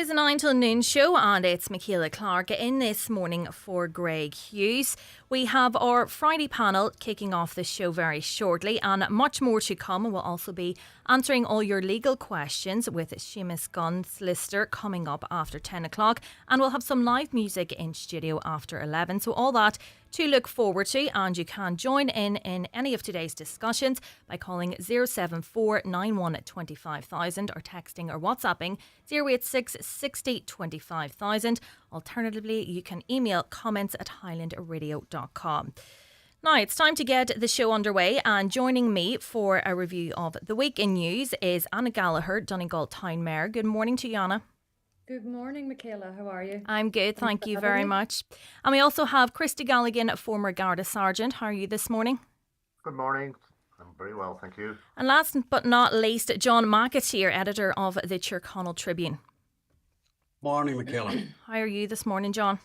is a 9 till noon show, and it's Michaela Clark in this morning for Greg Hughes. We have our Friday panel kicking off the show very shortly, and much more to come. We'll also be answering all your legal questions with Seamus Gunn's Lister coming up after 10 o'clock, and we'll have some live music in studio after 11. So all that to look forward to, and you can join in any of today's discussions by calling 074 91 25000 or texting or WhatsApping 086 60 25000. Alternatively, you can email comments at highlandradio.com. Now, it's time to get the show underway, and joining me for a review of the week in news is Anna Gallagher, Donegal Town Mayor. Good morning to you, Anna. Good morning, Michaela. How are you? I'm good, thank you very much. And we also have Christy Galligan, former Garda Sergeant. How are you this morning? Good morning. I'm very well, thank you. And last but not least, John McAteer, editor of the Tyrconnell Tribune. Morning, Michaela. How are you this morning, John?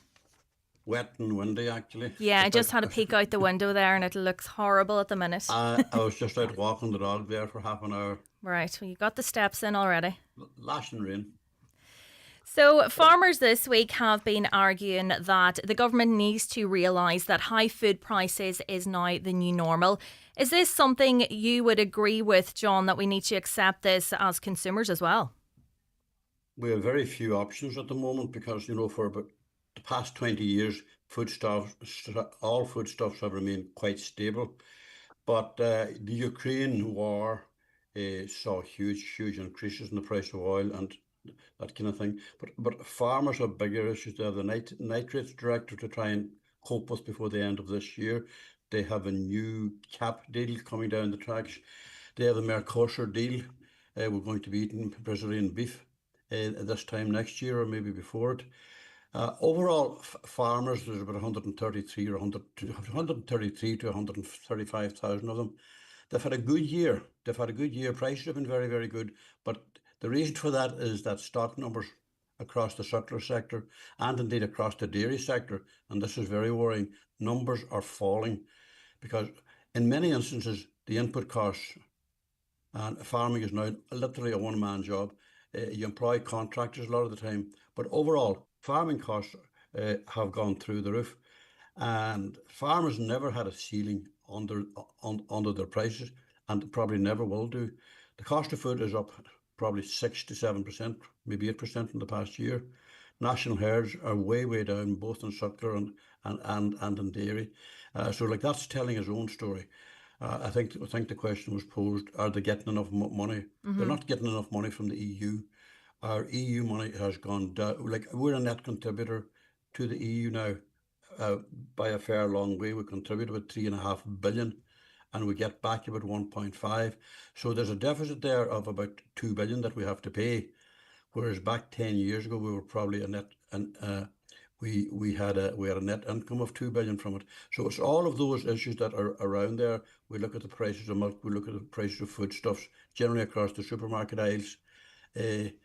Wet and windy, actually. Yeah, I just had a peek out the window there and it looks horrible at the minute. I was just out walking the dog there for half an hour. Right, well, you got the steps in already. Lashing rain. So farmers this week have been arguing that the government needs to realise that high food prices is now the new normal. Is this something you would agree with, John, that we need to accept this as consumers as well? We have very few options at the moment because, for about the past 20 years, all foodstuffs have remained quite stable. But the Ukraine war saw huge increases in the price of oil and that kind of thing. But farmers have bigger issues. They have the nitrates directive to try and cope with before the end of this year. They have a new cap deal coming down the tracks. They have the Mercosur deal. We're going to be eating Brazilian beef this time next year or maybe before it. Overall, farmers, there's about 133 to 135,000 of them. They've had a good year. Prices have been very, very good. But the reason for that is that stock numbers across the suckler sector and indeed across the dairy sector, and this is very worrying, numbers are falling because in many instances the input costs, and farming is now literally a one-man job. You employ contractors a lot of the time, but overall farming costs have gone through the roof, and farmers never had a ceiling under their prices and probably never will do. The cost of food is up probably 6 to 7%, maybe 8% in the past year. National herds are way down, both in suckler and in dairy. So that's telling his own story. I think the question was posed: are they getting enough money? Mm-hmm. They're not getting enough money from the EU. Our EU money has gone down. We're a net contributor to the EU now by a fair long way. We contribute about 3.5 billion. And we get back about 1.5. So there's a deficit there of about 2 billion that we have to pay. Whereas back 10 years ago, we were probably a net, and we had a net income of 2 billion from it. So it's all of those issues that are around there. We look at the prices of milk, we look at the prices of foodstuffs, generally across the supermarket aisles. The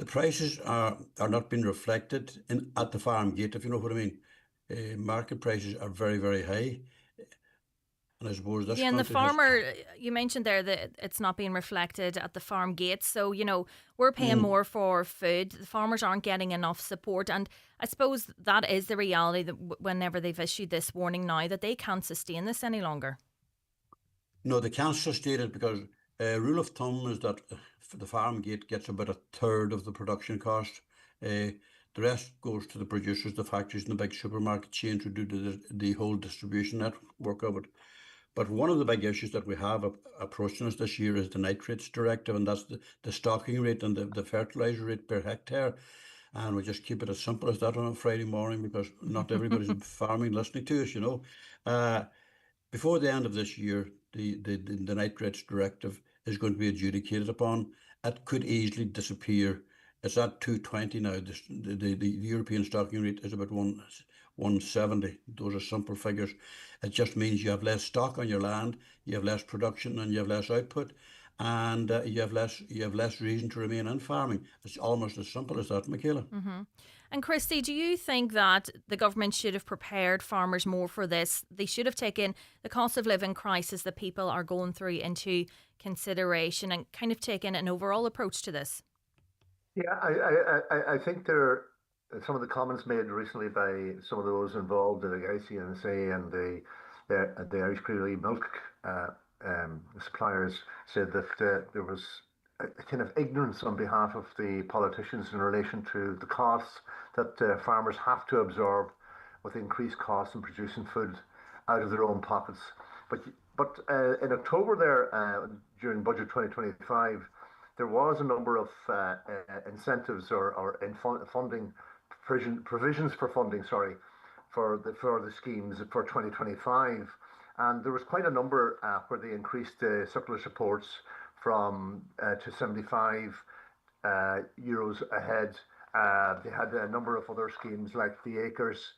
prices are not being reflected at the farm gate, if you know what I mean. Market prices are very, very high. And I suppose this and the farmer, you mentioned there that it's not being reflected at the farm gate. So, we're paying more for food. The farmers aren't getting enough support. And I suppose that is the reality that whenever they've issued this warning now that they can't sustain this any longer. No, they can't sustain it because rule of thumb is that the farm gate gets about a third of the production cost. The rest goes to the producers, the factories and the big supermarket chains who do the whole distribution network of it. But one of the big issues that we have approaching us this year is the nitrates directive, and that's the stocking rate and the fertilizer rate per hectare. And we just keep it as simple as that on a Friday morning because not everybody's farming listening to us, Before the end of this year, the nitrates directive is going to be adjudicated upon. It could easily disappear. It's at 220 now. The European stocking rate is about 170. Those are simple figures. It just means you have less stock on your land, you have less production, and you have less output, and you have less reason to remain in farming. It's almost as simple as that, Michaela. Mm-hmm. And Christy, do you think that the government should have prepared farmers more for this? They should have taken the cost of living crisis that people are going through into consideration and kind of taken an overall approach to this? Yeah, I think some of the comments made recently by some of those involved in the ICNSA and the Irish Creamery milk suppliers said that there was a kind of ignorance on behalf of the politicians in relation to the costs that farmers have to absorb with increased costs in producing food out of their own pockets. But in October there, during Budget 2025, there was a number of incentives or funding provisions for funding, sorry, for the schemes for 2025, and there was quite a number where they increased surplus supports from to 75 euros a head. They had a number of other schemes like the acres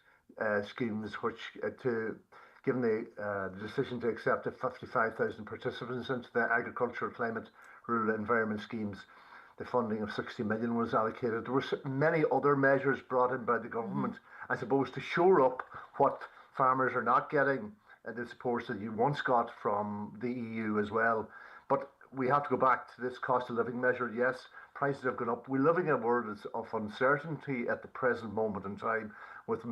schemes, which to given the decision to accept the 55,000 participants into the agricultural climate rural environment schemes, the funding of 60 million was allocated. There were many other measures brought in by the government, I suppose, to shore up what farmers are not getting, the supports that you once got from the EU as well. But we have to go back to this cost of living measure. Yes, prices have gone up. We're living in a world of uncertainty at the present moment in time. With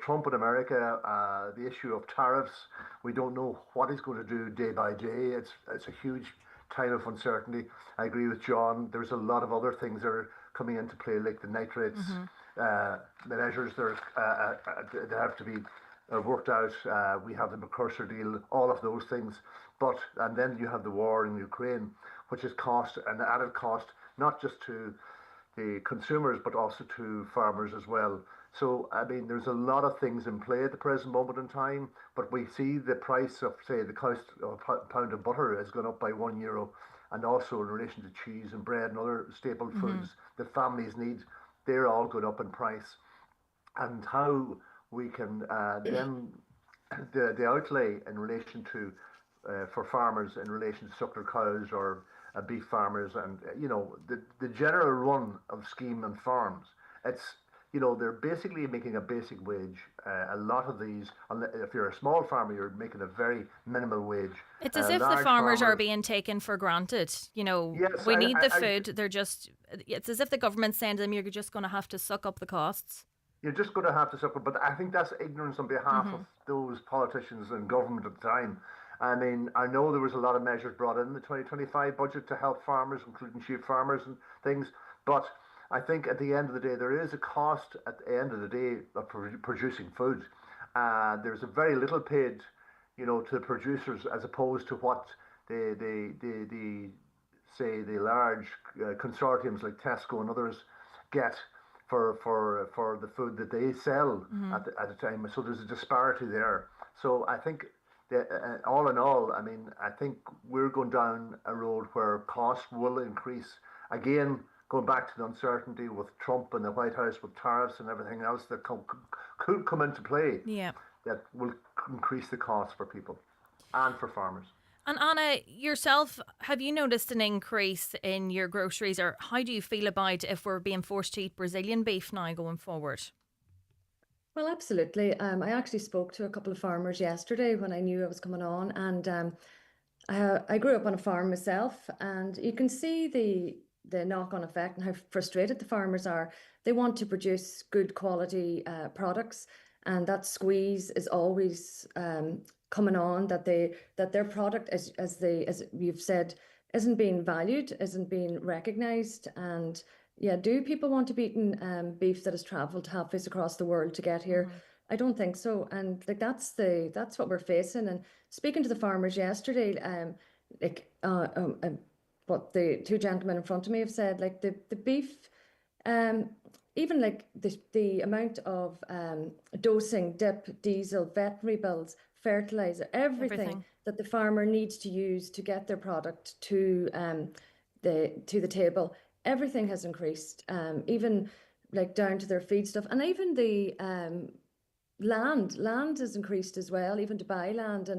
Trump in America, the issue of tariffs, we don't know what he's going to do day by day. It's a huge time of uncertainty. I agree with John. There's a lot of other things that are coming into play, like the nitrates, the measures that have to be worked out. We have the Mercosur deal, all of those things. And then you have the war in Ukraine, which is cost and added cost, not just to the consumers, but also to farmers as well. So, I mean, there's a lot of things in play at the present moment in time, but we see the price of, say, the cost of a pound of butter has gone up by €1, and also in relation to cheese and bread and other staple foods that families need, they're all going up in price. And how we can then the outlay in relation to for farmers in relation to suckler cows or beef farmers and the general run of scheme and farms. It's they're basically making a basic wage. A lot of these, if you're a small farmer, you're making a very minimal wage. It's as if the farmers are being taken for granted. Yes, we need the food. It's as if the government's saying to them, you're just going to have to suck up the costs. You're just going to have to suffer. But I think that's ignorance on behalf of those politicians and government at the time. I mean, I know there was a lot of measures brought in the 2025 budget to help farmers, including sheep farmers and things. But I think at the end of the day, there is a cost at the end of the day of producing food. There's a very little paid, to the producers as opposed to what the say the large consortiums like Tesco and others get for the food that they sell at the time. So there's a disparity there. So I think that, all in all, I mean, I think we're going down a road where costs will increase again. Going back to the uncertainty with Trump and the White House with tariffs and everything else that could come into play, that will increase the cost for people and for farmers. And Anna, yourself, have you noticed an increase in your groceries, or how do you feel about if we're being forced to eat Brazilian beef now going forward? Well, absolutely. I actually spoke to a couple of farmers yesterday when I knew I was coming on, and I grew up on a farm myself, and you can see the knock-on effect and how frustrated the farmers are. They want to produce good quality products, and that squeeze is always coming on that their product, as you've said, isn't being valued, isn't being recognised. And yeah, do people want to be eating beef that has travelled halfway across the world to get here? I don't think so. And like that's what we're facing. And speaking to the farmers yesterday, what the two gentlemen in front of me have said, like the beef, even like the amount of dosing, dip, diesel, veterinary bills, fertilizer, everything that the farmer needs to use to get their product to the table, everything has increased. Even like down to their feed stuff, and even the land has increased as well, even to buy land.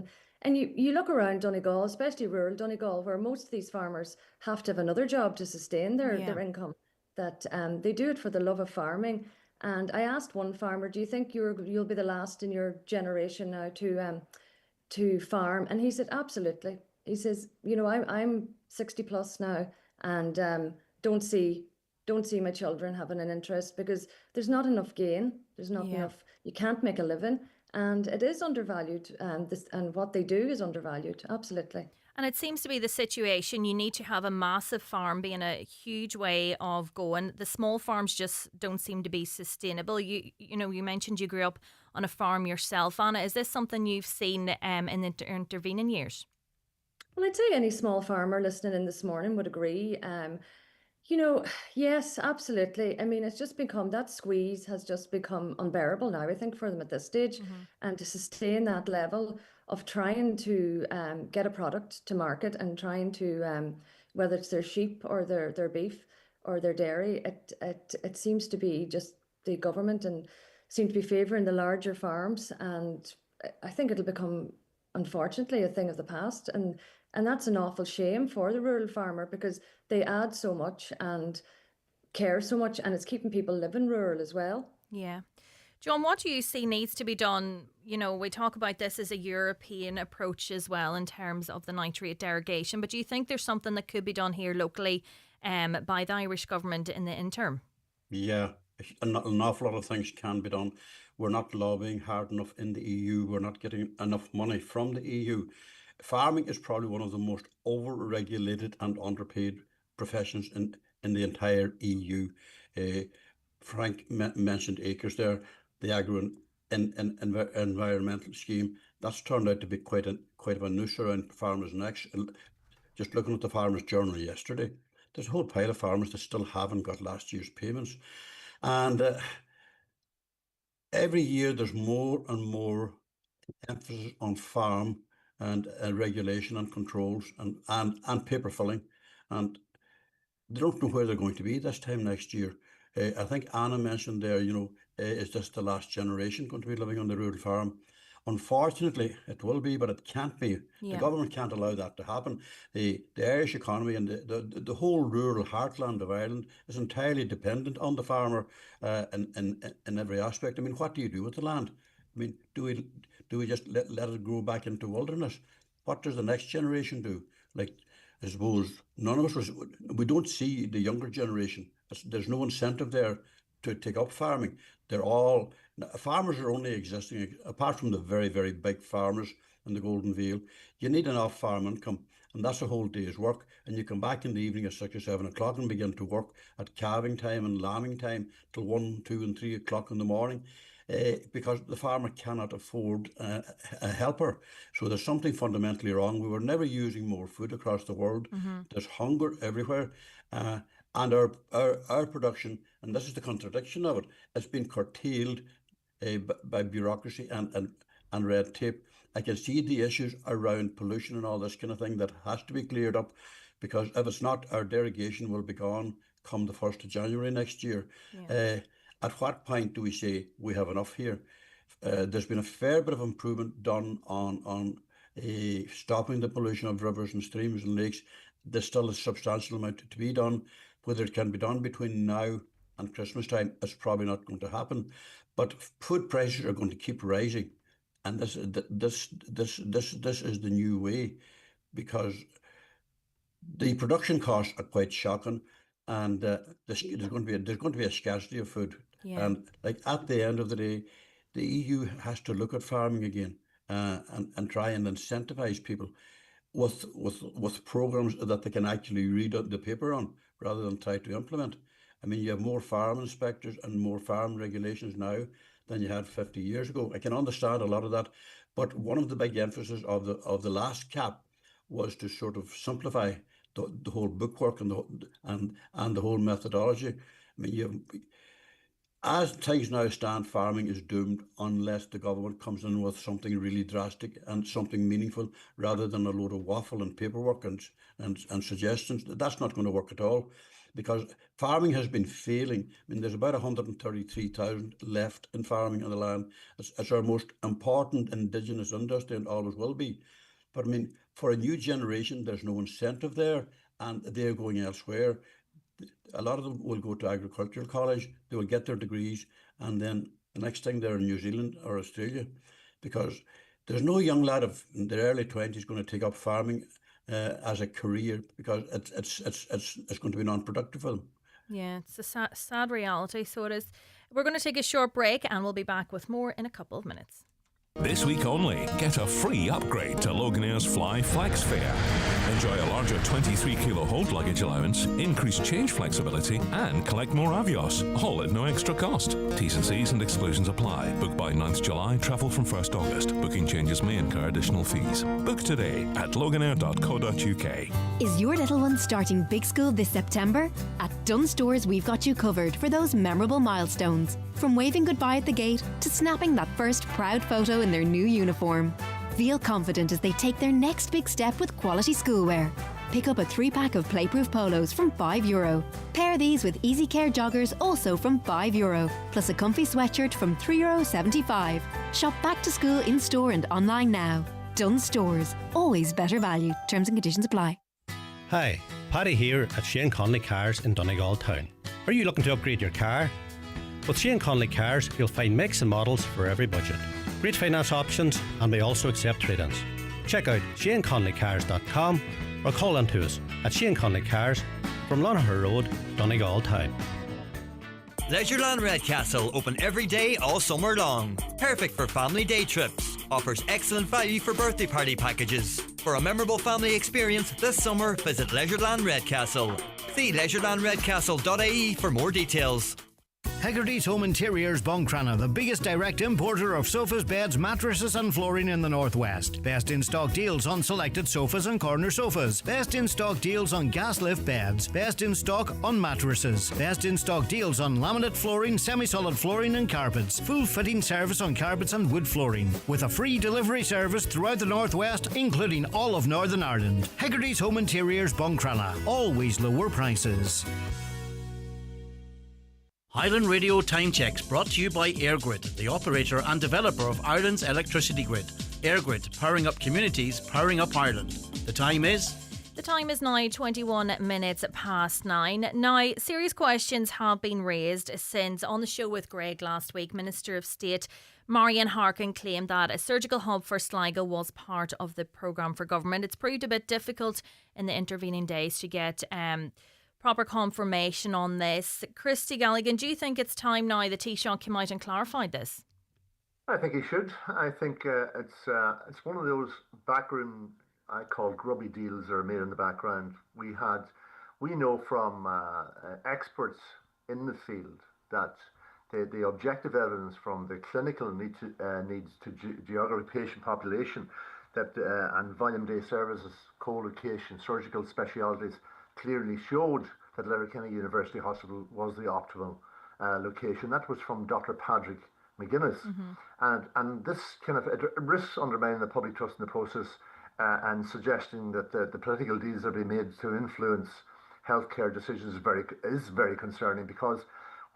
And you look around Donegal, especially rural Donegal, where most of these farmers have to have another job to sustain their income, that they do it for the love of farming. And I asked one farmer, do you think you'll be the last in your generation now to farm? And he said, absolutely. He says, I'm 60 plus now, and don't see don't see my children having an interest because there's not enough gain. There's not Yeah. enough. You can't make a living, and it is undervalued. And what they do is undervalued. Absolutely. And it seems to be the situation. You need to have a massive farm being a huge way of going. The small farms just don't seem to be sustainable. You mentioned you grew up on a farm yourself, Anna. Is this something you've seen in the intervening years? Well, I'd say any small farmer listening in this morning would agree. You know, yes, absolutely. I mean, it's just become that squeeze has just become unbearable now, I think, for them at this stage. Hmm. And to sustain that level of trying to get a product to market and trying to, whether it's their sheep or their beef or their dairy, it seems to be just the government and seem to be favouring the larger farms. And I think it'll become, unfortunately, a thing of the past. And that's an awful shame for the rural farmer because they add so much and care so much, and it's keeping people living rural as well. Yeah. John, what do you see needs to be done? We talk about this as a European approach as well in terms of the nitrate derogation, but do you think there's something that could be done here locally by the Irish government in the interim? Yeah, an awful lot of things can be done. We're not lobbying hard enough in the EU. We're not getting enough money from the EU. Farming is probably one of the most over-regulated and underpaid professions in the entire EU. Uh, Frank mentioned acres there, the environmental scheme. That's turned out to be quite of a noose around farmers' necks. Just looking at the Farmers' Journal yesterday, there's a whole pile of farmers that still haven't got last year's payments. And every year there's more and more emphasis on farm and regulation and controls and paper filling. And they don't know where they're going to be this time next year. I think Anna mentioned there, is this the last generation going to be living on the rural farm? Unfortunately, it will be, but it can't be. The Yeah. government can't allow that to happen. The Irish economy and the whole rural heartland of Ireland is entirely dependent on the farmer in every aspect. I mean, what do you do with the land? I mean, do we just let it grow back into wilderness? What does the next generation do? Like, I suppose none of us we don't see the younger generation. There's no incentive there to take up farming. Farmers are only existing, apart from the very, very big farmers in the Golden Vale. You need enough farm income, and that's a whole day's work. And you come back in the evening at 6 or 7 o'clock and begin to work at calving time and lambing time till 1, 2, and 3 o'clock in the morning. Because the farmer cannot afford a helper. So there's something fundamentally wrong. We were never using more food across the world. Hmm. There's hunger everywhere. And our production, and this is the contradiction of it, it's been curtailed by bureaucracy and red tape. I can see the issues around pollution and all this kind of thing that has to be cleared up, because if it's not, our derogation will be gone come the 1st of January next year. Yeah. At what point do we say we have enough here? There's been a fair bit of improvement done on stopping the pollution of rivers and streams and lakes. There's still a substantial amount to be done. Whether it can be done between now and Christmas time, it's probably not going to happen. But food prices are going to keep rising, and this is the new way, because the production costs are quite shocking, and there's going to be a scarcity of food. Yeah. And like at the end of the day, the EU has to look at farming again, and try and incentivize people with programs that they can actually read the paper on rather than try to implement. I mean, you have more farm inspectors and more farm regulations now than you had 50 years ago. I can understand a lot of that, but one of the big emphasis of the last cap was to sort of simplify the whole bookwork and the whole methodology. I mean, as things now stand, farming is doomed unless the government comes in with something really drastic and something meaningful, rather than a load of waffle and paperwork and suggestions. That's not going to work at all, because farming has been failing. I mean, there's about 133,000 left in farming on the land. It's our most important indigenous industry and always will be. But I mean, for a new generation, there's no incentive there, and they're going elsewhere. A lot of them will go to agricultural college, they will get their degrees, and then the next thing they're in New Zealand or Australia, because there's no young lad in their early 20s going to take up farming as a career, because it's going to be non-productive for them. Yeah, it's a sad reality, so it is. We're going to take a short break and we'll be back with more in a couple of minutes. This week only, get a free upgrade to Loganair's Fly Flex fare. Enjoy a larger 23 kilo hold luggage allowance, increased change flexibility, and collect more Avios, all at no extra cost. T's and C's and exclusions apply. Book by 9th July, travel from 1st August. Booking changes may incur additional fees. Book today at loganair.co.uk. Is your little one starting big school this September? At Dunnes Stores, we've got you covered for those memorable milestones. From waving goodbye at the gate to snapping that first proud photo in their new uniform. Feel confident as they take their next big step with quality schoolwear. Pick up a 3-pack of playproof polos from €5. Pair these with Easy Care joggers also from €5, plus a comfy sweatshirt from €3.75. Shop back to school in store and online now. Dunnes Stores, always better value. Terms and conditions apply. Hi, Paddy here at Shane Conley Cars in Donegal Town. Are you looking to upgrade your car? With Shane Conley Cars, you'll find makes and models for every budget. Great finance options, and we also accept trade-ins. Check out shaneconleycars.com or call in to us at Shane Conley Cars from Lonaher Road, Donegal Town. Leisureland Redcastle open every day all summer long. Perfect for family day trips. Offers excellent value for birthday party packages. For a memorable family experience this summer, visit Leisureland Redcastle. See leisurelandredcastle.ie for more details. Hegarty's Home Interiors Buncrana, the biggest direct importer of sofas, beds, mattresses and flooring in the Northwest. Best in-stock deals on selected sofas and corner sofas. Best in-stock deals on gas lift beds. Best in stock on mattresses. Best in-stock deals on laminate flooring, semi-solid flooring and carpets. Full fitting service on carpets and wood flooring. With a free delivery service throughout the Northwest, including all of Northern Ireland. Hegarty's Home Interiors Buncrana. Always lower prices. Highland Radio Time Checks brought to you by EirGrid, the operator and developer of Ireland's electricity grid. EirGrid, powering up communities, powering up Ireland. The time is? The time is now 21 minutes past 9. Now, serious questions have been raised since on the show with Greg last week, Minister of State Marian Harkin claimed that a surgical hub for Sligo was part of the programme for government. It's proved a bit difficult in the intervening days to get proper confirmation on this. Christy Galligan, do you think it's time now the Taoiseach came out and clarified this? I think he should. I think it's one of those backroom, I call grubby deals that are made in the background. We know from experts in the field that the objective evidence from the clinical needs to geography, patient population, that and volume day services, co-location, surgical specialities clearly showed that Letterkenny University Hospital was the optimal location. That was from Dr. Patrick McGuinness. And this kind of it risks undermining the public trust in the process and suggesting that the political deals that are being made to influence healthcare decisions is very concerning, because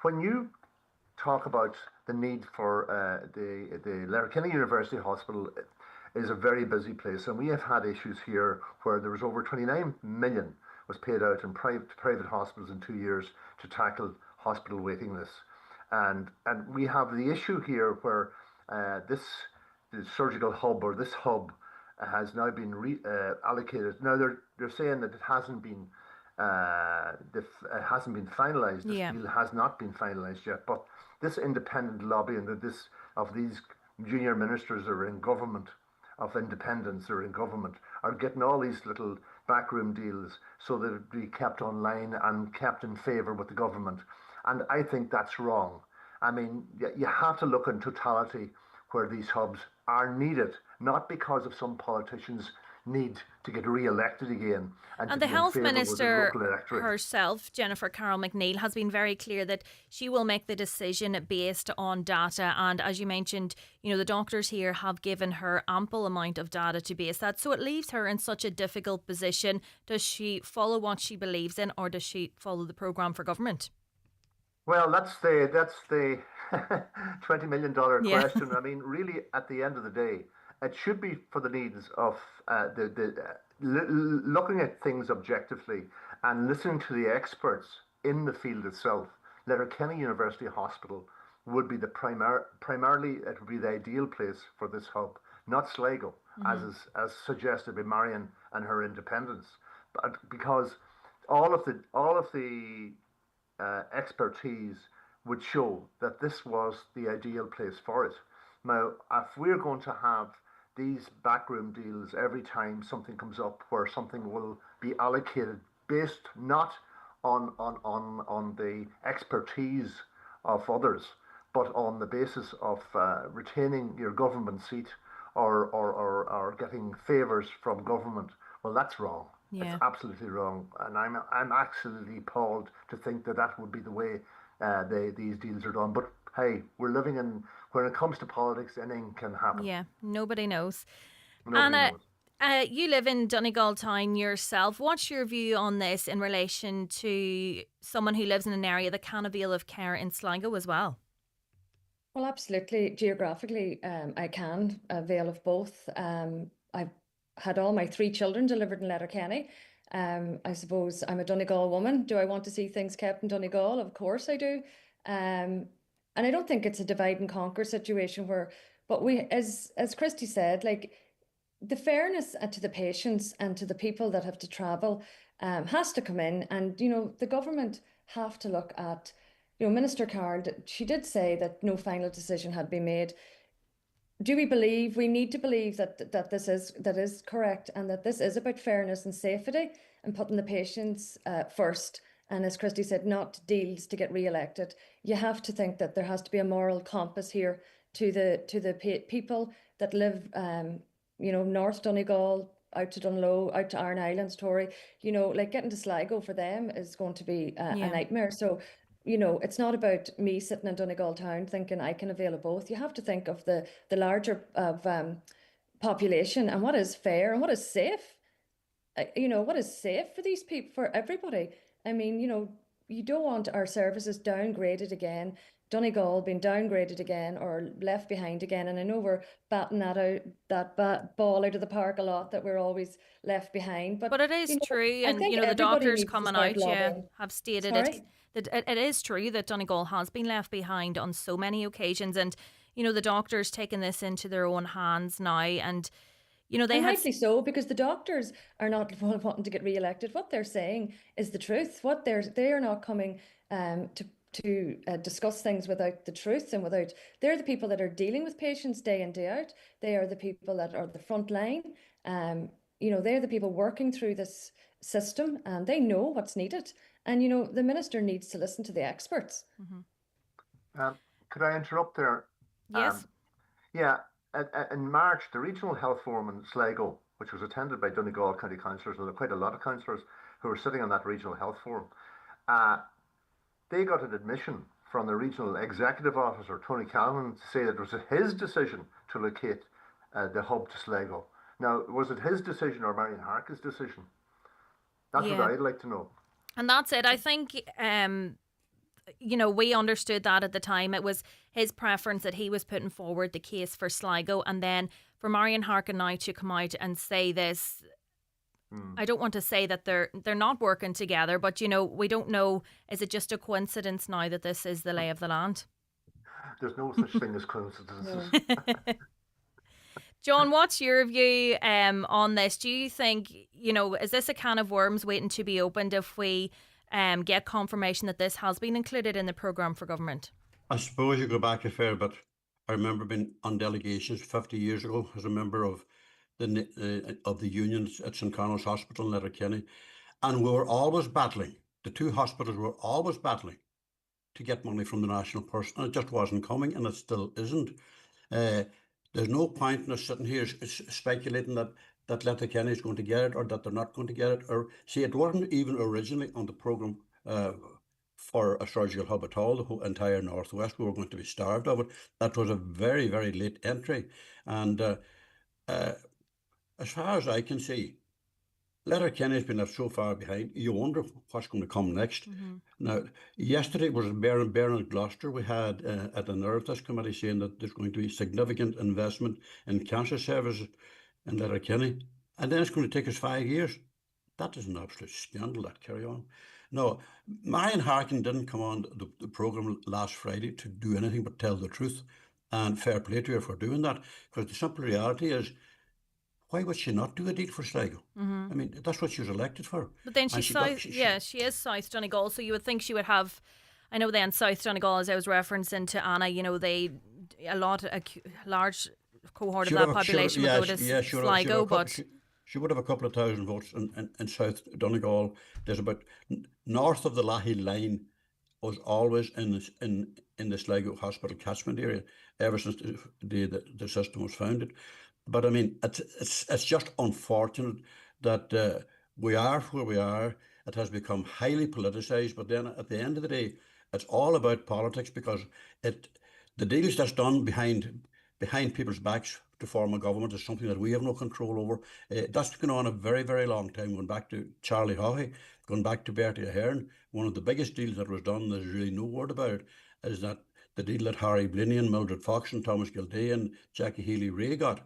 when you talk about the need for the Letterkenny University Hospital is a very busy place, and we have had issues here where there was over 29 million was paid out in private hospitals in 2 years to tackle hospital waiting lists. And we have the issue here where the surgical hub, or this hub, has now been allocated. Now they're saying that it hasn't been finalised. This deal has not been finalised yet. But this independent lobbying of these junior ministers that are in government, of independents that are in government, are getting all these little backroom deals so that it be kept online and kept in favour with the government. And I think that's wrong. I mean, you have to look in totality where these hubs are needed, not because of some politicians need to get re-elected again. And the Health Minister herself, Jennifer Carroll McNeil, has been very clear that she will make the decision based on data. And as you mentioned, the doctors here have given her ample amount of data to base that. So it leaves her in such a difficult position. Does she follow what she believes in, or does she follow the programme for government? Well, that's the $20 million question. I mean, really, at the end of the day, it should be for the needs of looking at things objectively and listening to the experts in the field itself. Letterkenny University Hospital would be primarily it would be the ideal place for this hub, not Sligo, as suggested by Marion and her independence, but because all of the expertise would show that this was the ideal place for it. Now, if we're going to have these backroom deals every time something comes up where something will be allocated based not on the expertise of others, but on the basis of retaining your government seat or getting favours from government, well, that's wrong. Yeah. It's absolutely wrong, and I'm absolutely appalled to think that that would be the way these deals are done. But hey, we're living in, when it comes to politics, anything can happen. Yeah, nobody knows. Nobody Anna, knows. you live in Donegal town yourself. What's your view on this in relation to someone who lives in an area that can avail of care in Sligo as well? Well, absolutely. Geographically, I can avail of both. I've had all my 3 children delivered in Letterkenny. I suppose I'm a Donegal woman. Do I want to see things kept in Donegal? Of course I do. And I don't think it's a divide and conquer situation where, but we, as Christy said, like the fairness to the patients and to the people that have to travel has to come in. And, the government have to look at, Minister Card, she did say that no final decision had been made. Do we believe, we need to believe that this is correct and that this is about fairness and safety and putting the patients first. And as Christy said, not deals to get re-elected. You have to think that there has to be a moral compass here to the people that live, North Donegal, out to Dunlow, out to Iron Islands, Tory. Like getting to Sligo for them is going to be a nightmare. So, it's not about me sitting in Donegal town thinking I can avail of both. You have to think of the larger of population and what is fair and what is safe. What is safe for these people, for everybody. I mean, you don't want our services downgraded again, Donegal being downgraded again or left behind again. And I know we're batting that ball out of the park a lot, that we're always left behind. But it is true, and the doctors coming out have stated it. That it is true that Donegal has been left behind on so many occasions, and the doctors taking this into their own hands now, and they rightly so, because the doctors are not wanting to get re-elected. What they're saying is the truth. What they are not coming to discuss things without the truth and without. They're the people that are dealing with patients day in, day out. They are the people that are the front line. They're the people working through this system, and they know what's needed. And the minister needs to listen to the experts. Mm-hmm. Could I interrupt there? Yes. In March, the Regional Health Forum in Sligo, which was attended by Donegal County councillors, and there were quite a lot of councillors who were sitting on that Regional Health Forum, they got an admission from the Regional Executive Officer, Tony Calvin, to say that it was his decision to locate the hub to Sligo. Now, was it his decision or Marion Harkin's decision? That's what I'd like to know. And that's it. I think, we understood that at the time. It was his preference that he was putting forward the case for Sligo, and then for Marion Harkin now to come out and say this. I don't want to say that they're not working together, but we don't know. Is it just a coincidence now that this is the lay of the land? There's no such thing as coincidences. John, what's your view on this? Do you think, is this a can of worms waiting to be opened if we get confirmation that this has been included in the programme for government? I suppose you go back a fair bit. I remember being on delegations 50 years ago as a member of the unions at St Carnel's Hospital in Letterkenny, and we were always battling. The 2 hospitals were always battling to get money from the national purse, and it just wasn't coming, and it still isn't. There's no point in us sitting here speculating that Letterkenny is going to get it or that they're not going to get it. Or see, it wasn't even originally on the programme for a surgical hub at all. The whole entire Northwest, we were going to be starved of it. That was a very, very late entry. And as far as I can see, Letterkenny has been left so far behind, you wonder what's going to come next. Mm-hmm. Now, yesterday was Baron and Gloucester. We had at the Nervous Committee saying that there's going to be significant investment in cancer services in Letterkenny, and then it's going to take us 5 years. That is an absolute scandal, that carry on. No, Marion Harkin didn't come on the programme last Friday to do anything but tell the truth, and fair play to her for doing that, because the simple reality is, why would she not do a deal for Sligo? I mean, that's what she was elected for. But then And she's South, she is South Donegal, so you would think she would have. I know then South Donegal, as I was referencing to Anna, you know, a large cohort of that population would go to Sligo, but she would have a couple of thousand votes in South Donegal. There's about north of the Lahey line was always in the Sligo hospital catchment area ever since the system was founded. But I mean, it's just unfortunate that we are where we are. It has become highly politicised. But then at the end of the day, it's all about politics, because the deals that's done behind people's backs to form a government is something that we have no control over. That's going on a very, very long time, going back to Charlie Haughey, going back to Bertie Ahern. One of the biggest deals that was done, there's really no word about it, is that the deal that Harry Bliney and Mildred Fox and Thomas Gildea and Jackie Healy-Rae got.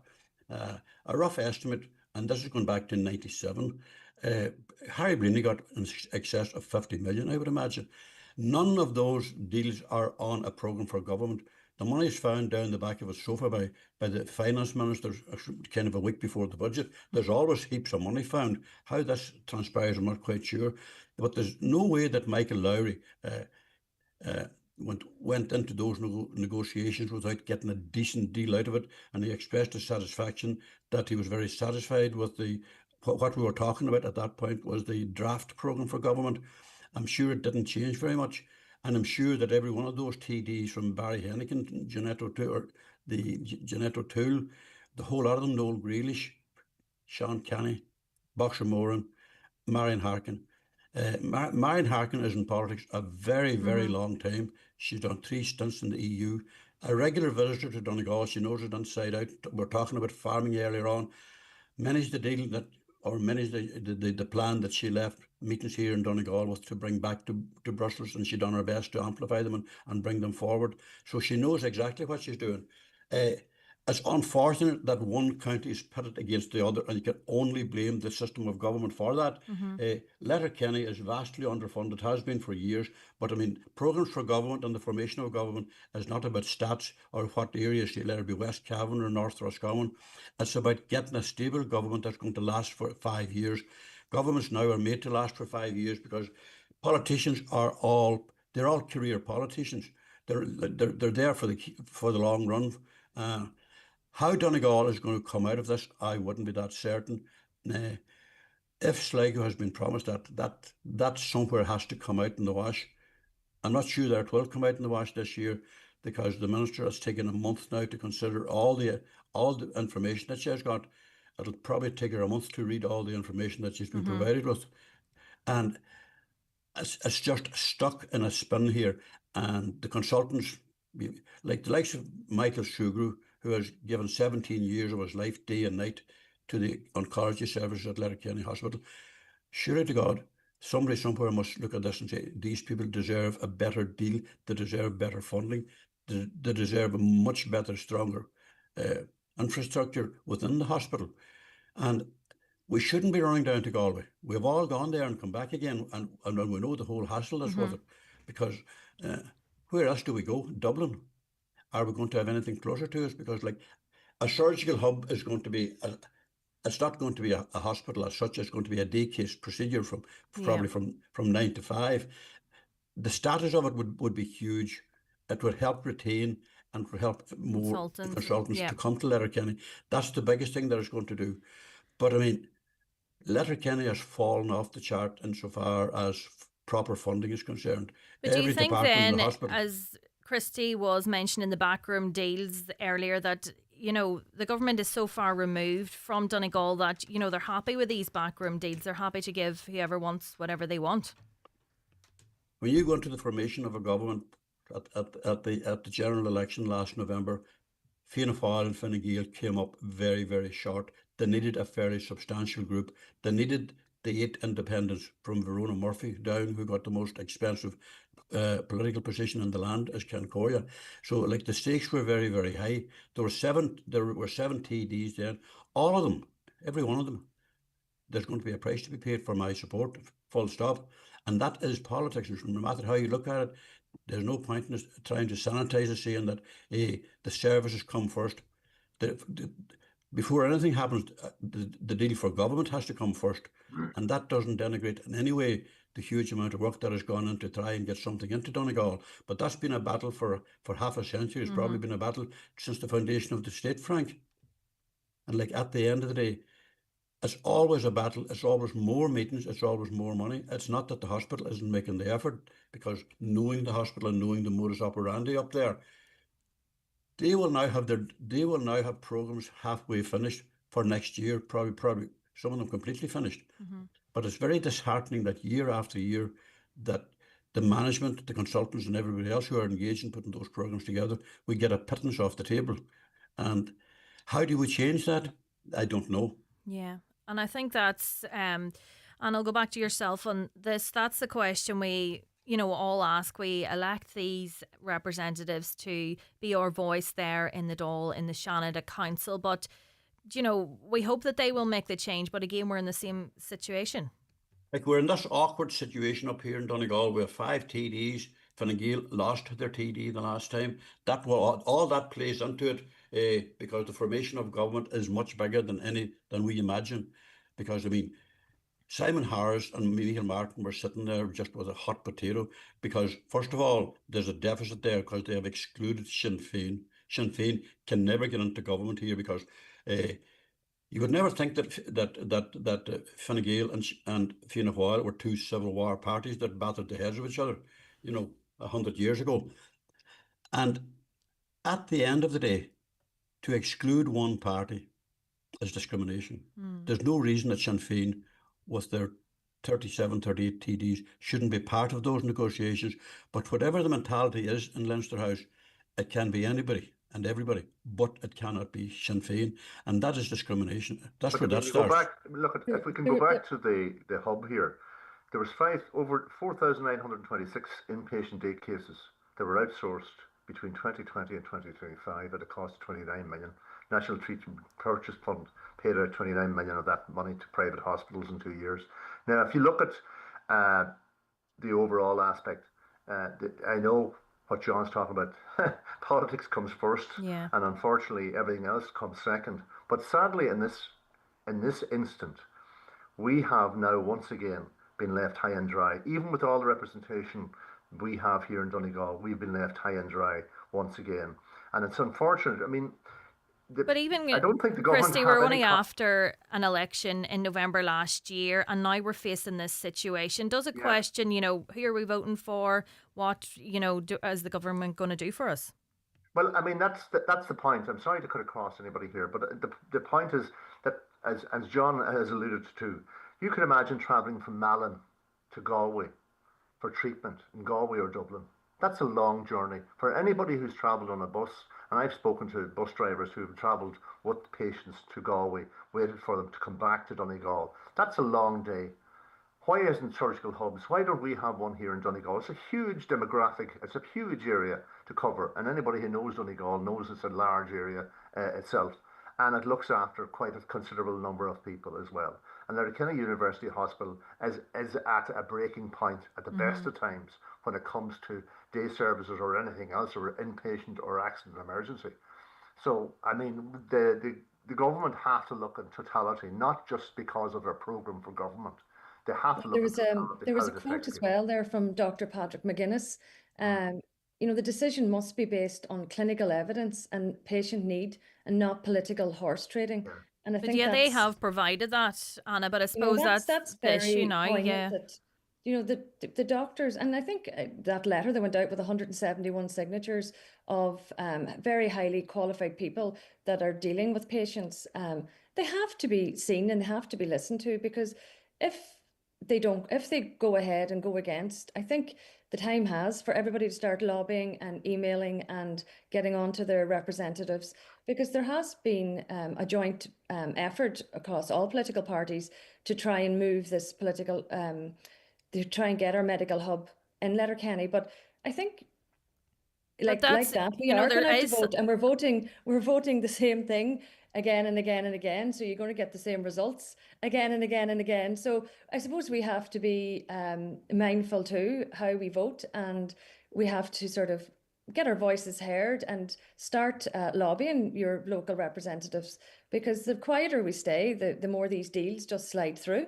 A rough estimate, and this is going back to 97, Harry Bliney got in excess of 50 million, I would imagine. None of those deals are on a programme for government. The money is found down the back of a sofa by the finance minister kind of a week before the budget. There's always heaps of money found. How this transpires, I'm not quite sure. But there's no way that Michael Lowry went into those negotiations without getting a decent deal out of it, and he expressed his satisfaction that he was very satisfied with what we were talking about at that point was the draft programme for government. I'm sure it didn't change very much, and I'm sure that every one of those TDs from Barry Hennigan, Jeanette O'Toole, the whole lot of them, Noel Grealish, Sean Kenny, Boxer Moran, Marion Harkin. Marion Harkin is in politics a very, very long time. She's done 3 stints in the EU. A regular visitor to Donegal, she knows it inside out. We're talking about farming earlier on. Managed the deal managed the plan that she left meetings here in Donegal with to bring back to Brussels, and she done her best to amplify them and bring them forward. So she knows exactly what she's doing. It's unfortunate that one county is pitted against the other, and you can only blame the system of government for that. Letterkenny is vastly underfunded, has been for years, but I mean, programmes for government and the formation of government is not about stats or what areas, let it be West Cavan or North Roscommon. It's about getting a stable government that's going to last for 5 years. Governments now are made to last for 5 years because politicians they're all career politicians. They're there for the long run. How Donegal is going to come out of this, I wouldn't be that certain. If Sligo has been promised that somewhere has to come out in the wash. I'm not sure that it will come out in the wash this year, because the minister has taken a month now to consider all the information that she has got. It'll probably take her a month to read all the information that she's been provided with. And it's just stuck in a spin here. And the consultants, like the likes of Michael Shugru, who has given 17 years of his life, day and night, to the oncology services at Letterkenny Hospital. Surely to God, somebody somewhere must look at this and say, these people deserve a better deal, they deserve better funding, they deserve a much better, stronger infrastructure within the hospital. And we shouldn't be running down to Galway. We've all gone there and come back again, and we know the whole hassle that's with it. Because where else do we go? Dublin? Are we going to have anything closer to us? Because like a surgical hub is going to be, it's not going to be a hospital as such. It's going to be a day case procedure probably from 9 to 5. The status of it would be huge. It would help retain and would help more consultants to come to Letterkenny. That's the biggest thing that it's going to do. But I mean, Letterkenny has fallen off the chart insofar as proper funding is concerned. But do you think then, as Christy was mentioning the backroom deals earlier, that, you know, the government is so far removed from Donegal that, you know, they're happy with these backroom deals. They're happy to give whoever wants whatever they want. When you go into the formation of a government at the general election last November, Fianna Fáil and Fine Gael came up very, very short. They needed a fairly substantial group. They needed the 8 independents from Verona Murphy down, who got the most expensive political position in the land as Cancoria. So like the stakes were very, very high. There were seven TDs then. All of them, every one of them, there's going to be a price to be paid for my support, full stop. And that is politics. No matter how you look at it, there's no point in trying to sanitise it, saying that the services come first. before anything happens, the deal for government has to come first, and that doesn't denigrate in any way the huge amount of work that has gone in to try and get something into Donegal. But that's been a battle for half a century. It's probably been a battle since the foundation of the state, Frank. And like at the end of the day, it's always a battle. It's always more meetings. It's always more money. It's not that the hospital isn't making the effort, because knowing the hospital and knowing the modus operandi up there, they will now have programs halfway finished for next year. Probably some of them completely finished. But it's very disheartening that year after year, that the management, the consultants, and everybody else who are engaged in putting those programs together, we get a pittance off the table. And how do we change that? I don't know. Yeah. And I think that's, and I'll go back to yourself on this, that's the question we, all ask. We elect these representatives to be our voice there in the Dáil, in the Seanad Council. But, we hope that they will make the change. But again, we're in the same situation. Like, we're in this awkward situation up here in Donegal. We have 5 TDs. Fine Gael lost their TD the last time. All that plays into it, because the formation of government is much bigger than we imagine. Because, I mean, Simon Harris and Michael Martin were sitting there just with a hot potato, because, first of all, there's a deficit there because they have excluded Sinn Féin. Sinn Féin can never get into government here, because you would never think that Fine Gael and Fianna Fáil were 2 Civil War parties that battered the heads of each other, 100 years ago. And at the end of the day, to exclude one party is discrimination. There's no reason that Sinn Féin, with their 37, 38 TDs, shouldn't be part of those negotiations. But whatever the mentality is in Leinster House, it can be anybody and everybody, but it cannot be Sinn Féin, and that is discrimination. That's where that starts. If we can go back to the hub here, there was over 4,926 inpatient day cases that were outsourced between 2020 and 2025 at a cost of 29 million. National Treatment Purchase Fund paid out 29 million of that money to private hospitals in 2 years. Now, if you look at the overall aspect, I know what John's talking about. Politics comes first, and unfortunately everything else comes second. But sadly, in this instant, we have now once again been left high and dry. Even with all the representation we have here in Donegal, we've been left high and dry once again, and it's unfortunate. I mean, but even, I don't think the government, Christy, we're only after an election in November last year, and now we're facing this situation. Does it question, who are we voting for? What, is the government going to do for us? Well, I mean, that's the point. I'm sorry to cut across anybody here, but the point is that, as John has alluded to, you can imagine travelling from Malin to Galway for treatment in Galway or Dublin. That's a long journey. For anybody who's travelled on a bus, and I've spoken to bus drivers who have travelled with patients to Galway, waited for them to come back to Donegal. That's a long day. Why isn't surgical hubs? Why don't we have one here in Donegal? It's a huge demographic. It's a huge area to cover. And anybody who knows Donegal knows it's a large area itself. And it looks after quite a considerable number of people as well. And Letterkenny University Hospital is at a breaking point at the best of times when it comes to day services or anything else, or inpatient or accident emergency. So, I mean, the government have to look at totality, not just because of their programme for government. They have to look at totality. There was a quote as well there from Dr. Patrick McGuinness. The decision must be based on clinical evidence and patient need, and not political horse trading. And I think they have provided that, Anna. But I suppose that's the issue now. The doctors, and I think that letter that went out with 171 signatures of very highly qualified people that are dealing with patients, they have to be seen and they have to be listened to, because if they go ahead and go against, I think the time has for everybody to start lobbying and emailing and getting on to their representatives, because there has been a joint effort across all political parties to try and move this political, to try and get our medical hub in Letterkenny. But I think like that, we are going to vote, and we're voting the same thing again and again and again. So you're going to get the same results again and again and again. So I suppose we have to be mindful too how we vote, and we have to sort of get our voices heard and start lobbying your local representatives, because the quieter we stay, the more these deals just slide through.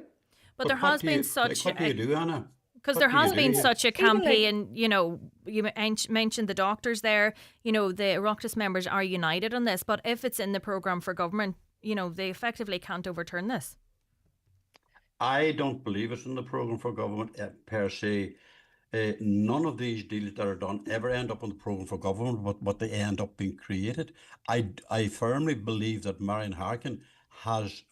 But there has been such what do you do, Anna? because What there do you has do? been such a Even like- campaign, you know, you mentioned the doctors there, you know, the Oireachtas members are united on this, but if it's in the programme for government, you know, they effectively can't overturn this. I don't believe it's in the programme for government per se. None of these deals that are done ever end up on the programme for government, but they end up being created. I firmly believe that Marion Harkin has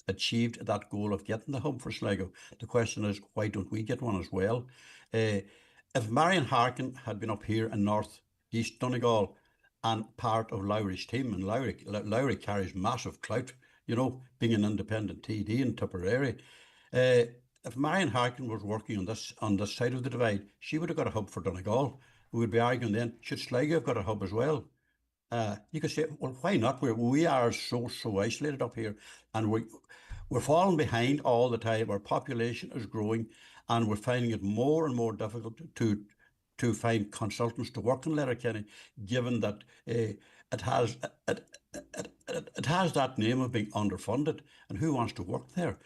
achieved that goal of getting the hub for Sligo. The question is, why don't we get one as well? If Marion Harkin had been up here in North East Donegal and part of Lowry's team, and Lowry carries massive clout, you know, being an independent TD in Tipperary. If Marion Harkin was working on this side of the divide, she would have got a hub for Donegal. We would be arguing then, should Sligo have got a hub as well? You could say, well, why not? We are so isolated up here, and we're falling behind all the time. Our population is growing, and we're finding it more and more difficult to find consultants to work in Letterkenny, given that it has that name of being underfunded, and who wants to work there?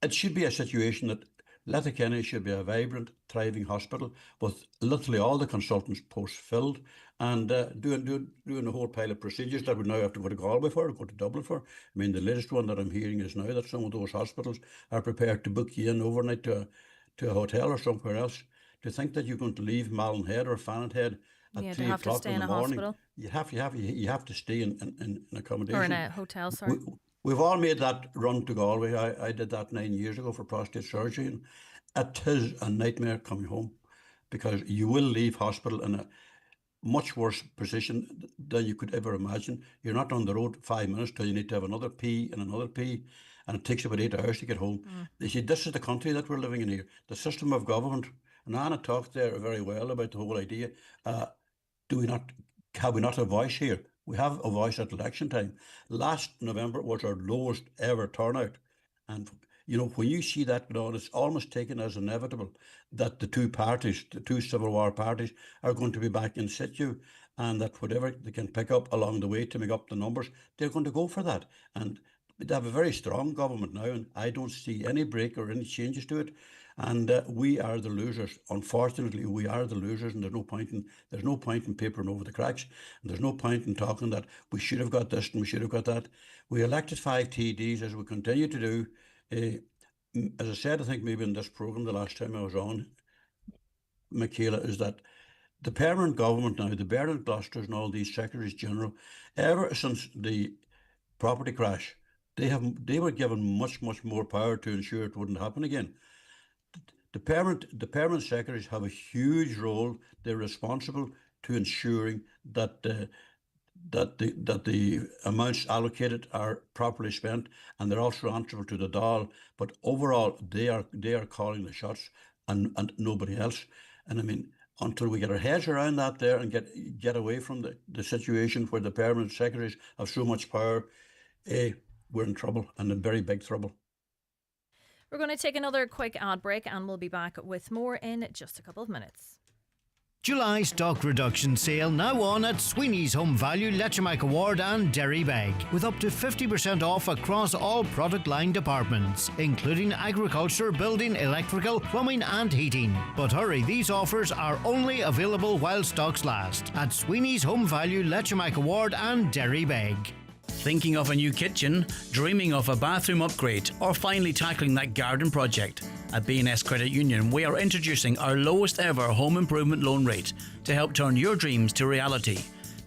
It should be a situation that Letterkenny should be a vibrant, thriving hospital with literally all the consultants posts filled, and doing a whole pile of procedures that we now have to go to Galway for, go to Dublin for. I mean, the latest one that I'm hearing is now that some of those hospitals are prepared to book you in overnight to a hotel or somewhere else. To think that you're going to leave Mallinhead or Fannethead at 3 o'clock in the morning, hospital. you have to stay in accommodation Or in a hotel, sorry. We've all made that run to Galway. I did that 9 years ago for prostate surgery, and it is a nightmare coming home, because you will leave hospital in a much worse position than you could ever imagine. You're not on the road 5 minutes till you need to have another pee and another pee, and it takes about 8 hours to get home. You see, this is the country that we're living in here. The system of government, and Anna talked there very well about the whole idea. Have we not a voice here? We have a voice at election time. Last November was our lowest ever turnout. And, you know, when you see that going on, it's almost taken as inevitable that the two Civil War parties are going to be back in situ, and that whatever they can pick up along the way to make up the numbers, they're going to go for that. And they have a very strong government now, and I don't see any break or any changes to it. And we are the losers. Unfortunately, we are the losers, and there's no point in papering over the cracks, and there's no point in talking that we should have got this and we should have got that. We elected 5 TDs, as we continue to do. As I said, I think maybe in this programme the last time I was on, Michaela, is that the permanent government now, the Bernard Glosters and all these secretaries general, ever since the property crash, they were given much more power to ensure it wouldn't happen again. The permanent secretaries have a huge role. They're responsible to ensuring that the amounts allocated are properly spent, and they're also answerable to the Dáil. But overall, they are calling the shots, and nobody else. And I mean, until we get our heads around that there and get away from the situation where the permanent secretaries have so much power, we're in trouble, and in very big trouble. We're going to take another quick ad break, and we'll be back with more in just a couple of minutes. July stock reduction sale now on at Sweeney's Home Value, Leitrimach Ward and Derrybeg, with up to 50% off across all product line departments, including agriculture, building, electrical, plumbing and heating. But hurry, these offers are only available while stocks last at Sweeney's Home Value, Leitrimach Ward and Derrybeg. Thinking of a new kitchen, dreaming of a bathroom upgrade, or finally tackling that garden project? At B&S Credit Union, we are introducing our lowest ever home improvement loan rate to help turn your dreams to reality.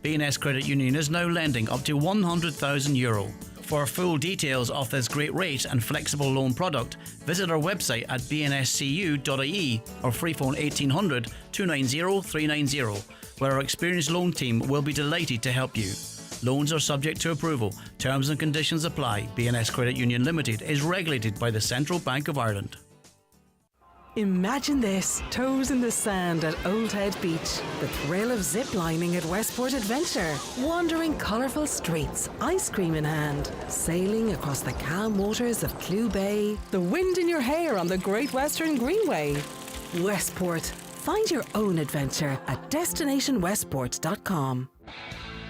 B&S Credit Union is now lending up to €100,000. For full details of this great rate and flexible loan product, visit our website at bnscu.ie or freephone 1800 290 390, where our experienced loan team will be delighted to help you. Loans are subject to approval. Terms and conditions apply. B&S Credit Union Limited is regulated by the Central Bank of Ireland. Imagine this, toes in the sand at Old Head Beach, the thrill of zip-lining at Westport Adventure, wandering colourful streets, ice cream in hand, sailing across the calm waters of Clew Bay, the wind in your hair on the Great Western Greenway. Westport, Find your own adventure at destinationwestport.com.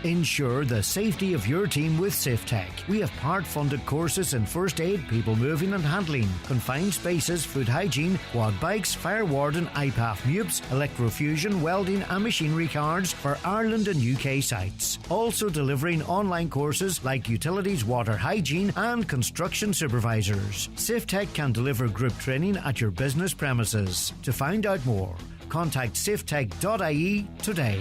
Ensure the safety of your team with SafeTech. We have part-funded courses in first aid, people moving and handling, confined spaces, food hygiene, quad bikes, fire warden, iPath MUPS, electrofusion, welding and machinery cards for Ireland and UK sites. Also delivering online courses like utilities, water hygiene and construction supervisors. SafeTech can deliver group training at your business premises. To find out more, contact safetech.ie today.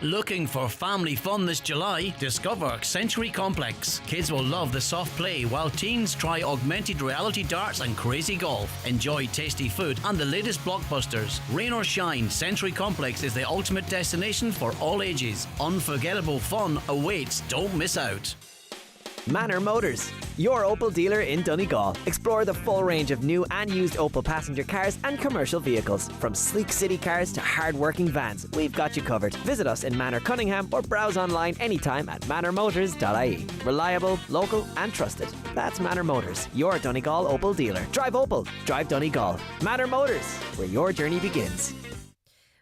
Looking for family fun this July? Discover Century Complex. Kids will love the soft play while teens try augmented reality darts and crazy golf. Enjoy tasty food and the latest blockbusters. Rain or shine, Century Complex is the ultimate destination for all ages. Unforgettable fun awaits. Don't miss out. Manor Motors, your Opel dealer in Donegal. Explore the full range of new and used Opel passenger cars and commercial vehicles. From sleek city cars to hard-working vans, we've got you covered. Visit us in Manor Cunningham or browse online anytime at manormotors.ie. Reliable, local and trusted. That's Manor Motors, your Donegal Opel dealer. Drive Opel, drive Donegal. Manor Motors, where your journey begins.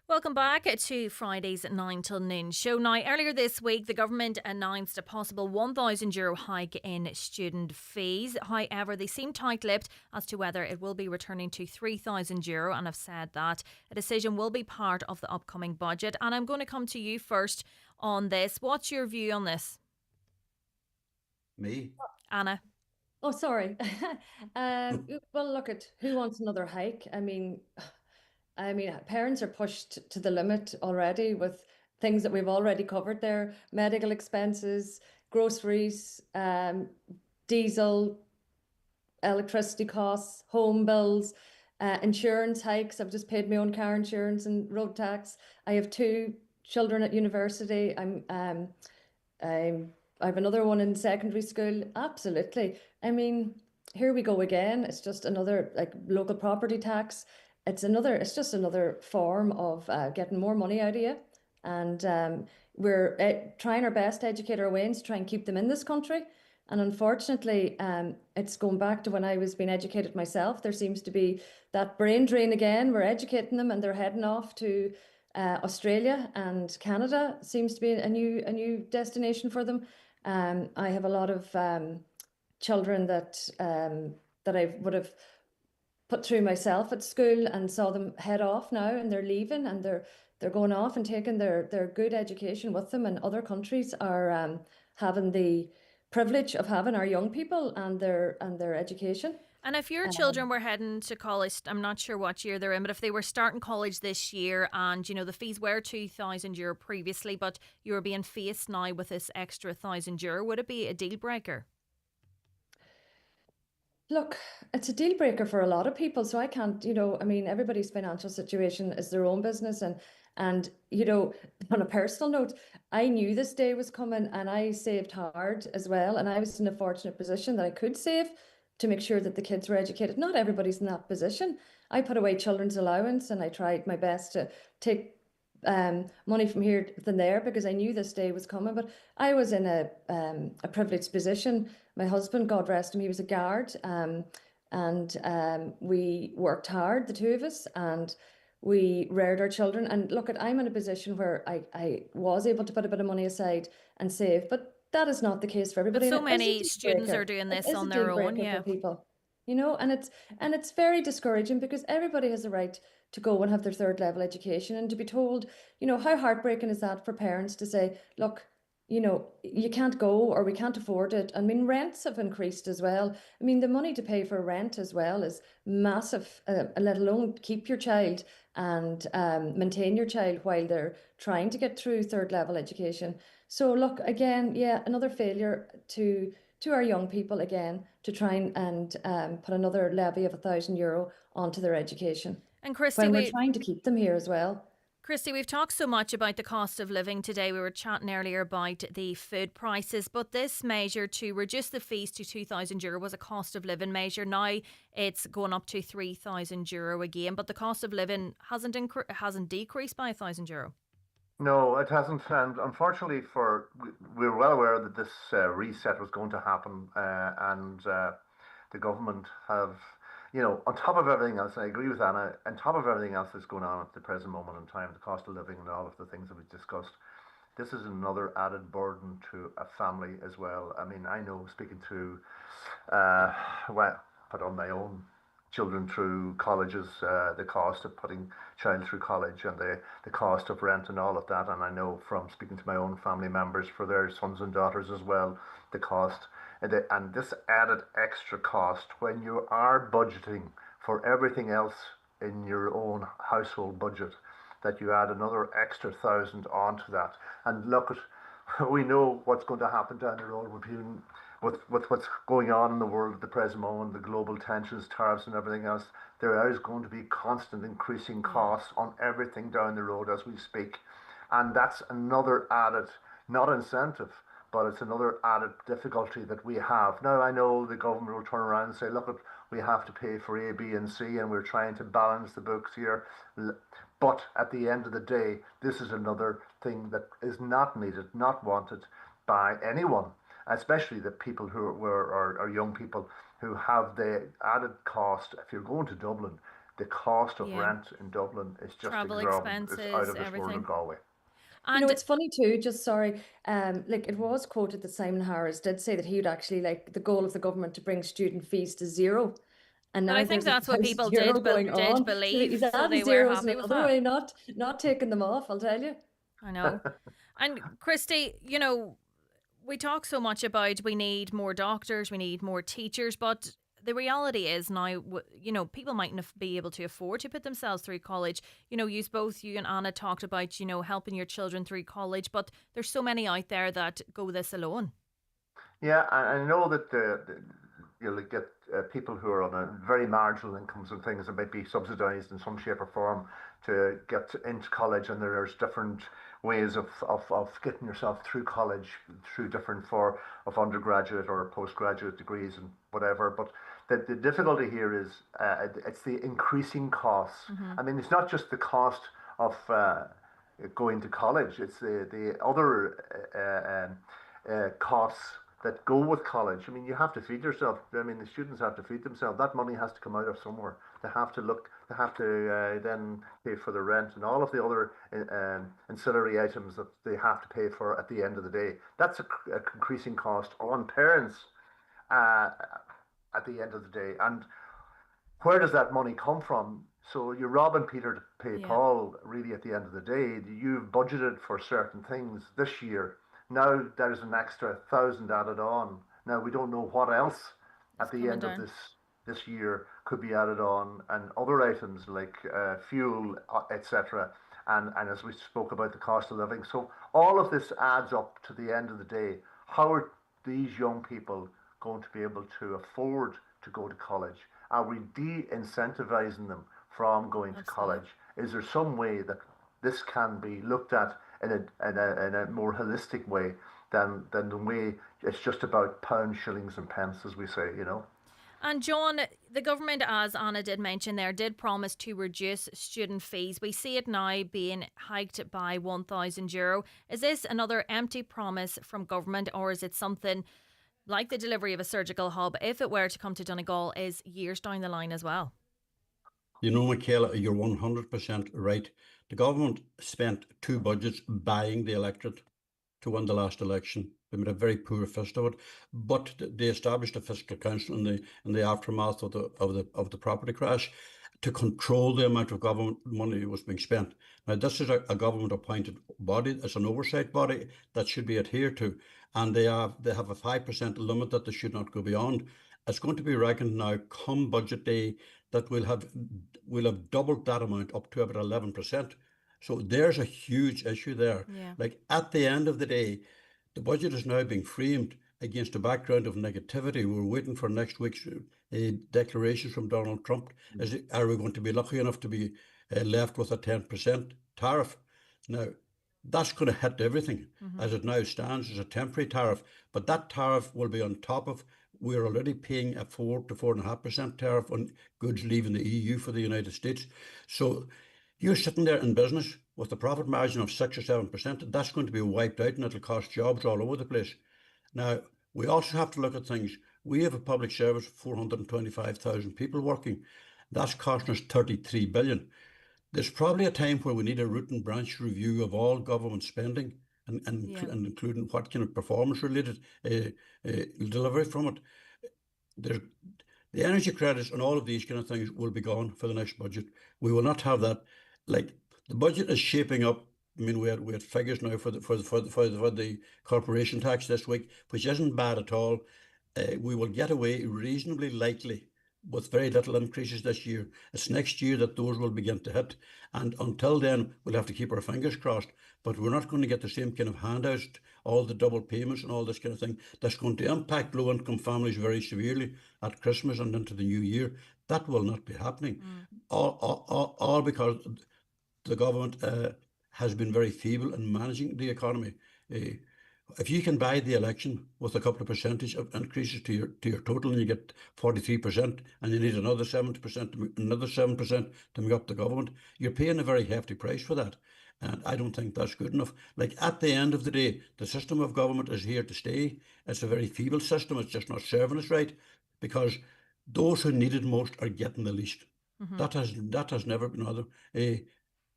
Welcome back to Friday's 9 till noon show. Now, earlier this week, the government announced a possible €1,000 hike in student fees. However, they seem tight-lipped as to whether it will be returning to €3,000 and have said that a decision will be part of the upcoming budget. And I'm going to come to you first on this. What's your view on this? Me? Anna. Oh, sorry. Well, look at who wants another hike. I mean, parents are pushed to the limit already with things that we've already covered there: medical expenses, groceries, diesel, electricity costs, home bills, insurance hikes. I've just paid my own car insurance and road tax. I have 2 children at university. I have another one in secondary school. Absolutely. I mean, here we go again. It's just another local property tax. It's just another form of getting more money out of you. And we're trying our best to educate our ways to try and keep them in this country. And unfortunately, it's going back to when I was being educated myself. There seems to be that brain drain again. We're educating them and they're heading off to Australia, and Canada seems to be a new destination for them. I have a lot of children that I would have put through myself at school and saw them head off now, and they're leaving and they're going off and taking their good education with them. And other countries are having the privilege of having our young people and their education. And if your children were heading to college, I'm not sure what year they're in, but if they were starting college this year and, the fees were €2,000 previously, but you were being faced now with this extra €1,000, would it be a deal breaker? Look, it's a deal breaker for a lot of people. So I can't, everybody's financial situation is their own business. And on a personal note, I knew this day was coming and I saved hard as well. And I was in a fortunate position that I could save to make sure that the kids were educated. Not everybody's in that position. I put away children's allowance and I tried my best to take money from here than there because I knew this day was coming. But I was in a privileged position. My husband, God rest him, he was a guard, and we worked hard, the two of us, and we reared our children. And look, I'm in a position where I was able to put a bit of money aside and save, but that is not the case for everybody. But so many students are doing this on their own, yeah. People, and it's very discouraging because everybody has a right to go and have their 3rd level education, and to be told, how heartbreaking is that for parents to say, look, you can't go, or we can't afford it. I mean, rents have increased as well. I mean, the money to pay for rent as well is massive, let alone keep your child and maintain your child while they're trying to get through 3rd level education. So look, again, yeah, another failure to our young people again to try and put another levy of €1,000 onto their education. And Christy, when we're trying to keep them here as well. Christy, we've talked so much about the cost of living today. We were chatting earlier about the food prices, but this measure to reduce the fees to €2,000 was a cost of living measure. Now it's going up to €3,000 again, but the cost of living hasn't decreased by €1,000. No, it hasn't. And unfortunately, we were well aware that this reset was going to happen, and the government have on top of everything else, and I agree with Anna, on top of everything else that's going on at the present moment in time, the cost of living and all of the things that we've discussed, this is another added burden to a family as well. I mean, I know speaking to, put on my own children through colleges, the cost of putting child through college and the cost of rent and all of that. And I know from speaking to my own family members for their sons and daughters as well, the cost. And this added extra cost when you are budgeting for everything else in your own household budget, that you add another extra 1,000 onto that. And look, we know what's going to happen down the road with what's going on in the world at the present moment, the global tensions, tariffs and everything else. There is going to be constant increasing costs on everything down the road as we speak. And that's another added, not incentive, but it's another added difficulty that we have. Now, I know the government will turn around and say, look, we have to pay for A, B and C and we're trying to balance the books here. But at the end of the day, this is another thing that is not needed, not wanted by anyone, especially the people who are young people who have the added cost. If you're going to Dublin, the cost of rent in Dublin is just travel exorbitant. It's out of this everything. world in Galway. And it's funny too, just sorry, like it was quoted that Simon Harris did say that he would actually like the goal of the government to bring student fees to zero. And now I think that's what people did believe, so they were zeros happy with another that. way, not taking them off, I'll tell you. I know. And Christy, we talk so much about we need more doctors, we need more teachers, but the reality is now, people mightn't be able to afford to put themselves through college. You and Anna talked about, helping your children through college, but there's so many out there that go this alone. Yeah, I know that you'll get people who are on a very marginal incomes and things that might be subsidised in some shape or form to get into college, and there's different ways of getting yourself through college through different form of undergraduate or postgraduate degrees and whatever. But the difficulty here is it's the increasing costs. I mean, it's not just the cost of going to college, it's the other costs that go with college. I mean, you have to feed yourself. I mean, the students have to feed themselves. That money has to come out of somewhere. They have to then pay for the rent and all of the other ancillary items that they have to pay for at the end of the day. That's a increasing cost on parents at the end of the day. And where does that money come from? So you're robbing Peter to pay Paul, really, at the end of the day. You've budgeted for certain things this year. Now there's an extra 1,000 added on. Now we don't know what else at the end of this year could be added on, and other items like fuel, etc. And as we spoke about the cost of living. So all of this adds up to the end of the day. How are these young people going to be able to afford to go to college? Are we de-incentivizing them from going to college? Is there some way that this can be looked at in a more holistic way than the way it's just about pounds, shillings and pence, as we say, And John, the government, as Anna did mention there, did promise to reduce student fees. We see it now being hiked by €1,000. Is this another empty promise from government, or is it something like the delivery of a surgical hub, if it were to come to Donegal, is years down the line as well? Michaela, you're 100% right. The government spent 2 budgets buying the electorate to win the last election. They made a very poor fist of it, but they established a fiscal council in the aftermath of the property crash to control the amount of government money that was being spent. Now, this is a government-appointed body. It's an oversight body that should be adhered to, and they have a 5% limit that they should not go beyond. It's going to be reckoned now, come budget day, that we'll have doubled that amount up to about 11%. So there's a huge issue there. Yeah. Like, at the end of the day, the budget is now being framed against a background of negativity. We're waiting for next week's declarations from Donald Trump. Are we going to be lucky enough to be left with a 10% tariff? Now, that's going to hit everything. As it now stands, it's a temporary tariff, but that tariff will be on top of, we're already paying a 4 to 4.5% tariff on goods leaving the EU for the United States. So you're sitting there in business with a profit margin of 6 or 7%. That's going to be wiped out, and it'll cost jobs all over the place. Now, we also have to look at things. We have a public service of 425,000 people working. That's costing us 33 billion. There's probably a time where we need a root and branch review of all government spending and including what kind of performance-related delivery from it. The energy credits and all of these kind of things will be gone for the next budget. We will not have that. Like, the budget is shaping up. I mean, we had figures now for the corporation tax this week, which isn't bad at all. We will get away reasonably lightly with very little increases this year. It's next year that those will begin to hit. And until then, we'll have to keep our fingers crossed. But we're not going to get the same kind of handouts, all the double payments and all this kind of thing. That's going to impact low-income families very severely at Christmas and into the new year. That will not be happening. All because the government has been very feeble in managing the economy. If you can buy the election with a couple of percentage of increases to your total, and you get 43%, and you need another 7% to make up the government, you're paying a very hefty price for that. And I don't think that's good enough. Like, at the end of the day, the system of government is here to stay. It's a very feeble system. It's just not serving us right, because those who need it most are getting the least. That has never been other.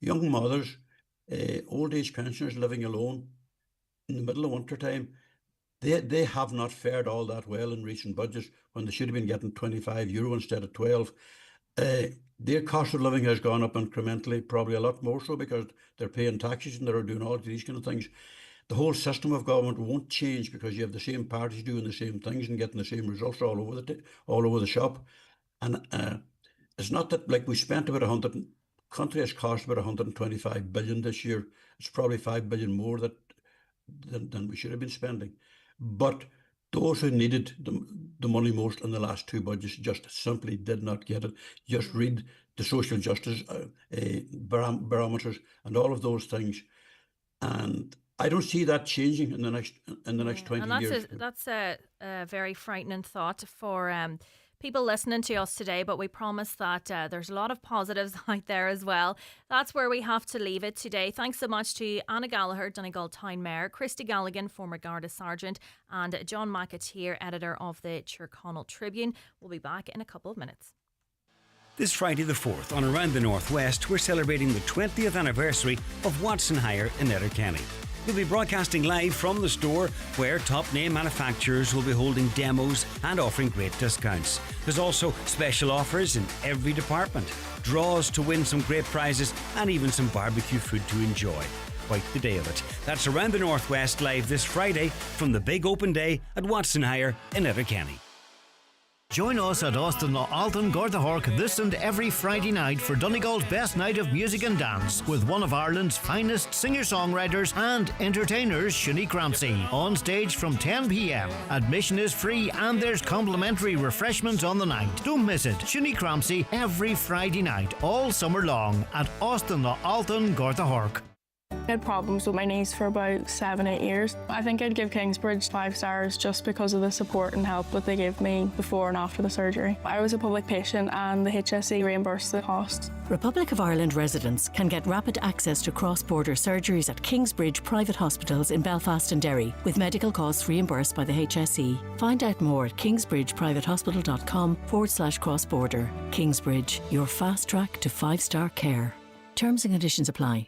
Young mothers, old age pensioners living alone in the middle of winter time, they have not fared all that well in recent budgets, when they should have been getting €25 instead of 12. Their cost of living has gone up incrementally, probably a lot more so because they're paying taxes and they're doing all these kind of things. The whole system of government won't change because you have the same parties doing the same things and getting the same results all over the shop. And it's not that, like, we spent about 100. Country has cost about 125 billion this year. It's probably 5 billion more than we should have been spending. But those who needed the money most in the last two budgets just simply did not get it. Just read the social justice barometers and all of those things, and I don't see that changing in the next 20 years. That's a very frightening thought for people listening to us today, but we promise that there's a lot of positives out there as well. That's where we have to leave it today. Thanks so much to Anna Gallagher, Donegal Town Mayor, Christy Galligan, former Garda Sergeant, and John McAteer, editor of the Tyrconnell Tribune. We'll be back in a couple of minutes. This Friday the 4th on Around the Northwest, we're celebrating the 20th anniversary of Watson Hire in Letterkenny. We'll be broadcasting live from the store, where top name manufacturers will be holding demos and offering great discounts. There's also special offers in every department, draws to win some great prizes, and even some barbecue food to enjoy. Quite the day of it. That's Around the Northwest live this Friday from the big open day at Watson Hire in Letterkenny. Join us at Austin Alton Gortahork this and every Friday night for Donegal's best night of music and dance, with one of Ireland's finest singer-songwriters and entertainers, Sinead Crampsey, on stage from 10 p.m. Admission is free and there's complimentary refreshments on the night. Don't miss it. Sinead Crampsey every Friday night, all summer long, at Austin Alton Gortahork. I had problems with my knees for about 7-8 years. I think I'd give Kingsbridge 5 stars just because of the support and help that they gave me before and after the surgery. I was a public patient and the HSE reimbursed the cost. Republic of Ireland residents can get rapid access to cross-border surgeries at Kingsbridge private hospitals in Belfast and Derry, with medical costs reimbursed by the HSE. Find out more at kingsbridgeprivatehospital.com/cross-border. Kingsbridge, your fast track to 5-star care. Terms and conditions apply.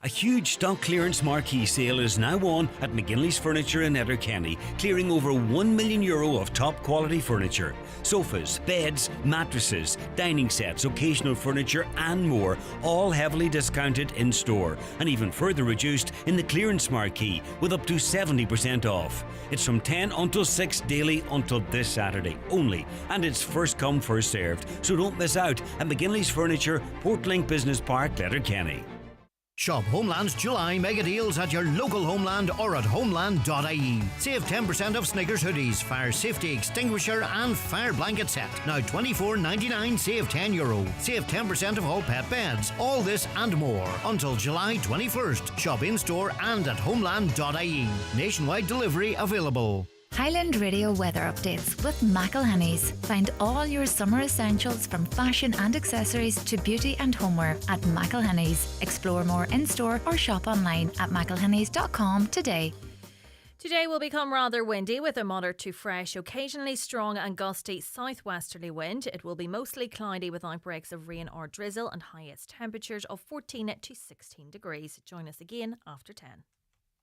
A huge stock clearance marquee sale is now on at McGinley's Furniture in Letterkenny, clearing over €1 million of top quality furniture. Sofas, beds, mattresses, dining sets, occasional furniture and more, all heavily discounted in store and even further reduced in the clearance marquee with up to 70% off. It's from 10 until 6 daily until this Saturday only, and it's first come first served, so don't miss out at McGinley's Furniture, Portlink Business Park, Letterkenny. Shop Homeland's July mega deals at your local Homeland or at homeland.ie. Save 10% of Snickers hoodies, fire safety extinguisher and fire blanket set. Now $24.99, save €10. Save 10% of all pet beds. All this and more until July 21st. Shop in-store and at homeland.ie. Nationwide delivery available. Highland Radio weather updates with McElhenny's. Find all your summer essentials from fashion and accessories to beauty and homeware at McElhenny's. Explore more in-store or shop online at mcelhennys.com today. Today will become rather windy with a moderate to fresh, occasionally strong and gusty southwesterly wind. It will be mostly cloudy with outbreaks of rain or drizzle and highest temperatures of 14 to 16 degrees. Join us again after 10.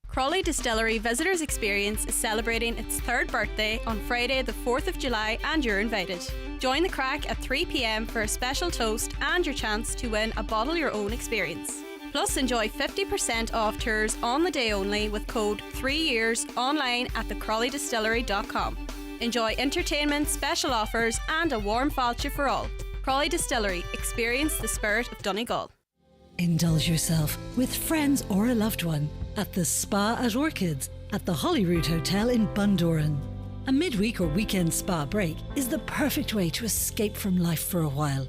Crawley Distillery Visitors Experience is celebrating its 3rd birthday on Friday the 4th of July and you're invited. Join the crack at 3 p.m. for a special toast and your chance to win a bottle your own experience. Plus enjoy 50% off tours on the day only with code 3years online at thecrawleydistillery.com. Enjoy entertainment, special offers and a warm voucher for all. Crawley Distillery, experience the spirit of Donegal. Indulge yourself with friends or a loved one at the Spa at Orchids at the Holyrood Hotel in Bundoran. A midweek or weekend spa break is the perfect way to escape from life for a while.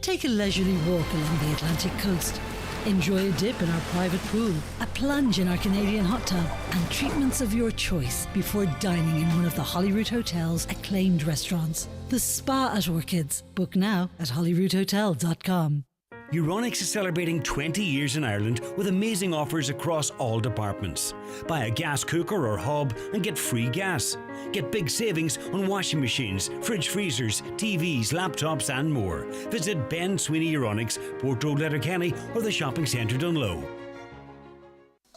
Take a leisurely walk along the Atlantic coast. Enjoy a dip in our private pool, a plunge in our Canadian hot tub, and treatments of your choice before dining in one of the Holyrood Hotel's acclaimed restaurants. The Spa at Orchids. Book now at holyroodhotel.com. Euronics is celebrating 20 years in Ireland with amazing offers across all departments. Buy a gas cooker or hob and get free gas. Get big savings on washing machines, fridge freezers, TVs, laptops and more. Visit Ben Sweeney Euronics, Port Road, Letterkenny or the shopping centre Dunlow.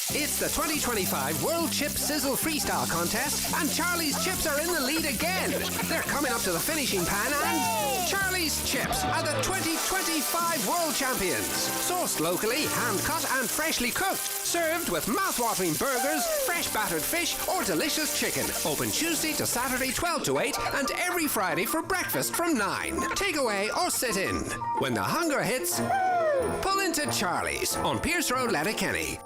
It's the 2025 World Chip Sizzle Freestyle Contest and Charlie's Chips are in the lead again. They're coming up to the finishing pan and Charlie's Chips are the 2025 World Champions. Sourced locally, hand-cut and freshly cooked. Served with mouth-watering burgers, fresh battered fish or delicious chicken. Open Tuesday to Saturday 12 to 8 and every Friday for breakfast from 9. Take away or sit in. When the hunger hits, pull into Charlie's on Pierce Road, Letterkenny.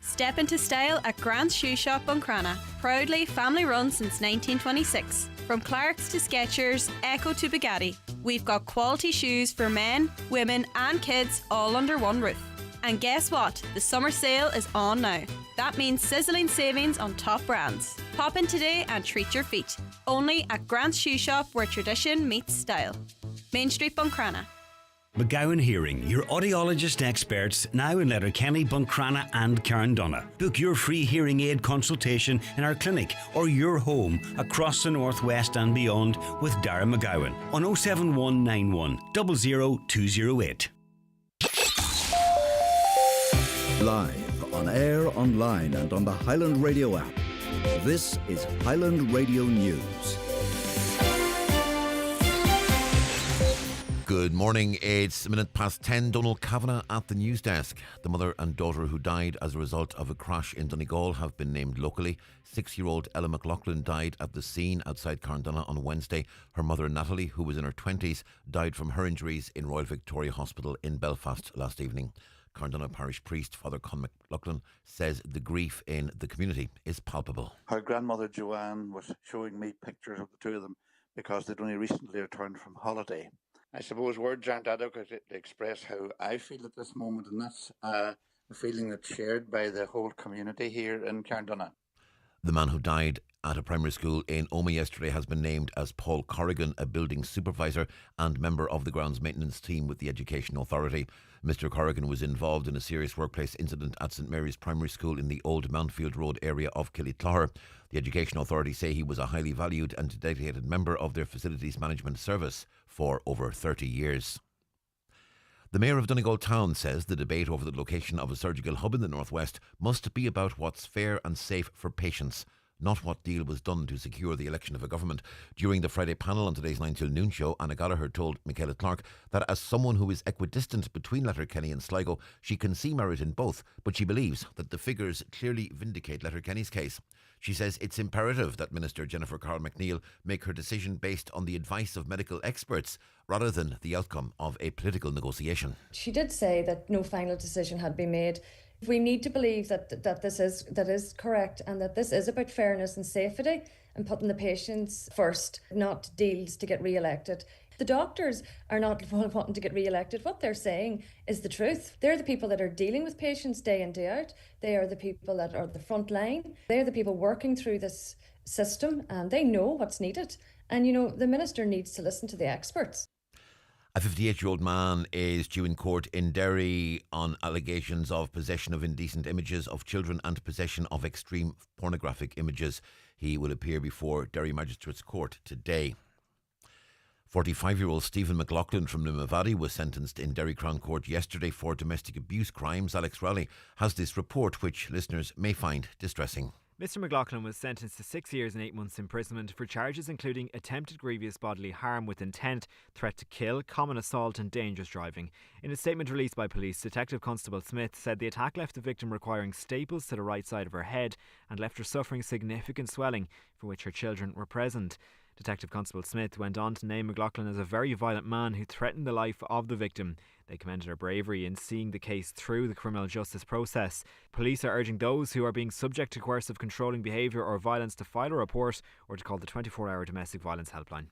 Step into style at Grant's Shoe Shop Buncrana. Proudly family run since 1926. From Clark's to Skechers, Echo to Bugatti. We've got quality shoes for men, women and kids all under one roof. And guess what? The summer sale is on now. That means sizzling savings on top brands. Pop in today and treat your feet. Only at Grant's Shoe Shop where tradition meets style. Main Street Buncrana. McGowan Hearing, your audiologist experts, now in Letterkenny, Buncrana and Carndonna. Book your free hearing aid consultation in our clinic or your home across the northwest and beyond with Dara McGowan on 07191 00208. Live, on air, online and on the Highland Radio app. This is Highland Radio News. Good morning, it's a minute past 10. Donald Kavanagh at the news desk. The mother and daughter who died as a result of a crash in Donegal have been named locally. 6-year-old Ella McLaughlin died at the scene outside Carndonna on Wednesday. Her mother Natalie, who was in her 20s, died from her injuries in Royal Victoria Hospital in Belfast last evening. Carndonna parish priest Father Con McLaughlin says the grief in the community is palpable. Her grandmother Joanne was showing me pictures of the two of them because they'd only recently returned from holiday. I suppose words aren't adequate to express how I feel at this moment, and that's a feeling that's shared by the whole community here in Carndonna. The man who died at a primary school in Omagh yesterday has been named as Paul Corrigan, a building supervisor and member of the grounds maintenance team with the Education Authority. Mr Corrigan was involved in a serious workplace incident at St Mary's Primary School in the Old Mountfield Road area of Killyclogher. The Education Authority say he was a highly valued and dedicated member of their facilities management service for over 30 years. The Mayor of Donegal Town says the debate over the location of a surgical hub in the northwest must be about what's fair and safe for patients, not what deal was done to secure the election of a government. During the Friday panel on today's 9 till noon show, Anna Gallagher told Michaela Clark that as someone who is equidistant between Letterkenny and Sligo, she can see merit in both, but she believes that the figures clearly vindicate Letterkenny's case. She says it's imperative that Minister Jennifer Carl McNeill make her decision based on the advice of medical experts rather than the outcome of a political negotiation. She did say that no final decision had been made. We need to believe that this is correct and that this is about fairness and safety and putting the patients first, not deals to get re-elected. The doctors are not wanting to get re-elected. What they're saying is the truth. They're the people that are dealing with patients day in, day out. They are the people that are the front line. They're the people working through this system and they know what's needed. And, you know, the minister needs to listen to the experts. A 58-year-old man is due in court in Derry on allegations of possession of indecent images of children and possession of extreme pornographic images. He will appear before Derry Magistrates Court today. 45-year-old Stephen McLaughlin from Limavady was sentenced in Derry Crown Court yesterday for domestic abuse crimes. Alex Rowley has this report, which listeners may find distressing. Mr McLaughlin was sentenced to 6 years and 8 months imprisonment for charges including attempted grievous bodily harm with intent, threat to kill, common assault and dangerous driving. In a statement released by police, Detective Constable Smith said the attack left the victim requiring staples to the right side of her head and left her suffering significant swelling, for which her children were present. Detective Constable Smith went on to name McLaughlin as a very violent man who threatened the life of the victim. They commended her bravery in seeing the case through the criminal justice process. Police are urging those who are being subject to coercive controlling behaviour or violence to file a report or to call the 24-hour domestic violence helpline.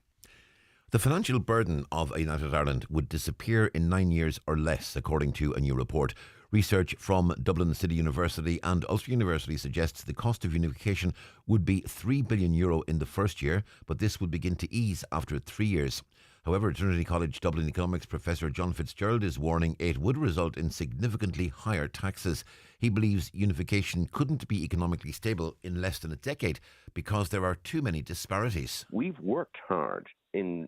The financial burden of a United Ireland would disappear in 9 years or less, according to a new report. Research from Dublin City University and Ulster University suggests the cost of unification would be €3 billion in the first year, but this would begin to ease after 3 years. However, Trinity College Dublin economics professor John Fitzgerald is warning it would result in significantly higher taxes. He believes unification couldn't be economically stable in less than a decade because there are too many disparities. We've worked hard in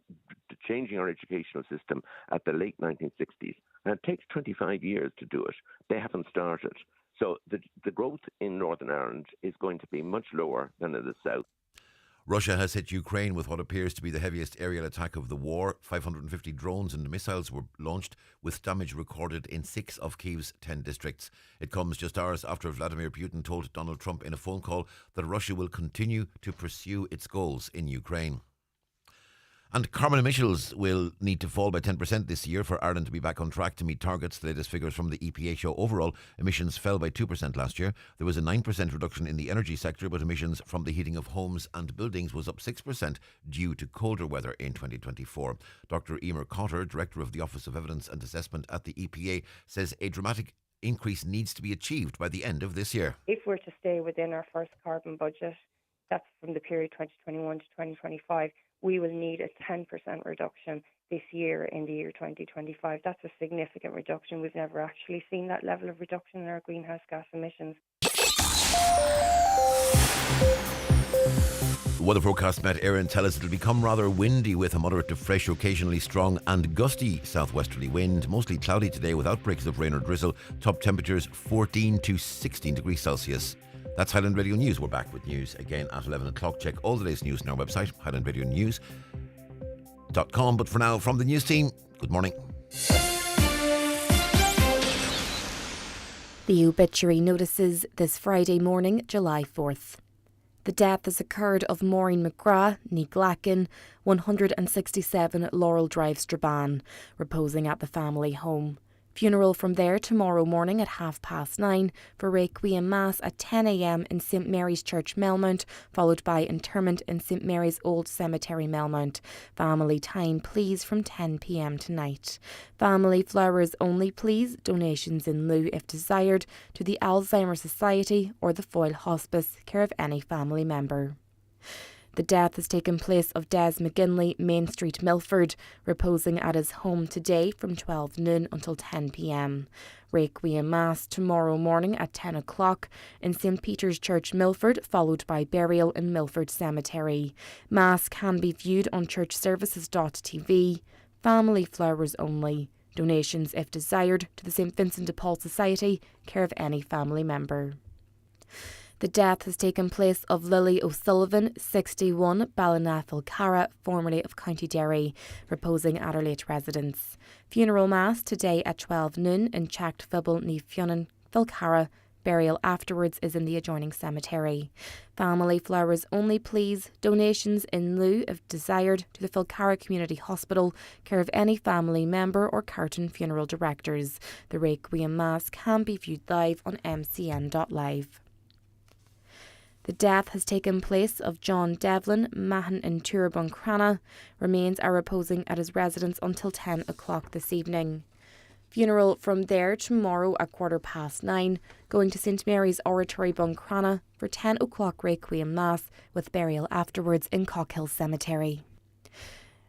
changing our educational system at the late 1960s, and it takes 25 years to do it. They haven't started. So the growth in Northern Ireland is going to be much lower than in the south. Russia has hit Ukraine with what appears to be the heaviest aerial attack of the war. 550 drones and missiles were launched, with damage recorded in 6 of Kyiv's 10 districts. It comes just hours after Vladimir Putin told Donald Trump in a phone call that Russia will continue to pursue its goals in Ukraine. And carbon emissions will need to fall by 10% this year for Ireland to be back on track to meet targets. The latest figures from the EPA show overall emissions fell by 2% last year. There was a 9% reduction in the energy sector, but emissions from the heating of homes and buildings was up 6% due to colder weather in 2024. Dr. Emer Cotter, Director of the Office of Evidence and Assessment at the EPA, says a dramatic increase needs to be achieved by the end of this year. If we're to stay within our first carbon budget, that's from the period 2021 to 2025, we will need a 10% reduction this year in the year 2025. That's a significant reduction. We've never actually seen that level of reduction in our greenhouse gas emissions. The weather forecast Met Éireann tell us it'll become rather windy with a moderate to fresh, occasionally strong and gusty southwesterly wind. Mostly cloudy today with outbreaks of rain or drizzle. Top temperatures 14 to 16 degrees Celsius. That's Highland Radio News. We're back with news again at 11 o'clock. Check all the latest news on our website, highlandradionews.com. But for now, from the news team, good morning. The Obituary notices this Friday morning, July 4th. The death has occurred of Maureen McGrath, ní Glachan, 167 Laurel Drive, Strabane, reposing at the family home. Funeral from there tomorrow morning at 9:30 for Requiem Mass at 10 a.m. in St Mary's Church, Melmount, followed by interment in St Mary's Old Cemetery, Melmount. Family time please from 10 p.m. tonight. Family flowers only please, donations in lieu if desired, to the Alzheimer's Society or the Foyle Hospice, care of any family member. The death has taken place of Des McGinley, Main Street, Milford, reposing at his home today from 12 noon until 10 p.m. Requiem Mass tomorrow morning at 10 o'clock in St Peter's Church, Milford, followed by burial in Milford Cemetery. Mass can be viewed on churchservices.tv. Family flowers only. Donations, if desired, to the St Vincent de Paul Society, care of any family member. The death has taken place of Lily O'Sullivan, 61, Ballinafil Cara, formerly of County Derry, reposing at her late residence. Funeral Mass today at 12 noon in Chacht Fibble ní Fionnan, Filcara. Burial afterwards is in the adjoining cemetery. Family flowers only please, donations in lieu if desired to the Filcara Community Hospital, care of any family member or Carton Funeral Directors. The Requiem Mass can be viewed live on mcn.live. The death has taken place of John Devlin, Mahon in Buncrana. Remains are reposing at his residence until 10 o'clock this evening. Funeral from there tomorrow at 9:15, going to St Mary's Oratory, Buncrana, for 10 o'clock Requiem Mass, with burial afterwards in Cockhill Cemetery.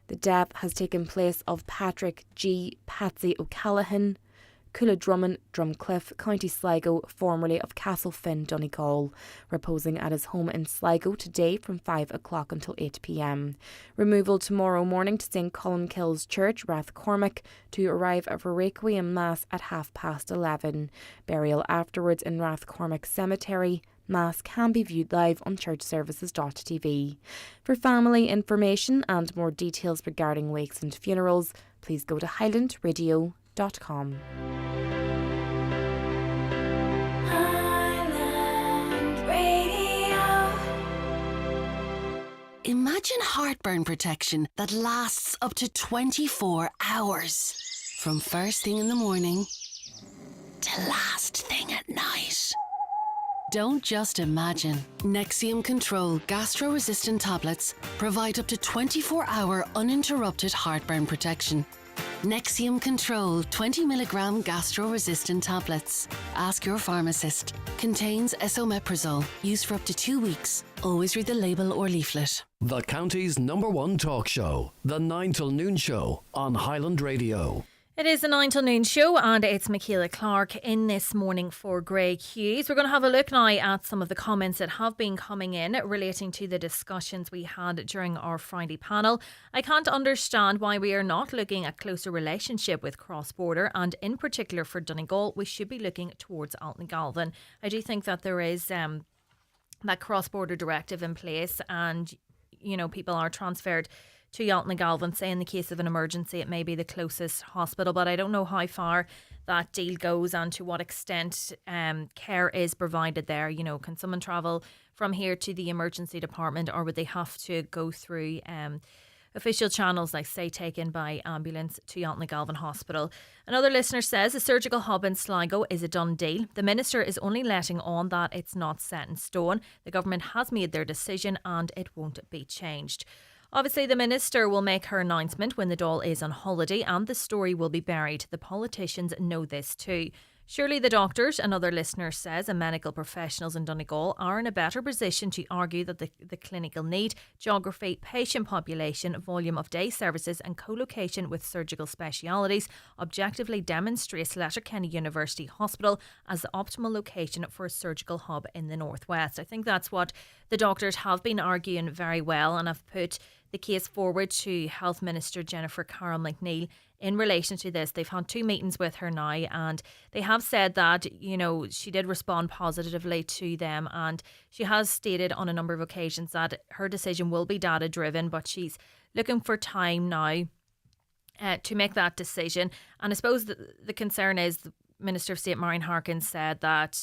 The death has taken place of Patrick G. Patsy O'Callaghan, Coola Drummond, Drumcliff, County Sligo, formerly of Castlefin, Donegal, reposing at his home in Sligo today from 5 o'clock until 8 p.m. Removal tomorrow morning to St Columkille's Church, Rathcormac, to arrive for Requiem Mass at 11:30. Burial afterwards in Rathcormac Cemetery. Mass can be viewed live on churchservices.tv. For family information and more details regarding wakes and funerals, please go to highlandradio.com. Imagine heartburn protection that lasts up to 24 hours. From first thing in the morning to last thing at night. Don't just imagine. Nexium Control gastro-resistant tablets provide up to 24-hour uninterrupted heartburn protection. Nexium Control 20 milligram gastro-resistant tablets. Ask your pharmacist. Contains esomeprazole. Used for up to 2 weeks. Always read the label or leaflet. The county's #1 talk show, The 9 till Noon Show on Highland Radio. It is the 9 till noon show, and it's Michaela Clark in this morning for Greg Hughes. We're going to have a look now at some of the comments that have been coming in relating to the discussions we had during our Friday panel. I can't understand why we are not looking at closer relationship with cross-border, and in particular for Donegal, we should be looking towards Altnagalvan. I do think that there is that cross-border directive in place, and, you know, people are transferred to Altnagalvan. Say in the case of an emergency it may be the closest hospital, but I don't know how far that deal goes and to what extent care is provided there. You know, can someone travel from here to the emergency department, or would they have to go through official channels, like say taken by ambulance to Altnagalvan Hospital? Another listener says a surgical hub in Sligo is a done deal. The minister is only letting on that it's not set in stone. The government has made their decision and it won't be changed. Obviously, the minister will make her announcement when the Dáil is on holiday, and the story will be buried. The politicians know this too. Surely the doctors, another listener says, and medical professionals in Donegal are in a better position to argue that the clinical need, geography, patient population, volume of day services and co-location with surgical specialities objectively demonstrates Letterkenny University Hospital as the optimal location for a surgical hub in the northwest. I think that's what the doctors have been arguing very well, and have put the case forward to Health Minister Jennifer Carroll McNeil in relation to this. They've had 2 meetings with her now, and they have said that, you know, she did respond positively to them, and she has stated on a number of occasions that her decision will be data driven, but she's looking for time now to make that decision. And I suppose the concern is the Minister of State Marion Harkins said that,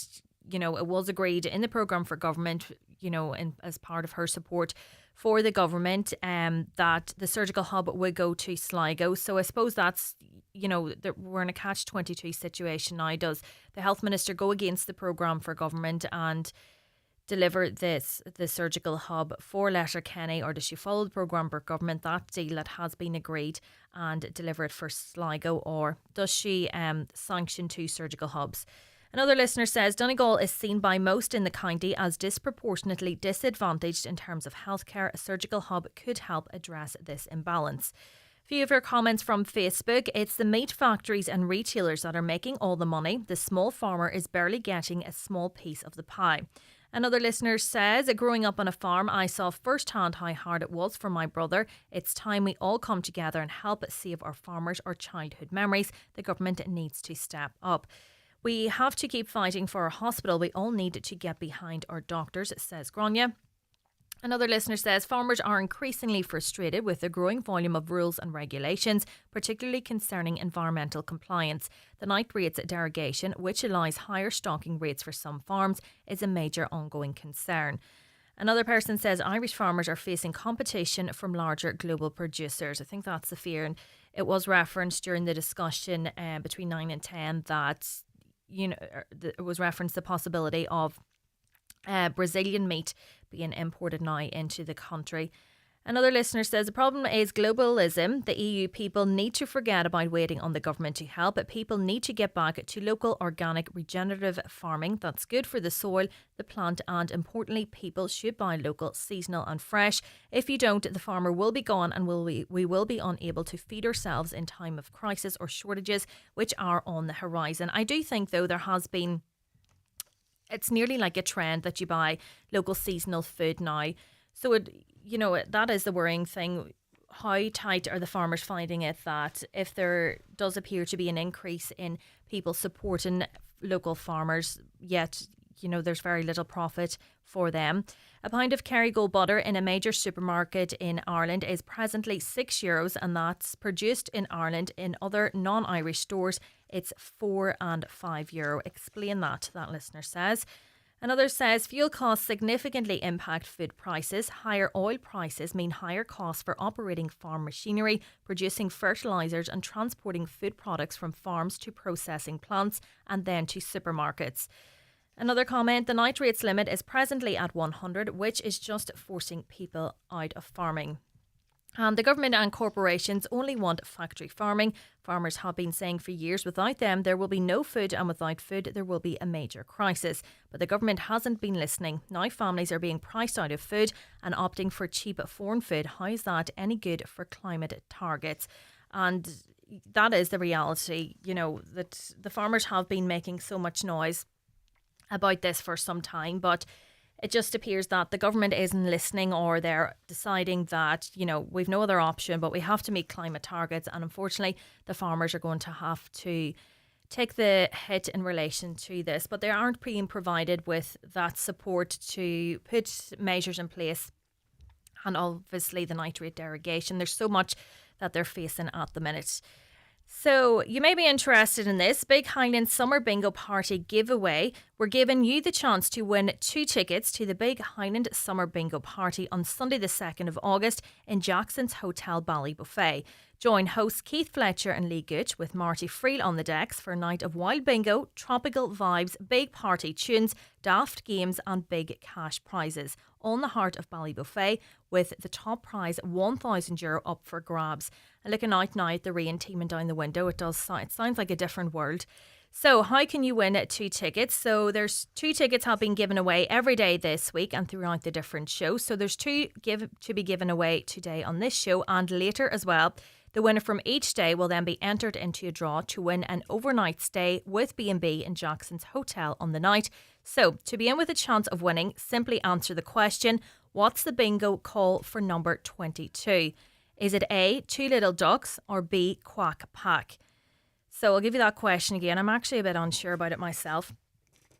you know, it was agreed in the programme for government, you know, as part of her support for the government, that the surgical hub would go to Sligo. So I suppose that's, you know, we're in a catch-22 situation now. Does the Health Minister go against the programme for government and deliver the surgical hub for Letterkenny, or does she follow the programme for government, that deal that has been agreed, and deliver it for Sligo, or does she sanction 2 surgical hubs? Another listener says Donegal is seen by most in the county as disproportionately disadvantaged in terms of healthcare. A surgical hub could help address this imbalance. A few of your comments from Facebook. It's the meat factories and retailers that are making all the money. The small farmer is barely getting a small piece of the pie. Another listener says, growing up on a farm, I saw firsthand how hard it was for my brother. It's time we all come together and help save our farmers, our childhood memories. The government needs to step up. We have to keep fighting for our hospital. We all need to get behind our doctors, says Grania. Another listener says farmers are increasingly frustrated with the growing volume of rules and regulations, particularly concerning environmental compliance. The night rates derogation, which allows higher stocking rates for some farms, is a major ongoing concern. Another person says Irish farmers are facing competition from larger global producers. I think that's the fear, and it was referenced during the discussion between 9 and 10 that, you know, it was referenced the possibility of Brazilian meat being imported now into the country. Another listener says the problem is globalism. The EU people need to forget about waiting on the government to help. People need to get back to local, organic, regenerative farming. That's good for the soil, the plant, and importantly, people should buy local, seasonal and fresh. If you don't, the farmer will be gone and we will be unable to feed ourselves in time of crisis or shortages, which are on the horizon. I do think, though, there has been... It's nearly like a trend that you buy local, seasonal food now. So that is the worrying thing. How tight are the farmers finding it that if there does appear to be an increase in people supporting local farmers, yet, there's very little profit for them. A pound of Kerrygold butter in a major supermarket in Ireland is presently €6, and that's produced in Ireland. In other non-Irish stores, it's €4 and €5. Explain that listener says. Another says fuel costs significantly impact food prices. Higher oil prices mean higher costs for operating farm machinery, producing fertilisers and transporting food products from farms to processing plants and then to supermarkets. Another comment, the nitrates limit is presently at 100, which is just forcing people out of farming. And the government and corporations only want factory farming. Farmers have been saying for years without them there will be no food, and without food there will be a major crisis. But the government hasn't been listening. Now families are being priced out of food and opting for cheap foreign food. How is that any good for climate targets? And that is the reality, that the farmers have been making so much noise about this for some time, but it just appears that the government isn't listening, or they're deciding that, we've no other option, but we have to meet climate targets. And unfortunately, the farmers are going to have to take the hit in relation to this. But they aren't being provided with that support to put measures in place. And obviously the nitrate derogation. There's so much that they're facing at the minute. So you may be interested in this. Big Highland Summer Bingo Party giveaway. We're giving you the chance to win 2 tickets to the Big Highland Summer Bingo Party on Sunday the 2nd of August in Jackson's Hotel Ballybuffet. Join hosts Keith Fletcher and Lee Gooch with Marty Freel on the decks for a night of wild bingo, tropical vibes, big party tunes, daft games and big cash prizes. On the heart of Ballybuffet, with the top prize €1,000 up for grabs. And looking out now at the rain teeming down the window, it sounds like a different world. So how can you win 2 tickets? So there's 2 tickets have been given away every day this week and throughout the different shows. So there's 2 to be given away today on this show and later as well. The winner from each day will then be entered into a draw to win an overnight stay with B&B in Jackson's Hotel on the night. So, to be in with a chance of winning, simply answer the question, what's the bingo call for number 22? Is it A, 2 little ducks, or B, quack pack? So, I'll give you that question again. I'm actually a bit unsure about it myself.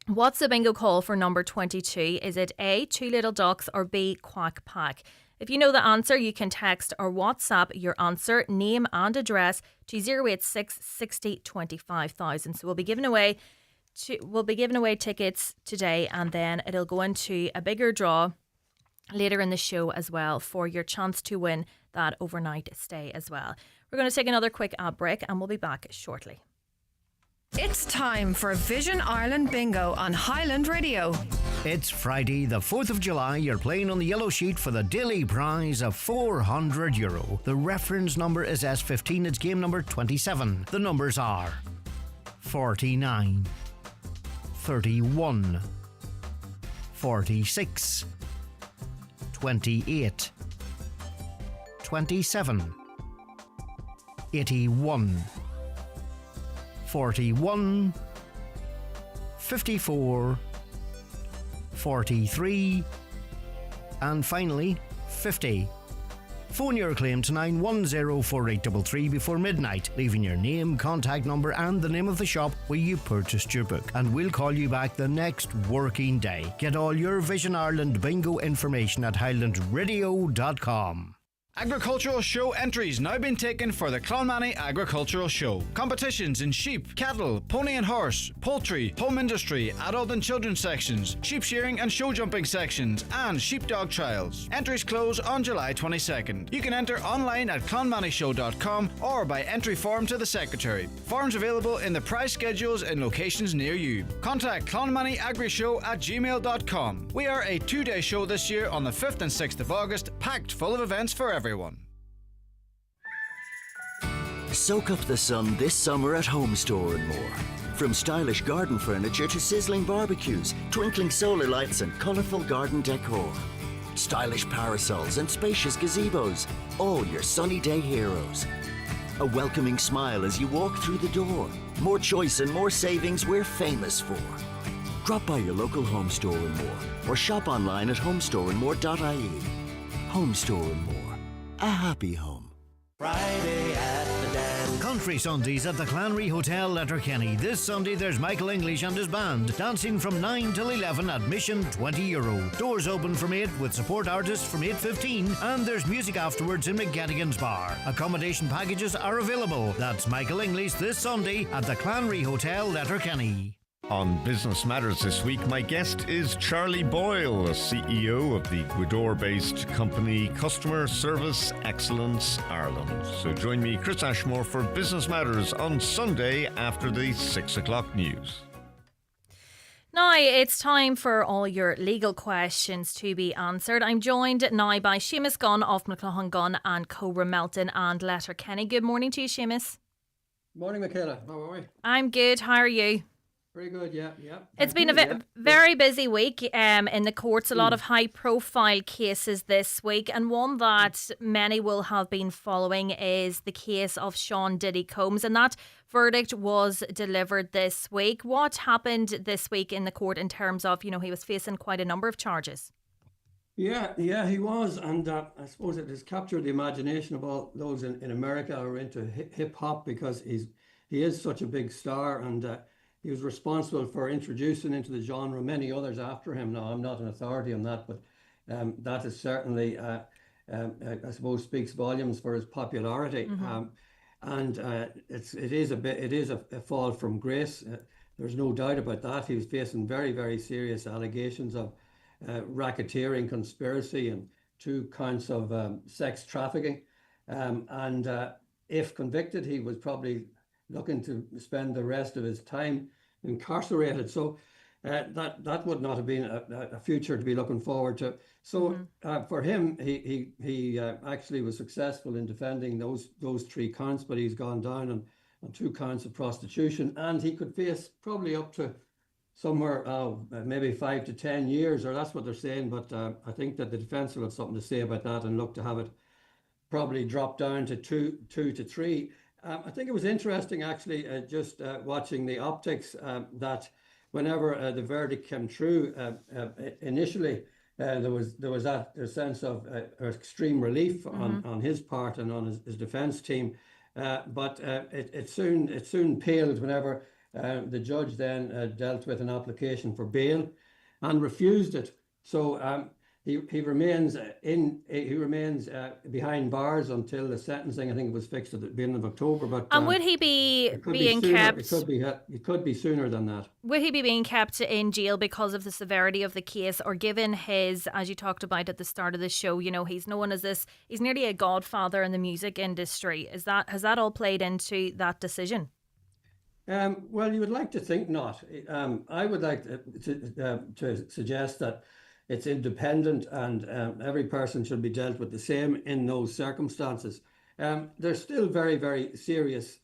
What's the bingo call for number 22? Is it A, 2 little ducks, or B, quack pack? If you know the answer, you can text or WhatsApp your answer, name and address to 086 60 25,000. So we'll be giving away tickets today, and then it'll go into a bigger draw later in the show as well for your chance to win that overnight stay as well. We're going to take another quick ad break and we'll be back shortly. It's time for Vision Ireland Bingo on Highland Radio. It's Friday, the 4th of July. You're playing on the yellow sheet for the daily prize of €400. The reference number is S15. It's game number 27. The numbers are 49, 31, 46, 28, 27, 81, 41, 54, 43, and finally 50. Phone your claim to 9104833 before midnight, leaving your name, contact number and the name of the shop where you purchased your book, and we'll call you back the next working day. Get all your Vision Ireland bingo information at highlandradio.com. Agricultural show entries now been taken for the Clonmany Agricultural Show. Competitions in sheep, cattle, pony and horse, poultry, home industry, adult and children's sections, sheep shearing and show jumping sections, and sheepdog trials. Entries close on July 22nd. You can enter online at clonmanyshow.com or by entry form to the Secretary. Forms available in the prize schedules in locations near you. Contact clonmanyagryshow@gmail.com. We are a 2-day show this year on the 5th and 6th of August, packed full of events for everyone. Soak up the sun this summer at Home Store and More. From stylish garden furniture to sizzling barbecues, twinkling solar lights and colourful garden decor. Stylish parasols and spacious gazebos, all your sunny day heroes. A welcoming smile as you walk through the door. More choice and more savings we're famous for. Drop by your local Home Store and More or shop online at homestoreandmore.ie. Home Store and More. A happy home. Friday at the Dan. Country Sundays at the Clanry Hotel, Letterkenny. This Sunday there's Michael English and his band dancing from 9 till 11. Admission €20. Doors open from 8 with support artists from 8:15, and there's music afterwards in McGettigan's Bar. Accommodation packages are available. That's Michael English this Sunday at the Clanry Hotel, Letterkenny. On Business Matters this week, my guest is Charlie Boyle, the CEO of the Gweedore-based company Customer Service Excellence Ireland. So join me, Chris Ashmore, for Business Matters on Sunday after the 6 o'clock news. Now it's time for all your legal questions to be answered. I'm joined now by Seamus Gunn of McLaughlin Gunn and Cobra Melton and Letterkenny. Good morning to you, Seamus. Morning, Michaela. How are we? I'm good. How are you? Very good, yeah. It's been a very busy week in the courts. A lot of high-profile cases this week, and one that many will have been following is the case of Sean Diddy Combs, and that verdict was delivered this week. What happened this week in the court in terms of, he was facing quite a number of charges? Yeah, he was, and I suppose it has captured the imagination of all those in America who are into hip-hop, because he is such a big star, and he was responsible for introducing into the genre many others after him. Now, I'm not an authority on that, but that is certainly, I suppose, speaks volumes for his popularity. And it is a fall from grace. There's no doubt about that. He was facing very, very serious allegations of racketeering, conspiracy, and 2 counts of sex trafficking. And if convicted, he was probably looking to spend the rest of his time incarcerated. So that would not have been a future to be looking forward to. So for him, he actually was successful in defending those 3 counts, but he's gone down on 2 counts of prostitution, and he could face probably up to somewhere maybe 5 to 10 years, or that's what they're saying. But I think that the defence will have something to say about that and look to have it probably drop down to 2 to 3. I think it was interesting, actually, just watching the optics, that whenever the verdict came through, initially there was that sense of extreme relief on his part and on his defence team, but it soon paled whenever the judge then dealt with an application for bail and refused it. So he remains behind bars until the sentencing. I think it was fixed at the beginning of October. But and would he be being kept? It could be sooner than that. Would he be being kept in jail because of the severity of the case, or given his, as you talked about at the start of the show, he's known as this, he's nearly a godfather in the music industry. Has that all played into that decision? Well, you would like to think not. I would like to suggest that it's independent, and every person should be dealt with the same in those circumstances. There's still very, very serious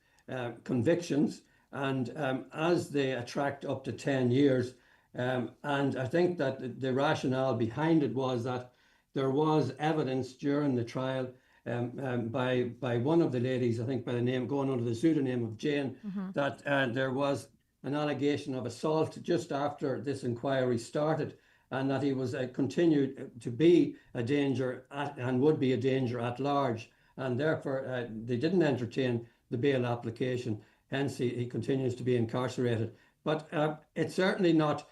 convictions, and as they attract up to 10 years, and I think that the rationale behind it was that there was evidence during the trial by one of the ladies, I think by the name, going under the pseudonym of Jane, that there was an allegation of assault just after this inquiry started, and that he was continued to be a danger and would be a danger at large, and therefore they didn't entertain the bail application. Hence, he continues to be incarcerated. But it's certainly not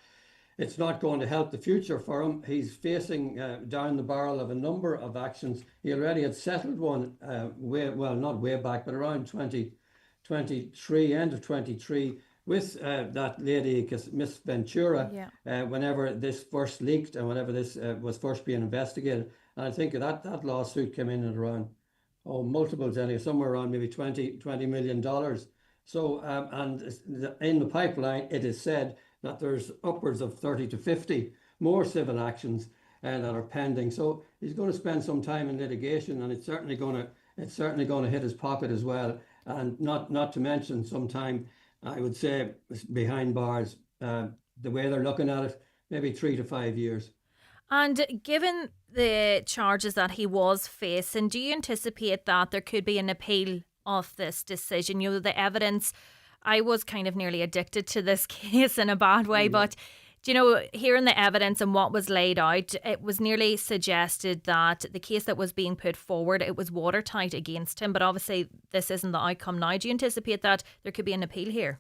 it's not going to help the future for him. He's facing down the barrel of a number of actions. He already had settled one not way back, but around 2023, end of 23, with that lady, Miss Ventura, whenever this first leaked and whenever this was first being investigated. And I think that lawsuit came in at around, multiples anyway, somewhere around maybe $20 million. So, and in the pipeline, it is said that there's upwards of 30 to 50 more civil actions that are pending. So he's going to spend some time in litigation, and it's certainly going to hit his pocket as well. And not to mention some time, I would say, behind bars. The way they're looking at it, maybe 3 to 5 years. And given the charges that he was facing, do you anticipate that there could be an appeal of this decision? You know, the evidence, I was kind of nearly addicted to this case in a bad way, but you know, hearing the evidence and what was laid out, it was nearly suggested that the case that was being put forward, it was watertight against him, but obviously this isn't the outcome now. Do you anticipate that there could be an appeal here?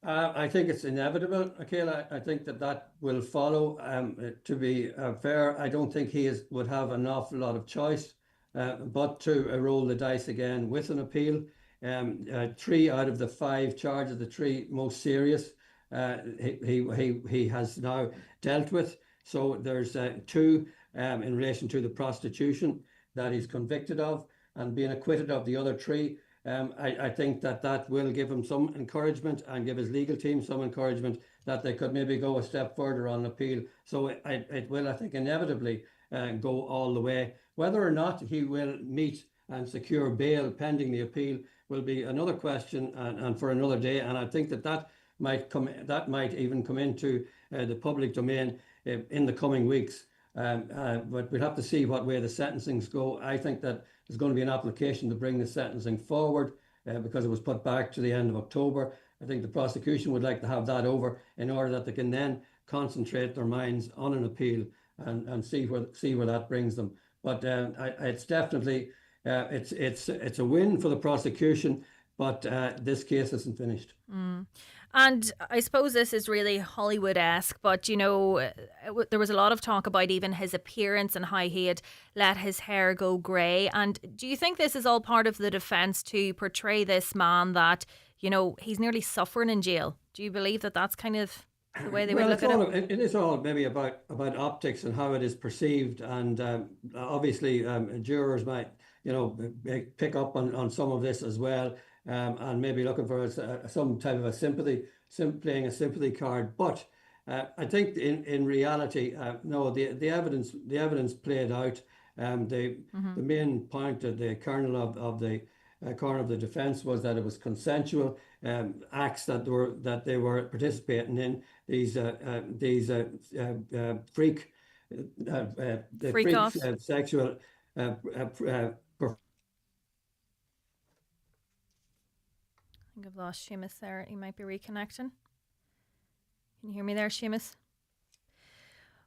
I think it's inevitable, Michaela. I think that will follow. To be fair, I don't think he would have an awful lot of choice but to roll the dice again with an appeal. 3 out of the 5 charges, the 3 most serious, he has now dealt with. So there's 2 in relation to the prostitution that he's convicted of, and being acquitted of the other 3. I think that will give him some encouragement and give his legal team some encouragement that they could maybe go a step further on appeal. So it will, I think, inevitably go all the way. Whether or not he will meet and secure bail pending the appeal will be another question and for another day. And I think that might even come into the public domain in the coming weeks. But we'll have to see what way the sentencings go. I think that there's going to be an application to bring the sentencing forward because it was put back to the end of October. I think the prosecution would like to have that over in order that they can then concentrate their minds on an appeal and see where that brings them. But it's definitely it's a win for the prosecution, but this case isn't finished. And I suppose this is really Hollywood-esque, but, you know, there was a lot of talk about even his appearance and how he had let his hair go grey. And do you think this is all part of the defence to portray this man that, you know, he's nearly suffering in jail? Do you believe that that's kind of the way they would look at it? It is all maybe about optics and how it is perceived. And obviously jurors might, you know, pick up on some of this as well. And maybe looking for some type of a playing a sympathy card. But I think in reality, no, the evidence played out. The main point of the kernel of the defence was that it was consensual acts that they were participating in. These freak sexual. I think I've lost Seamus there. He might be reconnecting. Can you hear me there, Seamus?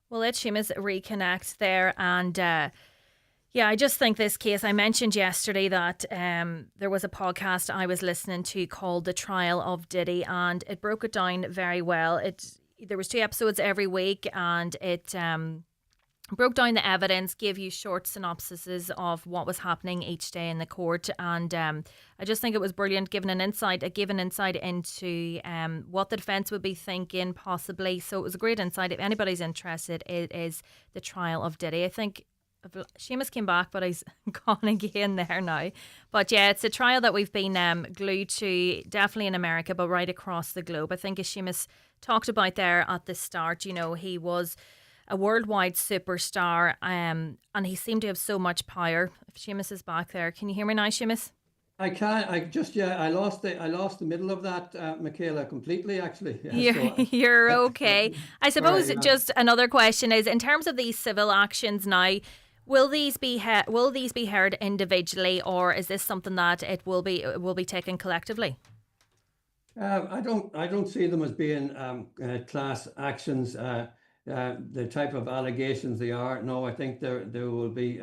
We'll let Seamus reconnect there. And yeah, I just think this case, I mentioned yesterday that there was a podcast I was listening to called The Trial of Diddy, and it broke it down very well. There was 2 episodes every week, and it broke down the evidence, gave you short synopsises of what was happening each day in the court, and I just think it was brilliant, giving an insight into what the defence would be thinking possibly. So it was a great insight. If anybody's interested, it is The Trial of Diddy. I think Seamus came back, but he's gone again there now. But yeah, it's a trial that we've been glued to, definitely in America, but right across the globe. I think as Seamus talked about there at the start, you know, he was a worldwide superstar, and he seemed to have so much power. If Seamus is back there, can you hear me now, Seamus? I can. I lost the middle of that, Michaela, completely. Actually, you're okay. I suppose just another question is, in terms of these civil actions now, will these be heard individually, or is this something that it will be taken collectively? I don't see them as being class actions. The type of allegations they are. No, I think they will be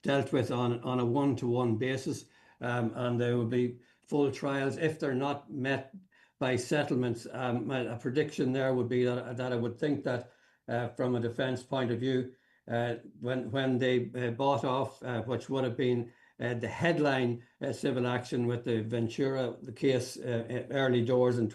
dealt with on a one-to-one basis, and there will be full trials. If they're not met by settlements. A prediction there would be that I would think that from a defence point of view, when they bought off, which would have been the headline civil action with the Ventura case early doors in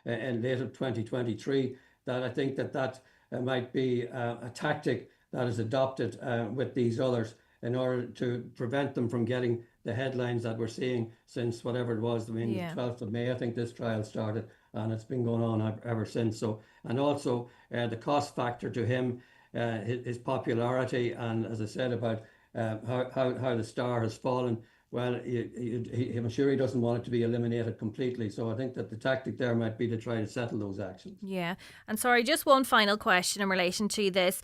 late of 2023, that I think that might be a tactic that is adopted with these others in order to prevent them from getting the headlines that we're seeing since whatever it was, the 12th of May, I think this trial started, and it's been going on ever since. So, and also the cost factor to him, his popularity, and as I said about how the star has fallen. Well, I'm sure he doesn't want it to be eliminated completely. So I think that the tactic there might be to try to settle those actions. Yeah. And sorry, just one final question in relation to this.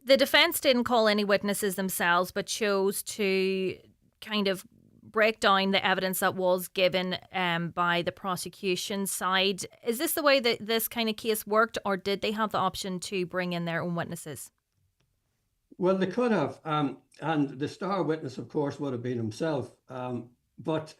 The defence didn't call any witnesses themselves, but chose to kind of break down the evidence that was given by the prosecution side. Is this the way that this kind of case worked, or did they have the option to bring in their own witnesses? Well, they could have, and the star witness, of course, would have been himself. But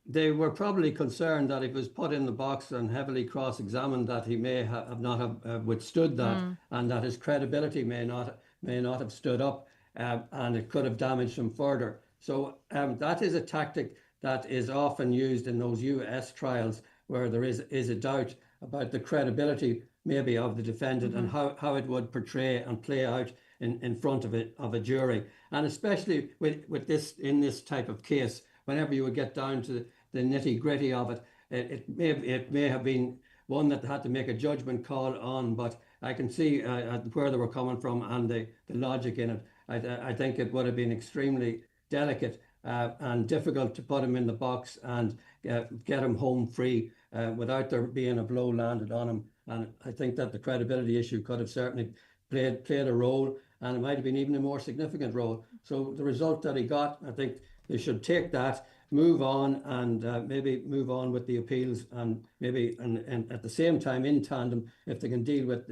they were probably concerned that if he was put in the box and heavily cross-examined, that he may not have withstood that, and that his credibility may not have stood up, and it could have damaged him further. So that is a tactic that is often used in those US trials where there is a doubt about the credibility maybe of the defendant and how it would portray and play out in front of a jury. And especially with this, in this type of case, whenever you would get down to the nitty-gritty of it, it may have been one that had to make a judgment call on, but I can see where they were coming from and the logic in it. I think it would have been extremely delicate and difficult to put him in the box and get him home free without there being a blow landed on him. And I think that the credibility issue could have certainly played a role, and it might have been even a more significant role. So the result that he got, I think they should take that, move on, and maybe move on with the appeals, and maybe and at the same time in tandem, if they can deal with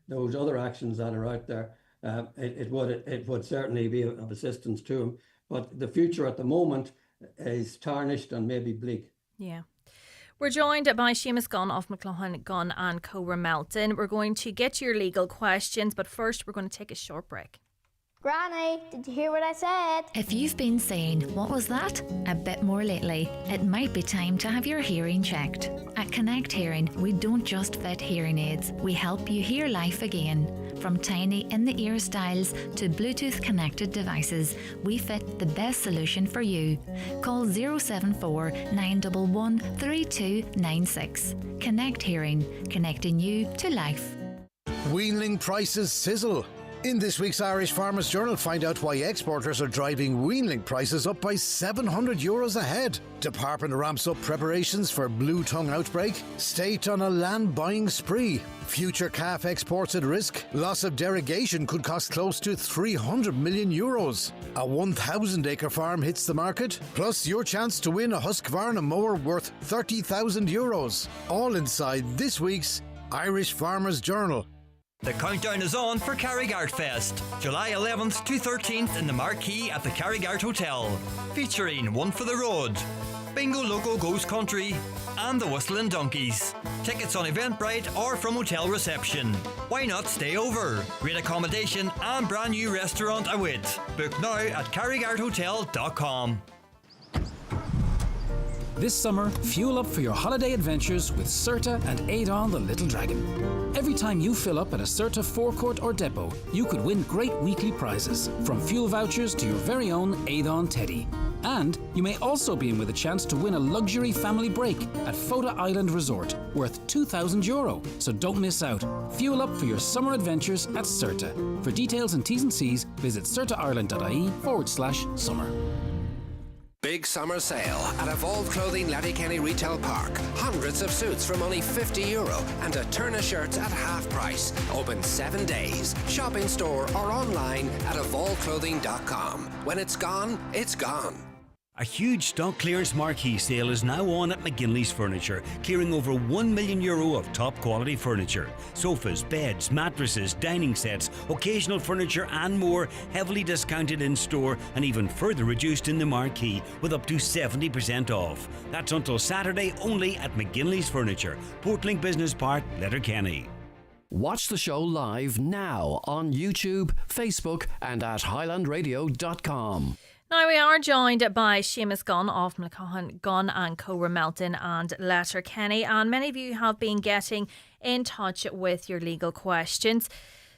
those other actions that are out there, it would certainly be of assistance to him. But the future at the moment is tarnished and maybe bleak. Yeah. We're joined by Seamus Gunn of McLaughlin Gunn and Co. Melton. We're going to get your legal questions, but first we're going to take a short break. Granny, did you hear what I said? If you've been saying, what was that? A bit more lately, it might be time to have your hearing checked. At Connect Hearing, we don't just fit hearing aids, we help you hear life again. From tiny in-the-ear styles to Bluetooth connected devices, we fit the best solution for you. Call 074 911 3296. Connect Hearing, connecting you to life. Weanling prices sizzle. In this week's Irish Farmers Journal, find out why exporters are driving weanling prices up by €700 a head. Department ramps up preparations for blue tongue outbreak. State on a land buying spree. Future calf exports at risk. Loss of derogation could cost close to €300 million. A 1,000-acre farm hits the market. Plus your chance to win a Husqvarna mower worth €30,000. All inside this week's Irish Farmers Journal. The countdown is on for Carrigart Fest, July 11th to 13th in the Marquee at the Carrigart Hotel, featuring One for the Road, Bingo Loco Goes Country, and the Whistling Donkeys. Tickets on Eventbrite or from hotel reception. Why not stay over? Great accommodation and brand new restaurant await. Book now at carrigarthotel.com. This summer, fuel up for your holiday adventures with Certa and Adon the Little Dragon. Every time you fill up at a Certa forecourt or depot, you could win great weekly prizes, from fuel vouchers to your very own Adon Teddy. And you may also be in with a chance to win a luxury family break at Fota Island Resort, worth €2,000. So don't miss out. Fuel up for your summer adventures at Certa. For details and T's and C's, visit certaireland.ie/summer. Big summer sale at Evolve Clothing Letterkenny Retail Park. Hundreds of suits from only €50 and a turn of shirts at half price. Open 7 days. Shop in store or online at evolveclothing.com. When it's gone, it's gone. A huge stock clearance marquee sale is now on at McGinley's Furniture, clearing over €1 million of top quality furniture. Sofas, beds, mattresses, dining sets, occasional furniture and more, heavily discounted in store and even further reduced in the marquee with up to 70% off. That's until Saturday only at McGinley's Furniture, Portlink Business Park, Letterkenny. Watch the show live now on YouTube, Facebook and at highlandradio.com. Now we are joined by Seamus Gunn of McCahan Gunn and Co. Ramelton and Letterkenny, and many of you have been getting in touch with your legal questions.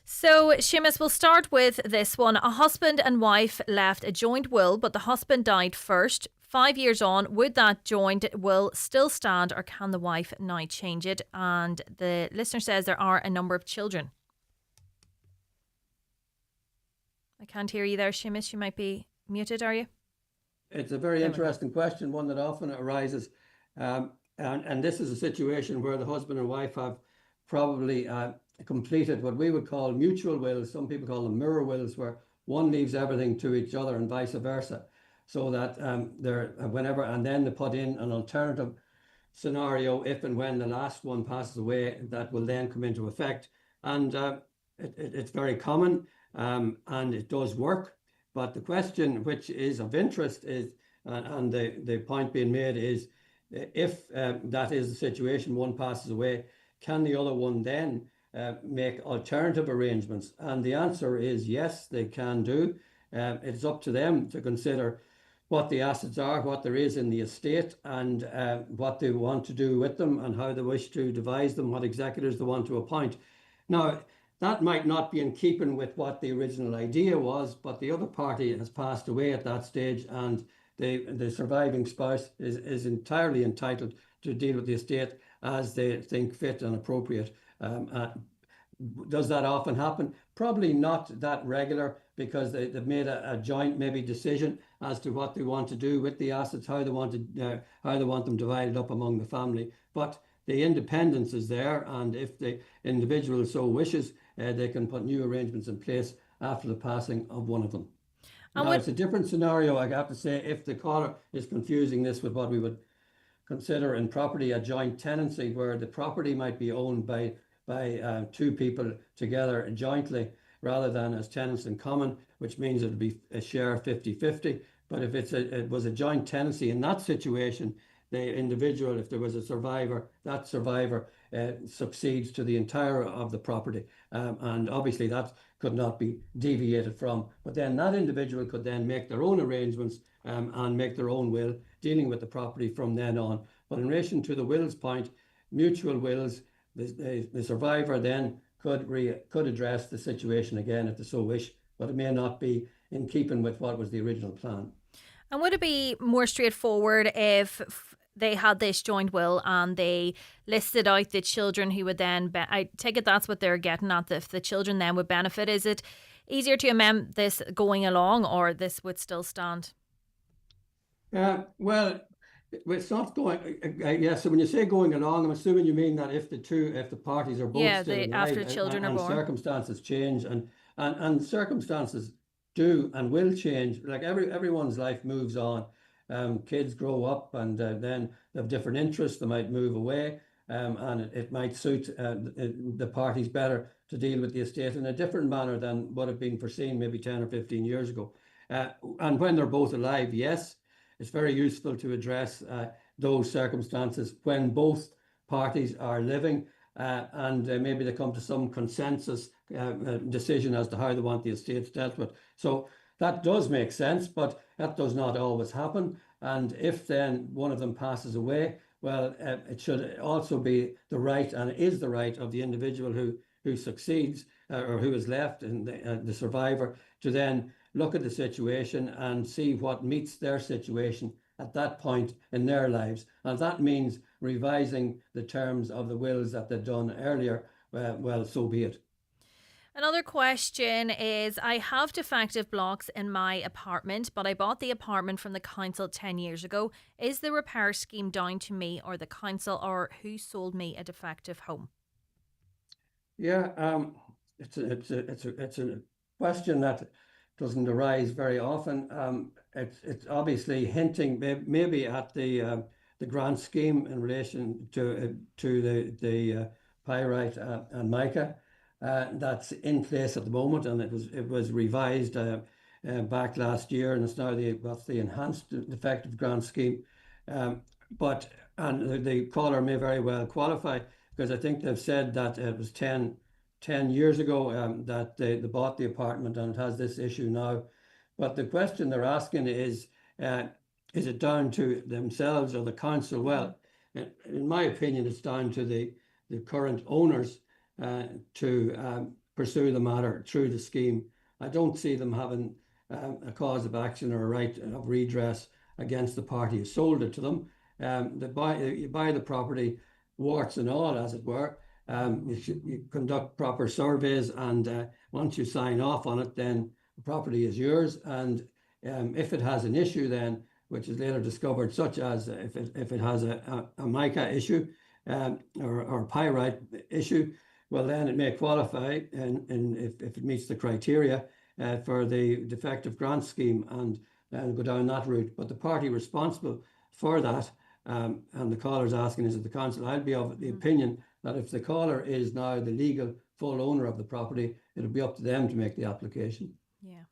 So Seamus, we'll start with this one. A husband and wife left a joint will, but the husband died first. 5 years on, would that joint will still stand, or can the wife now change it? And the listener says there are a number of children. I can't hear you there, Seamus. You might be muted, are you? It's a very interesting question, one that often arises. And this is a situation where the husband and wife have probably completed what we would call mutual wills. Some people call them mirror wills, where one leaves everything to each other and vice versa. So that whenever, and then they put in an alternative scenario if and when the last one passes away, that will then come into effect. And it's very common and it does work. But the question which is of interest is, and the point being made is, if that is the situation, one passes away, can the other one then make alternative arrangements? And the answer is yes, they can do. It's up to them to consider what the assets are, what there is in the estate, and what they want to do with them and how they wish to devise them, what executors they want to appoint. Now, that might not be in keeping with what the original idea was, but the other party has passed away at that stage, and the surviving spouse is entirely entitled to deal with the estate as they think fit and appropriate. Does that often happen? Probably not that regular, because they've made a joint maybe decision as to what they want to do with the assets, how they want them divided up among the family. But the independence is there, and if the individual so wishes, they can put new arrangements in place after the passing of one of them. Now, it's a different scenario, I have to say, if the caller is confusing this with what we would consider in property a joint tenancy, where the property might be owned by two people together jointly rather than as tenants in common, which means it would be a share 50-50. But if it was a joint tenancy in that situation, the individual, if there was a survivor, that survivor succeeds to the entire of the property. And obviously that could not be deviated from. But then that individual could then make their own arrangements and make their own will dealing with the property from then on. But in relation to the wills point, mutual wills, the survivor then could address the situation again if they so wish, but it may not be in keeping with what was the original plan. And would it be more straightforward if they had this joint will and they listed out the children who would then, I take it that's what they're getting at, if the children then would benefit? Is it easier to amend this going along, or this would still stand? Well, it's not going. Yeah. So when you say going along, I'm assuming you mean that if the parties are both still alive, after children are born, circumstances change, and circumstances do and will change. Like everyone's life moves on. Kids grow up, and then they have different interests. They might move away, and it might suit the parties better to deal with the estate in a different manner than would have been foreseen maybe 10 or 15 years ago. And when they're both alive, yes, it's very useful to address those circumstances when both parties are living, and maybe they come to some consensus decision as to how they want the estates dealt with. So that does make sense, but that does not always happen. And if then one of them passes away, well, it should also be the right, and it is the right, of the individual who succeeds or who is left, and the survivor, to then look at the situation and see what meets their situation at that point in their lives. And that means revising the terms of the wills that they've done earlier. Well, so be it. Another question is, I have defective blocks in my apartment, but I bought the apartment from the council 10 years ago. Is the repair scheme down to me or the council, or who sold me a defective home? Yeah, it's a question that doesn't arise very often. It's obviously hinting maybe at the grant scheme in relation to the pyrite and mica that's in place at the moment, and it was revised back last year, and it's now the enhanced effective grant scheme. But the caller may very well qualify, because I think they've said that it was 10 years ago that they bought the apartment, and it has this issue now. But the question they're asking is it down to themselves or the council? Well, in my opinion, it's down to the current owners to pursue the matter through the scheme. I don't see them having a cause of action or a right of redress against the party who sold it to them. You buy the property, warts and all, as it were. You conduct proper surveys, and once you sign off on it, then the property is yours. And if it has an issue then, which is later discovered, such as if it has a mica issue or a pyrite issue, well, then it may qualify, and if it meets the criteria for the defective grant scheme, and go down that route. But the party responsible for that, and the caller's asking, is it the council? I'd be of the opinion that if the caller is now the legal full owner of the property, it'll be up to them to make the application. Yeah.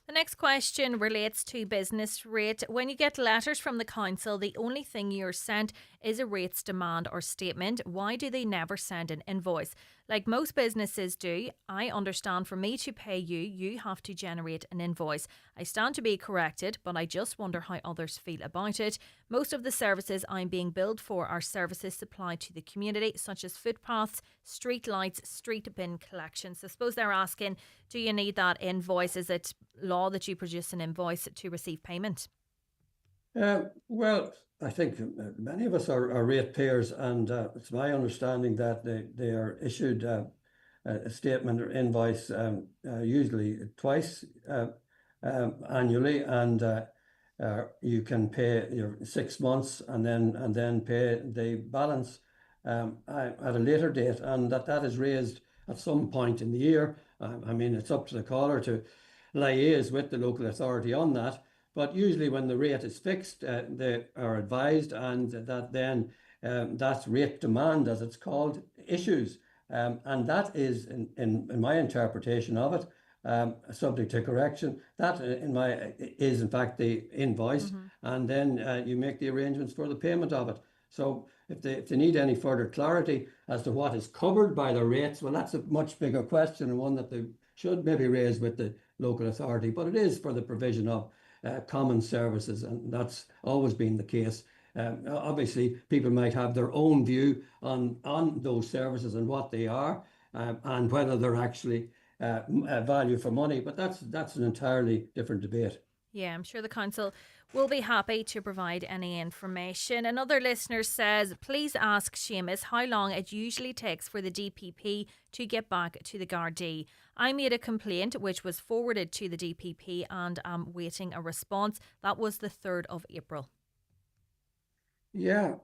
The next question relates to business rate. When you get letters from the council, the only thing you're sent is a rates demand or statement. Why do they never send an invoice? Like most businesses do, I understand for me to pay you, you have to generate an invoice. I stand to be corrected, but I just wonder how others feel about it. Most of the services I'm being billed for are services supplied to the community, such as footpaths, street lights, street bin collections. I suppose they're asking, do you need that invoice? Is it law that you produce an invoice to receive payment? Well, I think many of us are ratepayers, and it's my understanding that they are issued a statement or invoice usually twice annually, and you can pay your 6 months and then pay the balance at a later date, and that is raised at some point in the year. I mean, it's up to the caller to liaise with the local authority on that. But usually when the rate is fixed, they are advised, and that then that's rate demand, as it's called, issues. And that is, in my interpretation of it, subject to correction. That is in fact the invoice, and then you make the arrangements for the payment of it. So if they need any further clarity as to what is covered by the rates, well, that's a much bigger question, and one that they should maybe raise with the local authority. But it is for the provision of common services, and that's always been the case. Obviously, people might have their own view on those services and what they are, and whether they're actually value for money, but that's an entirely different debate. Yeah, I'm sure the council will be happy to provide any information. Another listener says, please ask Seamus how long it usually takes for the DPP to get back to the Gardaí. I made a complaint which was forwarded to the DPP, and I'm waiting a response. That was the 3rd of April. Yeah,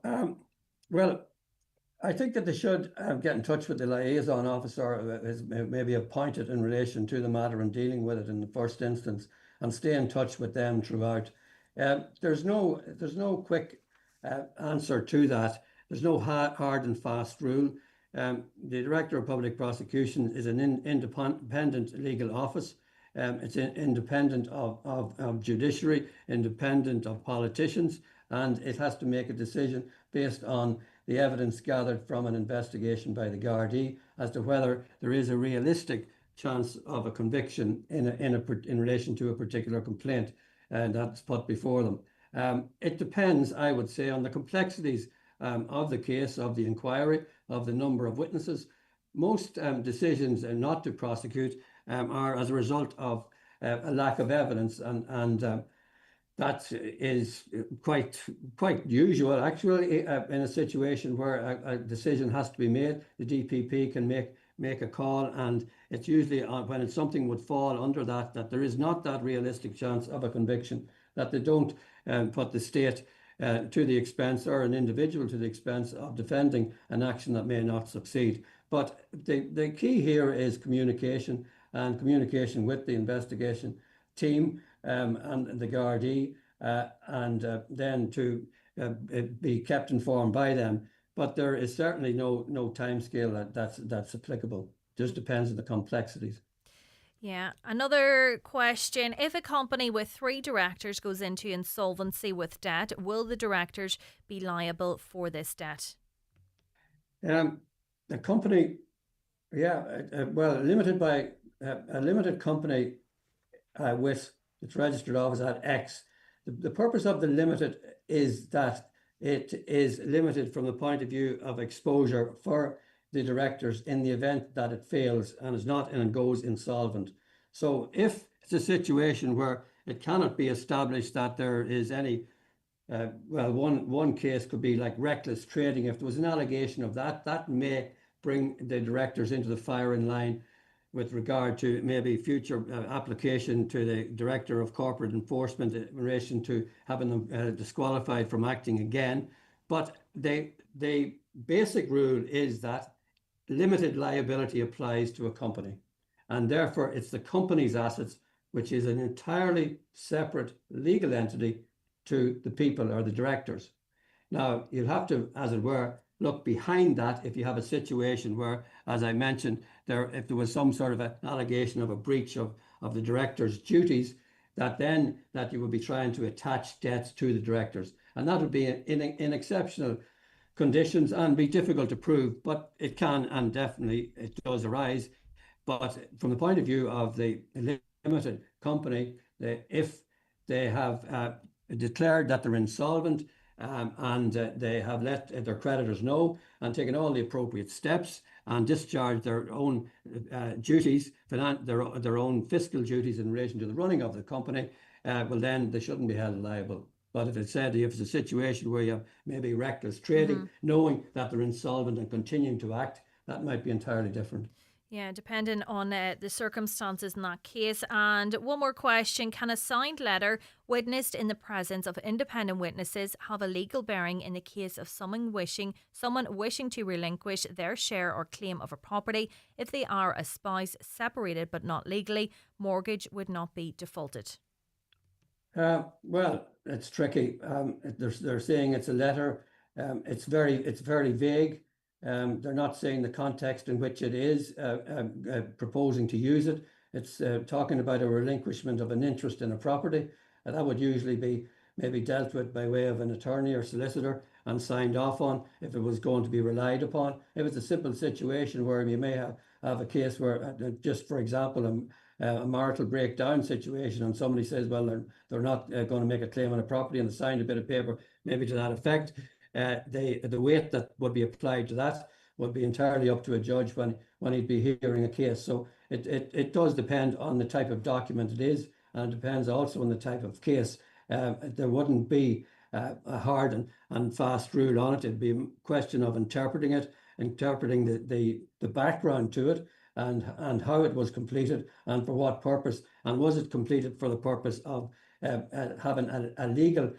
well, I think that they should get in touch with the liaison officer who is maybe appointed in relation to the matter and dealing with it in the first instance, and stay in touch with them throughout. There's no quick answer to that. There's no hard and fast rule. The Director of Public Prosecution is an independent legal office. It's independent of judiciary, independent of politicians, and it has to make a decision based on the evidence gathered from an investigation by the Gardaí as to whether there is a realistic chance of a conviction in relation to a particular complaint that's put before them. It depends, I would say, on the complexities of the case, of the inquiry, of the number of witnesses. Most decisions not to prosecute are as a result of a lack of evidence, and that is quite usual, actually, in a situation where a decision has to be made. The DPP can make a call, and it's usually when it's something would fall under that there is not that realistic chance of a conviction, that they don't put the state to the expense, or an individual to the expense of defending an action that may not succeed. But the key here is communication, and communication with the investigation team and the Gardaí, and then to be kept informed by them. But there is certainly no timescale that's applicable. Just depends on the complexities. Yeah. Another question. If a company with 3 directors goes into insolvency with debt, will the directors be liable for this debt? The company, well, a limited company with its registered office at X. The purpose of the limited is that it is limited from the point of view of exposure for the directors in the event that it fails and is not and goes insolvent. So if it's a situation where it cannot be established that there is any, one case could be like reckless trading. If there was an allegation of that, that may bring the directors into the firing line with regard to maybe future application to the Director of Corporate Enforcement in relation to having them disqualified from acting again. But the basic rule is that limited liability applies to a company, and therefore it's the company's assets, which is an entirely separate legal entity to the people or the directors. Now, you'll have to, as it were, look behind that if you have a situation where, as I mentioned, if there was some sort of an allegation of a breach of the director's duties, that you would be trying to attach debts to the directors. And that would be in exceptional conditions and be difficult to prove, but it can, and definitely it does arise. But from the point of view of the limited company, if they have declared that they're insolvent, and they have let their creditors know and taken all the appropriate steps and discharged their own duties, their own fiscal duties in relation to the running of the company, well, then they shouldn't be held liable. But if it's a situation where you have maybe reckless trading, knowing that they're insolvent and continuing to act, that might be entirely different. Yeah, depending on the circumstances in that case. And one more question. Can a signed letter witnessed in the presence of independent witnesses have a legal bearing in the case of someone wishing to relinquish their share or claim of a property? If they are a spouse, separated but not legally, mortgage would not be defaulted. Well, it's tricky. They're saying it's a letter. It's very vague. They're not saying the context in which it is proposing to use it. It's talking about a relinquishment of an interest in a property. That would usually be maybe dealt with by way of an attorney or solicitor and signed off on if it was going to be relied upon. If it's a simple situation where you may have a case where, just for example, a marital breakdown situation, and somebody says, well, they're not going to make a claim on a property, and they signed a bit of paper maybe to that effect. The weight that would be applied to that would be entirely up to a judge when he'd be hearing a case. So it does depend on the type of document it is, and it depends also on the type of case. There wouldn't be a hard and fast rule on it. It'd be a question of interpreting the background to it, and how it was completed and for what purpose, and was it completed for the purpose of having a legal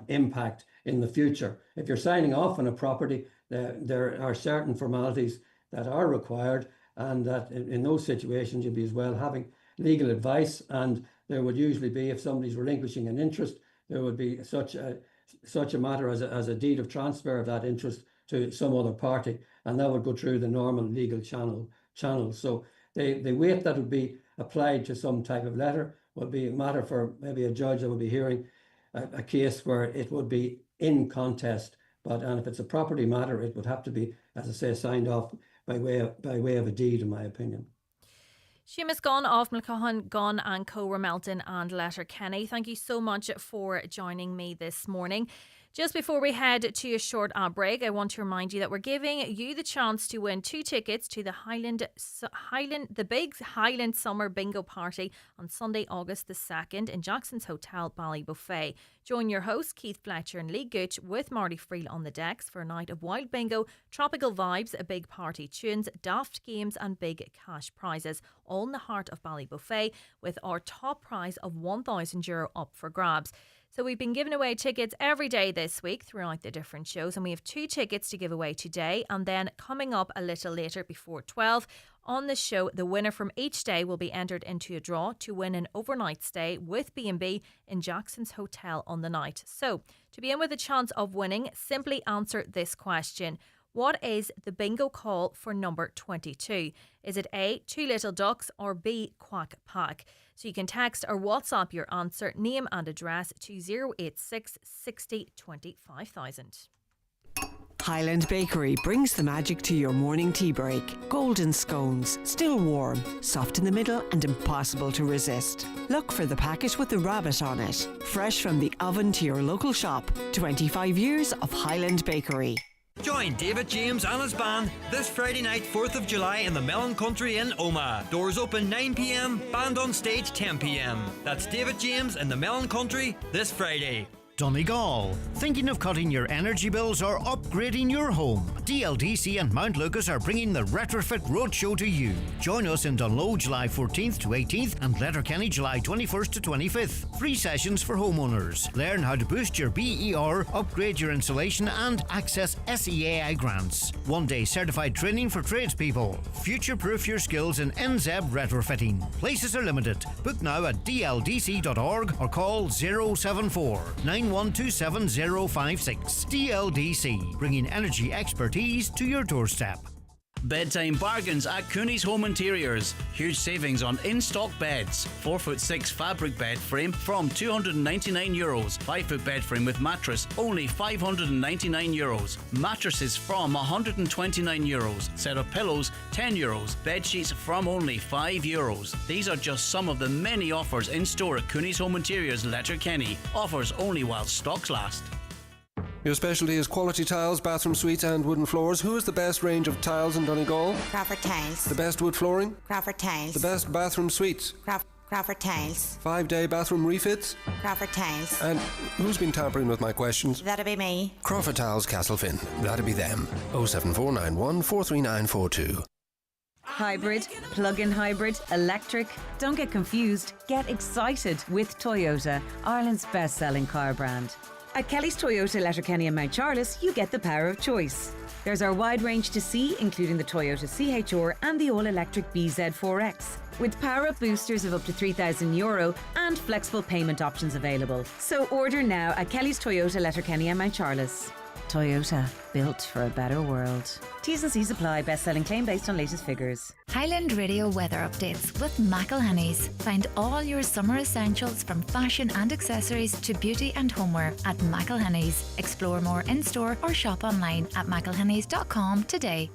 impact in the future. If you're signing off on a property, there are certain formalities that are required, and that in those situations you'd be as well having legal advice, and there would usually be, if somebody's relinquishing an interest, there would be such a matter as a deed of transfer of that interest to some other party, and that would go through the normal legal channel. So the weight that would be applied to some type of letter would be a matter for maybe a judge that would be hearing a case where it would be in contest. And if it's a property matter, it would have to be, as I say, signed off by way of a deed, in my opinion. Seamus Gunn of McCuhan, Gunn and Co. Ramelton and Letterkenny. Thank you so much for joining me this morning. Just before we head to a short ad break, I want to remind you that we're giving you the chance to win 2 tickets to the big Highland Summer Bingo Party on Sunday, August the 2nd in Jackson's Hotel, Ballybuffet. Join your hosts, Keith Fletcher and Lee Gooch, with Marty Freel on the decks for a night of wild bingo, tropical vibes, a big party tunes, daft games and big cash prizes, all in the heart of Ballybuffet, with our top prize of €1,000 up for grabs. So we've been giving away tickets every day this week throughout the different shows, and we have 2 tickets to give away today. And then coming up a little later, before 12 on the show, the winner from each day will be entered into a draw to win an overnight stay with B&B in Jackson's Hotel on the night. So to be in with a chance of winning, simply answer this question. What is the bingo call for number 22? Is it A, Two Little Ducks, or B, Quack Pack? So you can text or WhatsApp your answer, name and address to 086 60 20 5000. Highland Bakery brings the magic to your morning tea break. Golden scones, still warm, soft in the middle and impossible to resist. Look for the packet with the rabbit on it. Fresh from the oven to your local shop. 25 years of Highland Bakery. Join David James and his band this Friday night, 4th of July in the Melon Country in Omagh. Doors open 9 p.m, band on stage 10 p.m. That's David James in the Melon Country this Friday. Donegal. Thinking of cutting your energy bills or upgrading your home? DLDC and Mount Lucas are bringing the Retrofit Roadshow to you. Join us in Dunloe July 14th to 18th and Letterkenny July 21st to 25th. Free sessions for homeowners. Learn how to boost your BER, upgrade your insulation and access SEAI grants. 1-day certified training for tradespeople. Future-proof your skills in NZEB retrofitting. Places are limited. Book now at dldc.org or call 074 9127056. DLDC, bringing energy expertise to your doorstep. Bedtime bargains at Cooney's Home Interiors. Huge savings on in-stock beds. 4'6" fabric bed frame from €299. 5-foot bed frame with mattress only €599. Mattresses from €129. Set of pillows €10. Bed sheets from only €5. These are just some of the many offers in store at Cooney's Home Interiors, Letterkenny. Offers only while stocks last. Your specialty is quality tiles, bathroom suites and wooden floors. Who is the best range of tiles in Donegal? Crawford Tiles. The best wood flooring? Crawford Tiles. The best bathroom suites? Crawford Tiles. 5-day bathroom refits? Crawford Tiles. And who's been tampering with my questions? That'll be me. Crawford Tiles, Castlefin. That'll be them. 07491 43942. Hybrid, plug-in hybrid, electric. Don't get confused. Get excited with Toyota, Ireland's best-selling car brand. At Kelly's Toyota, Letterkenny and Mount Charles, you get the power of choice. There's our wide range to see, including the Toyota CHR and the all-electric BZ4X, with power-up boosters of up to €3,000 and flexible payment options available. So order now at Kelly's Toyota, Letterkenny and Mount Charles. Toyota, built for a better world. T's and C's apply. Best-selling claim based on latest figures. Highland Radio weather updates with McElhenny's. Find all your summer essentials from fashion and accessories to beauty and homeware at McElhenny's. Explore more in-store or shop online at mcelhennys.com today.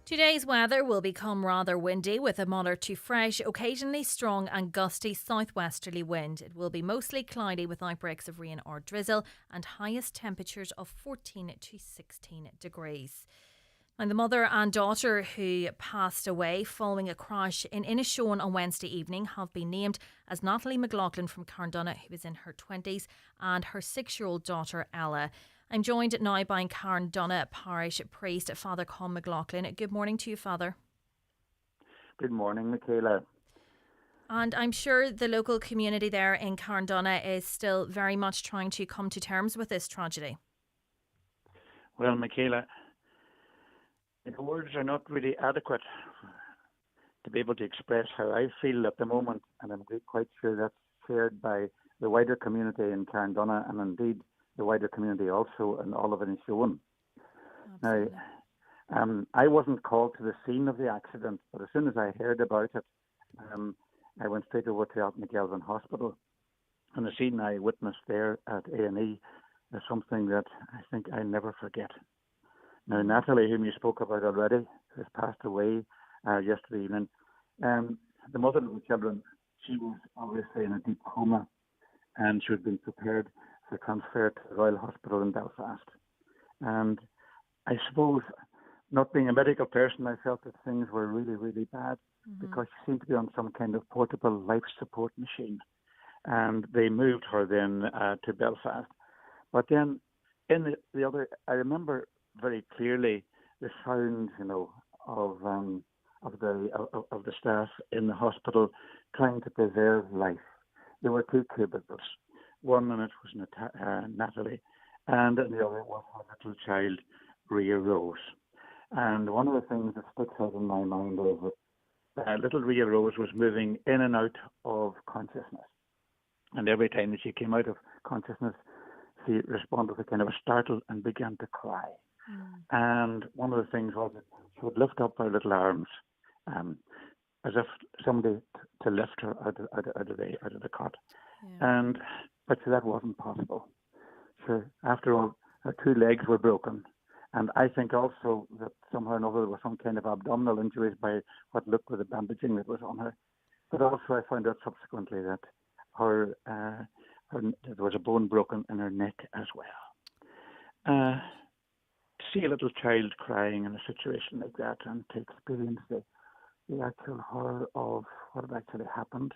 Today's weather will become rather windy with a moderate to fresh, occasionally strong and gusty southwesterly wind. It will be mostly cloudy with outbreaks of rain or drizzle and highest temperatures of 14 to 16 degrees. And the mother and daughter who passed away following a crash in Inishowen on Wednesday evening have been named as Natalie McLaughlin from Carndonagh, who was in her 20s, and her 6-year-old daughter Ella. I'm joined now by Carndonagh Parish Priest, Father Con McLaughlin. Good morning to you, Father. Good morning, Michaela. And I'm sure the local community there in Carndonagh is still very much trying to come to terms with this tragedy. Well, Michaela, the words are not really adequate to be able to express how I feel at the moment, and I'm quite sure that's shared by the wider community in Carndonagh and indeed the wider community also in all of Inishowen. Now, I wasn't called to the scene of the accident, but as soon as I heard about it, I went straight over to Altnagelvin Hospital. And the scene I witnessed there at A&E is something that I think I'll never forget. Now, Natalie, whom you spoke about already, has passed away yesterday evening. The mother of the children, she was obviously in a deep coma, and she had been prepared for transfer to the Royal Hospital in Belfast. And I suppose, not being a medical person, I felt that things were really, really bad because she seemed to be on some kind of portable life support machine. And they moved her then to Belfast. But then, in the other, I remember very clearly the sound, of the staff in the hospital trying to preserve life. There were 2 cubicles. One in it was Natalie, and the other was her little child, Rhea Rose. And one of the things that sticks out in my mind is that little Rhea Rose was moving in and out of consciousness. And every time that she came out of consciousness, she responded with kind of a startle and began to cry. And one of the things was that she would lift up her little arms as if somebody to lift her out of the cot. Yeah. But that wasn't possible. So after all, her two legs were broken. And I think also that somehow or another there was some kind of abdominal injuries by what looked like the bandaging that was on her. But also I found out subsequently that there was a bone broken in her neck as well. To see a little child crying in a situation like that and to experience the actual horror of what had actually happened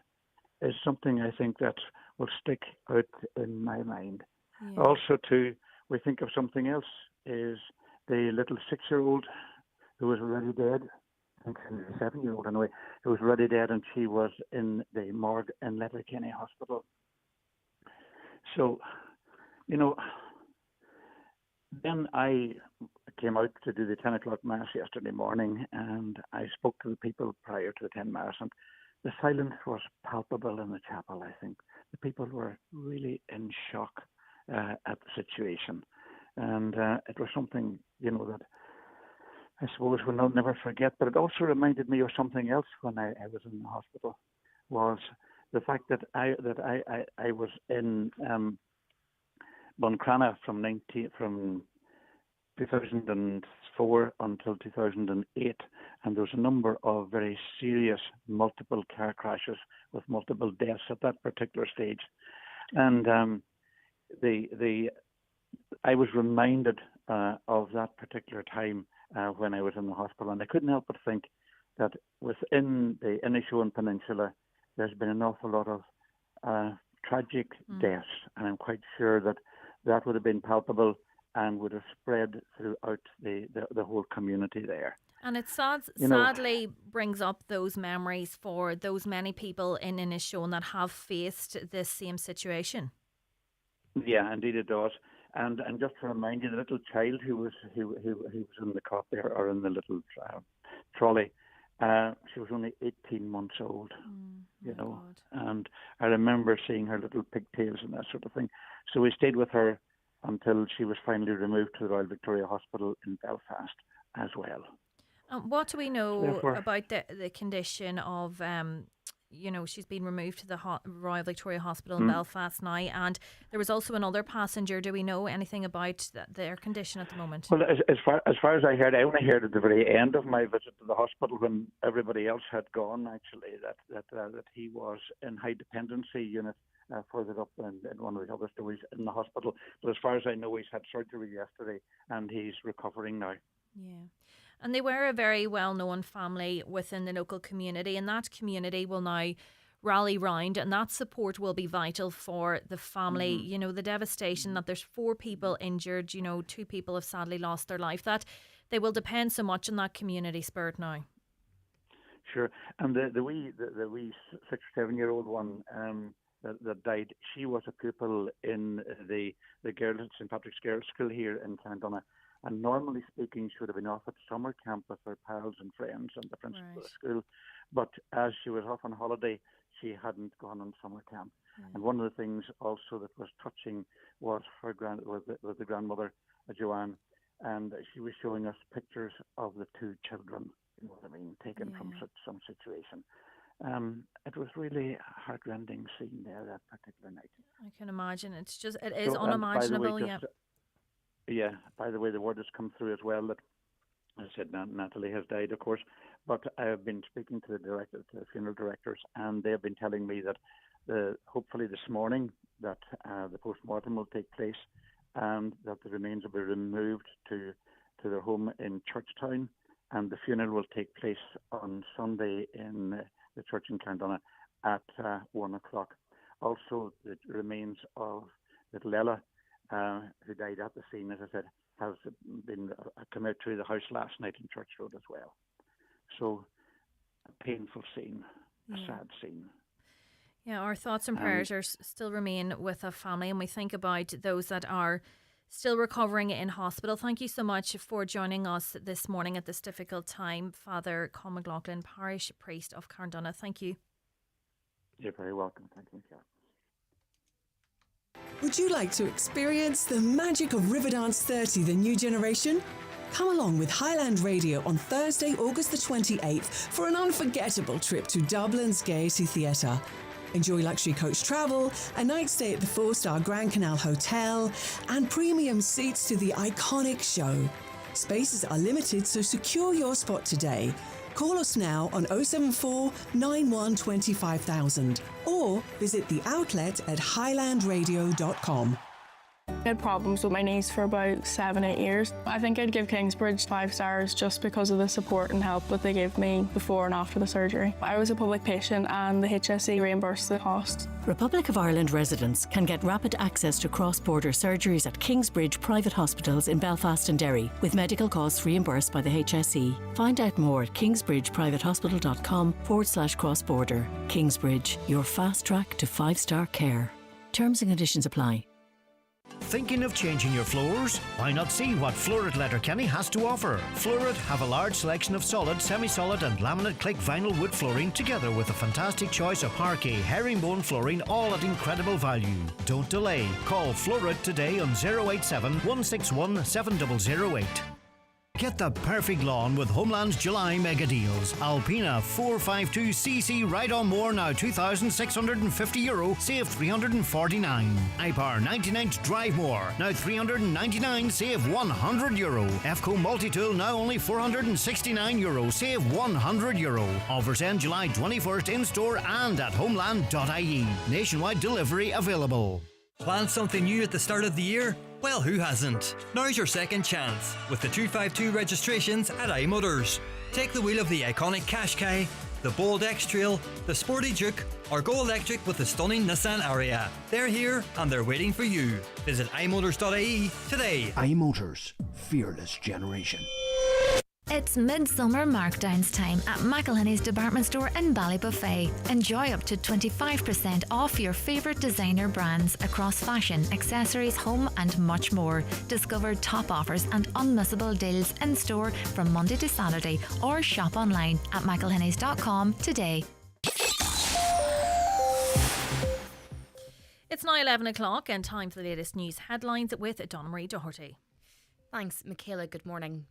is something I think that will stick out in my mind. Yeah. Also, too, we think of something else, is the little 6-year-old who was already dead. I think she was a 7-year-old anyway, who was already dead, and she was in the morgue in Letterkenny Hospital. So, then I came out to do the 10 o'clock Mass yesterday morning, and I spoke to the people prior to the 10 Mass, and the silence was palpable in the chapel, I think. The people were really in shock at the situation. And it was something, that I suppose we'll never forget. But it also reminded me of something else when I was in the hospital, was the fact that I was in Buncrana from 2004 until 2008, and there was a number of very serious multiple car crashes with multiple deaths at that particular stage. And I was reminded of that particular time when I was in the hospital, and I couldn't help but think that within the Inishowen Peninsula, there's been an awful lot of tragic deaths, and I'm quite sure that would have been palpable and would have spread throughout the whole community there. And it sadly brings up those memories for those many people in Inishowen that have faced this same situation. Yeah, indeed it does. And just to remind you, the little child who was in the cot there, or in the little trolley, she was only 18 months old, God. And I remember seeing her little pigtails and that sort of thing. So we stayed with her until she was finally removed to the Royal Victoria Hospital in Belfast as well. What do we know about the condition of, she's been removed to the Royal Victoria Hospital in Belfast now, and there was also another passenger. Do we know anything about their condition at the moment? Well, as far as I heard, I only heard at the very end of my visit to the hospital when everybody else had gone, actually, that he was in high dependency unit further up in one of the other stories in the hospital. But as far as I know, he's had surgery yesterday and he's recovering now. Yeah. And they were a very well-known family within the local community, and that community will now rally round, and that support will be vital for the family. Mm-hmm. The devastation that there's 4 people injured, 2 people have sadly lost their life, that they will depend so much on that community spirit now. Sure. And the wee 6 or 7-year-old one that died, she was a pupil in the St. Patrick's Girls' School here in Clandonna. And normally speaking, she would have been off at summer camp with her pals and friends and the principal of the school. But as she was off on holiday, she hadn't gone on summer camp. And one of the things also that was touching was the grandmother, Joanne, and she was showing us pictures of the 2 children, taken from some situation. It was really a heartrending scene there that particular night. I can imagine. It is unimaginable, Yeah, by the way, the word has come through as well that, as I said, Natalie has died, of course, but I have been speaking to the funeral directors, and they have been telling me that hopefully this morning that the post-mortem will take place and that the remains will be removed to their home in Churchtown, and the funeral will take place on Sunday in the church in Clandonna at 1 o'clock. Also, the remains of little Ella, who died at the scene, as I said, has been come out to the house last night in Church Road as well. So, a painful scene, a sad scene. Yeah, our thoughts and prayers still remain with the family, and we think about those that are still recovering in hospital. Thank you so much for joining us this morning at this difficult time, Father Con McLaughlin, parish priest of Carndonagh. Thank you. You're very welcome. Thank you, Michelle. Would you like to experience the magic of Riverdance 30, the new generation? Come along with Highland Radio on Thursday, August the 28th for an unforgettable trip to Dublin's Gaiety Theatre. Enjoy luxury coach travel, a night stay at the 4-star Grand Canal Hotel, and premium seats to the iconic show. Spaces are limited, so secure your spot today. Call us now on 074 91 25000 or visit the outlet at highlandradio.com. I had problems with my knees for about 7-8 years. I think I'd give Kingsbridge 5 stars just because of the support and help that they gave me before and after the surgery. I was a public patient and the HSE reimbursed the cost. Republic of Ireland residents can get rapid access to cross-border surgeries at Kingsbridge private hospitals in Belfast and Derry, with medical costs reimbursed by the HSE. Find out more at kingsbridgeprivatehospital.com/cross-border. Kingsbridge, your fast track to 5-star care. Terms and conditions apply. Thinking of changing your floors? Why not see what Florid Letterkenny has to offer? Florid have a large selection of solid, semi-solid and laminate click vinyl wood flooring, together with a fantastic choice of parquet, herringbone flooring, all at incredible value. Don't delay. Call Florid today on 087 161 7008. Get the perfect lawn with Homeland's July mega deals. Alpina 452cc Ride On More now €2,650, save €349. iPower 99 Drive More now €399, save €100. FCO Multi-Tool now only €469, save €100. Offers end July 21st in store and at homeland.ie. Nationwide delivery available. Plan something new at the start of the year? Well, who hasn't? Now's your second chance with the 252 registrations at iMotors. Take the wheel of the iconic Qashqai, the bold X-Trail, the sporty Juke, or go electric with the stunning Nissan Ariya. They're here and they're waiting for you. Visit imotors.ie today. iMotors, fearless generation. It's midsummer markdowns time at McElhinney's department store in Ballybuffet. Enjoy up to 25% off your favourite designer brands across fashion, accessories, home and much more. Discover top offers and unmissable deals in store from Monday to Saturday or shop online at mcelhinney's.com today. It's now 11 o'clock and time for the latest news headlines with Donna Marie Doherty. Thanks, Michaela. Good morning.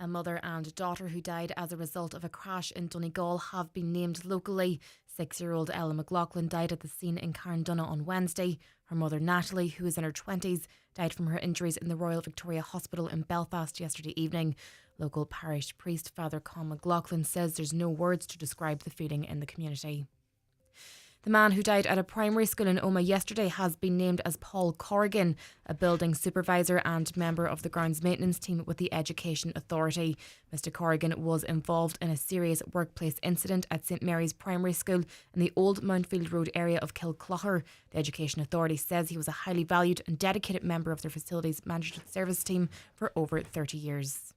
A mother and daughter who died as a result of a crash in Donegal have been named locally. 6-year-old Ella McLaughlin died at the scene in Carndonagh on Wednesday. Her mother Natalie, who is in her 20s, died from her injuries in the Royal Victoria Hospital in Belfast yesterday evening. Local parish priest Father Con McLaughlin says there's no words to describe the feeling in the community. The man who died at a primary school in Omagh yesterday has been named as Paul Corrigan, a building supervisor and member of the grounds maintenance team with the Education Authority. Mr Corrigan was involved in a serious workplace incident at St Mary's Primary School in the old Mountfield Road area of Kilclougher. The Education Authority says he was a highly valued and dedicated member of their facilities management service team for over 30 years.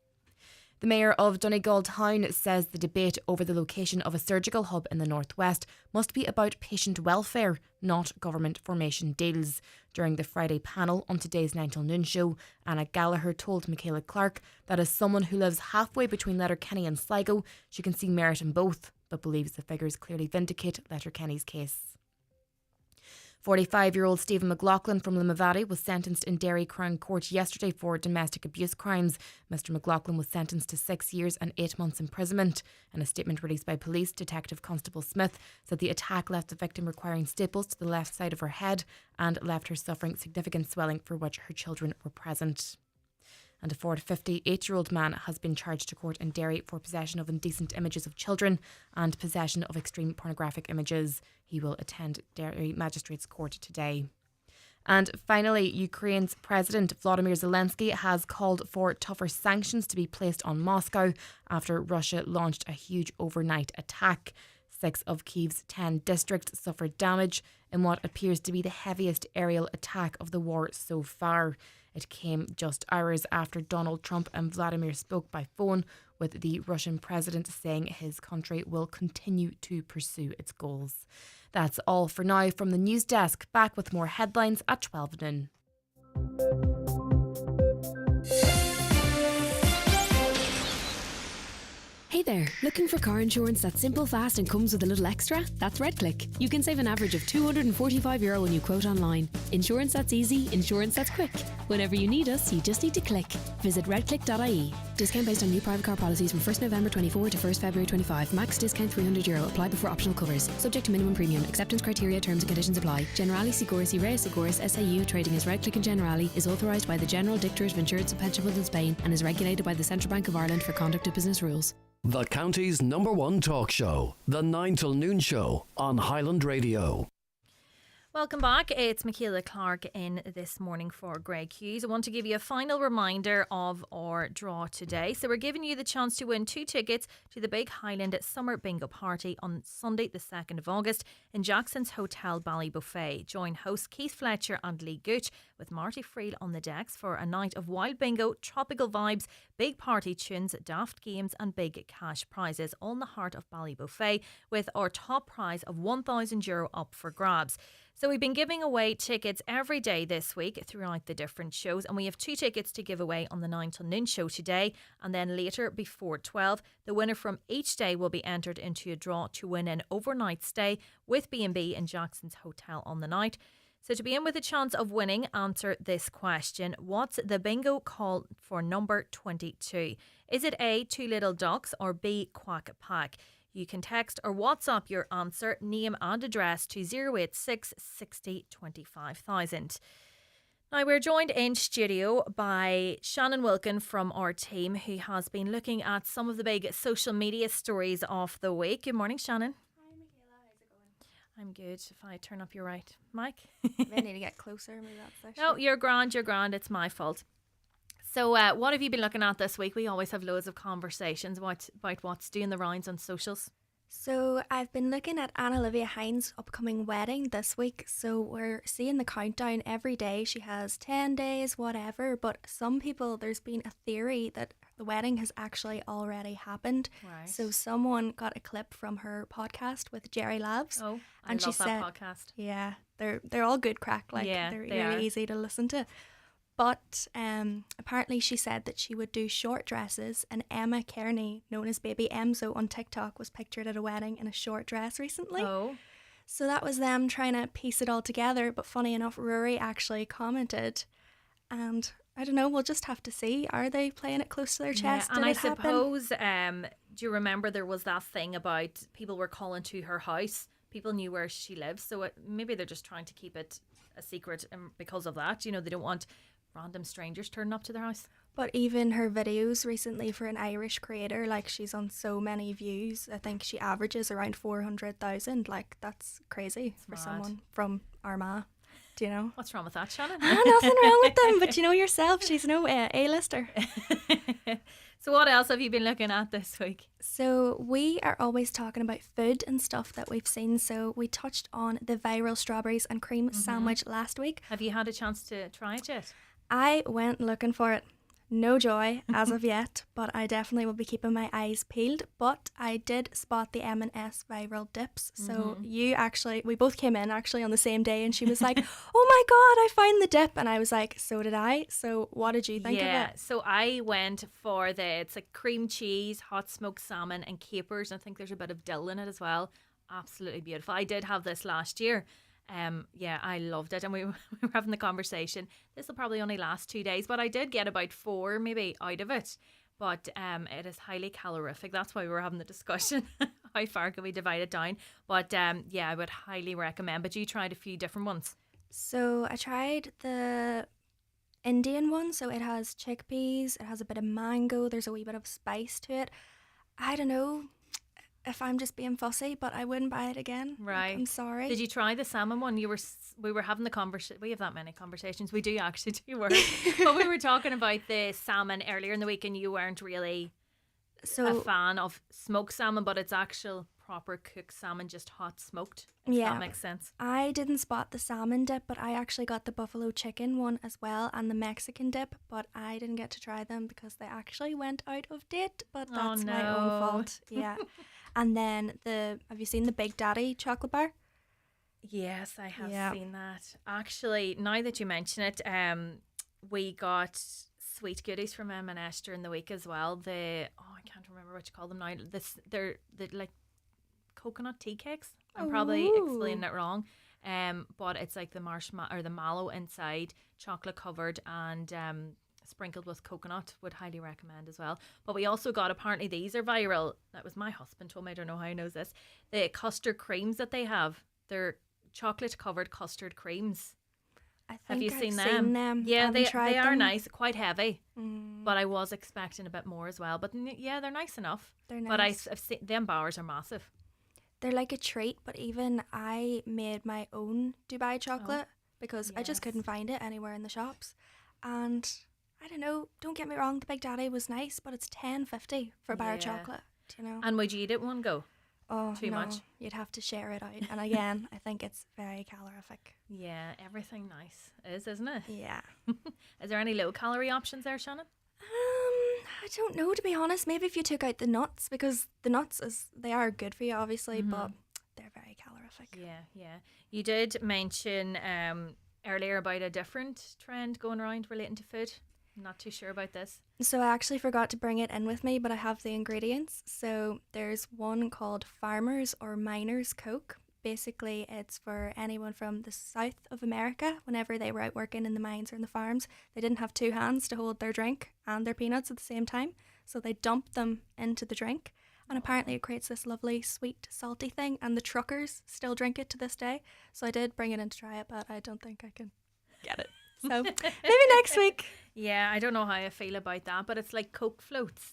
The Mayor of Donegal Town says the debate over the location of a surgical hub in the northwest must be about patient welfare, not government formation deals. During the Friday panel on today's 9 till noon show, Anna Gallagher told Michaela Clark that as someone who lives halfway between Letterkenny and Sligo, she can see merit in both, but believes the figures clearly vindicate Letterkenny's case. 45-year-old Stephen McLaughlin from Limavady was sentenced in Derry Crown Court yesterday for domestic abuse crimes. Mr McLaughlin was sentenced to 6 years and 8 months imprisonment. In a statement released by police, Detective Constable Smith said the attack left the victim requiring staples to the left side of her head and left her suffering significant swelling for which her children were present. And a 58-year-old man has been charged to court in Derry for possession of indecent images of children and possession of extreme pornographic images. He will attend Derry Magistrates Court today. And finally, Ukraine's President Volodymyr Zelensky has called for tougher sanctions to be placed on Moscow after Russia launched a huge overnight attack. 6 of Kyiv's 10 districts suffered damage in what appears to be the heaviest aerial attack of the war so far. It came just hours after Donald Trump and Vladimir spoke by phone, with the Russian president saying his country will continue to pursue its goals. That's all for now from the news desk. Back with more headlines at 12 noon. Hey there, looking for car insurance that's simple, fast and comes with a little extra? That's RedClick. You can save an average of €245 when you quote online. Insurance that's easy, insurance that's quick. Whenever you need us, you just need to click. Visit redclick.ie. Discount based on new private car policies from 1st November 24 to 1st February 25. Max discount €300. Apply before optional covers. Subject to minimum premium. Acceptance criteria, terms and conditions apply. Generali Seguros y Reyes Seguros SAU, trading as RedClick and Generali, is authorised by the General Dictators of Insurance and Pension Funds in Spain and is regulated by the Central Bank of Ireland for conduct of business rules. The county's #1 talk show, the 9 till noon show on Highland Radio. Welcome back. It's Michaela Clark in this morning for Greg Hughes. I want to give you a final reminder of our draw today. So we're giving you the chance to win 2 tickets to the Big Highland Summer Bingo Party on Sunday the 2nd of August in Jackson's Hotel Ballybuffet. Join hosts Keith Fletcher and Lee Gooch with Marty Freel on the decks for a night of wild bingo, tropical vibes, big party tunes, daft games and big cash prizes, all in the heart of Ballybuffet, with our top prize of €1,000 up for grabs. So we've been giving away tickets every day this week throughout the different shows, and we have 2 tickets to give away on the 9 till noon show today, and then later before 12. The winner from each day will be entered into a draw to win an overnight stay with B&B in Jackson's Hotel on the night. So to be in with a chance of winning, answer this question. What's the bingo call for number 22? Is it A, 2 Little Ducks, or B, Quack Pack? You can text or WhatsApp your answer, name and address to 086 60 25,000. Now we're joined in studio by Shannon Wilkin from our team, who has been looking at some of the big social media stories of the week. Good morning, Shannon. Hi, Michaela. How's it going? I'm good. If I turn up your right mic. I need to get closer. Maybe that's No, you're grand. You're grand. It's my fault. So what have you been looking at this week? We always have loads of conversations about what's doing the rounds on socials. So I've been looking at Anna Olivia Hines' upcoming wedding this week. So we're seeing the countdown every day. She has 10 days, whatever. But some people, there's been a theory that the wedding has actually already happened. Right. So someone got a clip from her podcast with Jerry Labs. Oh, and I love that podcast. Yeah, they're all good crack. Like they're really easy to listen to. But apparently she said that she would do short dresses, and Emma Kearney, known as Baby Emzo on TikTok, was pictured at a wedding in a short dress recently. Oh. So that was them trying to piece it all together. But funny enough, Rory actually commented, and I don't know, we'll just have to see. Are they playing it close to their chest? Yeah, and Did I it happen? suppose, do you remember there was that thing about people were calling to her house? People knew where she lives, so maybe they're just trying to keep it a secret because of that. You know, they don't want random strangers turning up to their house. But even her videos recently for an Irish creator, like she's on so many views. I think she averages around 400,000. Like that's crazy for someone from Armagh. Do you know? What's wrong with that, Shannon? Nothing wrong with them, but you know yourself, she's no A-lister. So what else have you been looking at this week? So we are always talking about food and stuff that we've seen. So we touched on the viral strawberries and cream sandwich last week. Have you had a chance to try it yet? I went looking for it. No joy as of yet, but I definitely will be keeping my eyes peeled. But I did spot the M&S viral dips. So we both came in actually on the same day, and she was like, "Oh my God, I found the dip," and I was like, "So did I." So what did you think of it? So I went for it's like cream cheese, hot smoked salmon, and capers. I think there's a bit of dill in it as well. Absolutely beautiful. I did have this last year. I loved it, and we were having the conversation. This will probably only last 2 days, but I did get about 4 maybe out of it. But it is highly calorific. That's why we were having the discussion. How far can we divide it down? But I would highly recommend. But you tried a few different ones. So I tried the Indian one. So it has chickpeas, it has a bit of mango, there's a wee bit of spice to it. I don't know if I'm just being fussy, but I wouldn't buy it again. Right. Like, I'm sorry. Did you try the salmon one? We were having the conversation. We have that many conversations. We do actually do work. But we were talking about the salmon earlier in the week, and you weren't really a fan of smoked salmon, but it's actual proper cooked salmon, just hot smoked. If that makes sense. I didn't spot the salmon dip, but I actually got the buffalo chicken one as well, and the Mexican dip, but I didn't get to try them because they actually went out of date, but that's my own fault. Yeah. And then have you seen the Big Daddy chocolate bar? Yes, I have seen that. Actually, now that you mention it, we got sweet goodies from M&S during the week as well. I can't remember what you call them now. They're like coconut tea cakes. I'm probably explaining it wrong. But it's like the marshmallow or the mallow inside, chocolate covered and sprinkled with coconut. Would highly recommend as well. But we also got, apparently these are viral. That was my husband told me. I don't know how he knows this. The custard creams that they have. They're chocolate covered custard creams. Have you seen them? Yeah, they are nice, quite heavy, but I was expecting a bit more as well. But yeah, they're nice enough. They're nice. But I've seen them bars are massive. They're like a treat. But even I made my own Dubai chocolate because I just couldn't find it anywhere in the shops. And I don't know. Don't get me wrong, the Big Daddy was nice, but it's $10.50 for a bar of chocolate. You know. And would you eat it one go? Oh, too much. You'd have to share it out. And again, I think it's very calorific. Yeah, everything nice isn't it? Yeah. Is there any low calorie options there, Shannon? I don't know, to be honest. Maybe if you took out the nuts, because the nuts they are good for you, obviously, but they're very calorific. Yeah. You did mention earlier about a different trend going around relating to food. I'm not too sure about this. So I actually forgot to bring it in with me, but I have the ingredients. So there's one called Farmers or Miners Coke. Basically, it's for anyone from the south of America. Whenever they were out working in the mines or in the farms, they didn't have two hands to hold their drink and their peanuts at the same time. So they dumped them into the drink. And apparently it creates this lovely, sweet, salty thing. And the truckers still drink it to this day. So I did bring it in to try it, but I don't think I can get it. So maybe next week. Yeah, I don't know how I feel about that, but it's like Coke floats.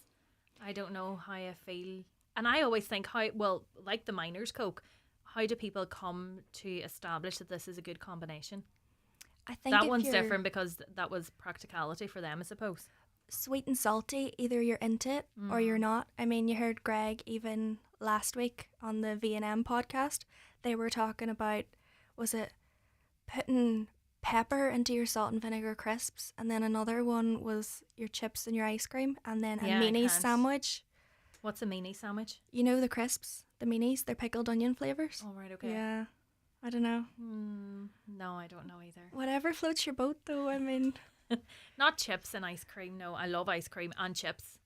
I don't know how I feel. And I always think like the Miners Coke, how do people come to establish that this is a good combination? I think that one's different because that was practicality for them, I suppose. Sweet and salty, either you're into it or you're not. I mean, you heard Greg even last week on the V&M podcast. They were talking about, was it putting pepper into your salt and vinegar crisps, and then another one was your chips and your ice cream, and then a meanie sandwich. What's a meanie sandwich? You know the crisps, the meanies, they're pickled onion flavours. Oh, right, okay. Yeah, I don't know. No, I don't know either. Whatever floats your boat, though. I mean, not chips and ice cream. No, I love ice cream and chips,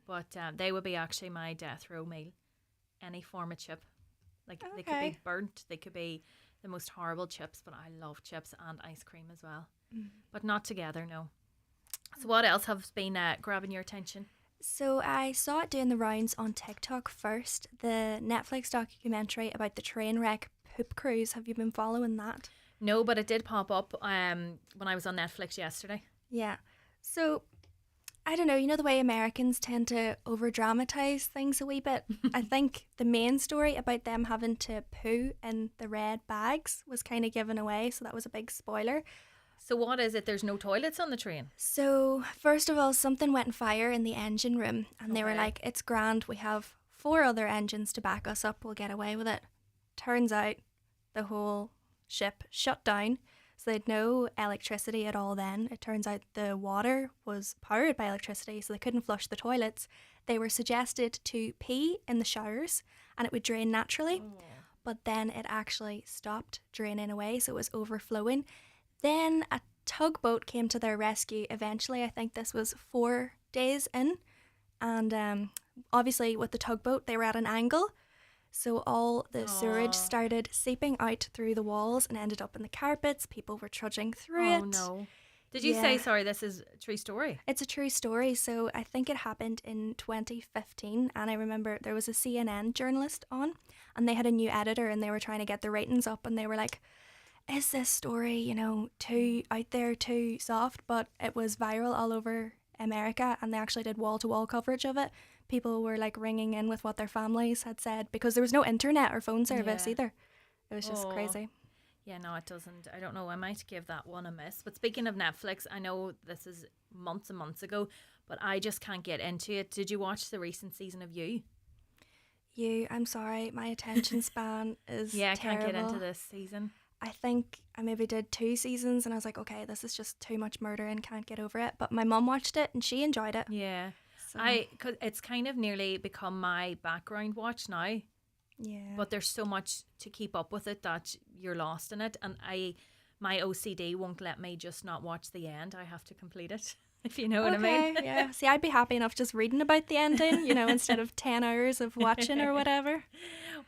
but they would be actually my death row meal. Any form of chip, like they could be burnt, they could be the most horrible chips, but I love chips and ice cream as well. But not together, no. So what else has been grabbing your attention? So I saw it doing the rounds on TikTok first, the Netflix documentary about the train wreck poop cruise. Have you been following that? No, but it did pop up when I was on Netflix yesterday. Yeah. So I don't know, you know the way Americans tend to over-dramatise things a wee bit? I think the main story about them having to poo in the red bags was kind of given away, so that was a big spoiler. So what is it? There's no toilets on the train? So first of all, something went in fire in the engine room, and they were like, it's grand, we have 4 other engines to back us up, we'll get away with it. Turns out the whole ship shut down. So they had no electricity at all then. It turns out the water was powered by electricity, so they couldn't flush the toilets. They were suggested to pee in the showers and it would drain naturally, but then it actually stopped draining away, so it was overflowing. Then a tugboat came to their rescue eventually. I think this was 4 days in, and obviously with the tugboat they were at an angle. So all the sewage started seeping out through the walls and ended up in the carpets. People were trudging through it. Oh, no. Did you say, sorry, this is a true story? It's a true story. So I think it happened in 2015. And I remember there was a CNN journalist on, and they had a new editor, and they were trying to get the ratings up. And they were like, is this story, you know, too out there, too soft? But it was viral all over America, and they actually did wall-to-wall coverage of it. People were like ringing in with what their families had said because there was no internet or phone service either. It was just crazy. Yeah, no, it doesn't. I don't know. I might give that one a miss. But speaking of Netflix, I know this is months and months ago, but I just can't get into it. Did you watch the recent season of You? I'm sorry, my attention span is Yeah, I terrible. can't get into this season. I think I maybe did 2 seasons and I was like, okay, this is just too much murder and can't get over it. But my mum watched it and she enjoyed it. Yeah. So, Cause it's kind of nearly become my background watch now. yeah. But there's so much to keep up with it that you're lost in it. And my OCD won't let me just not watch the end. I have to complete it, if you know what I mean. Yeah. See, I'd be happy enough just reading about the ending, instead of 10 hours of watching or whatever.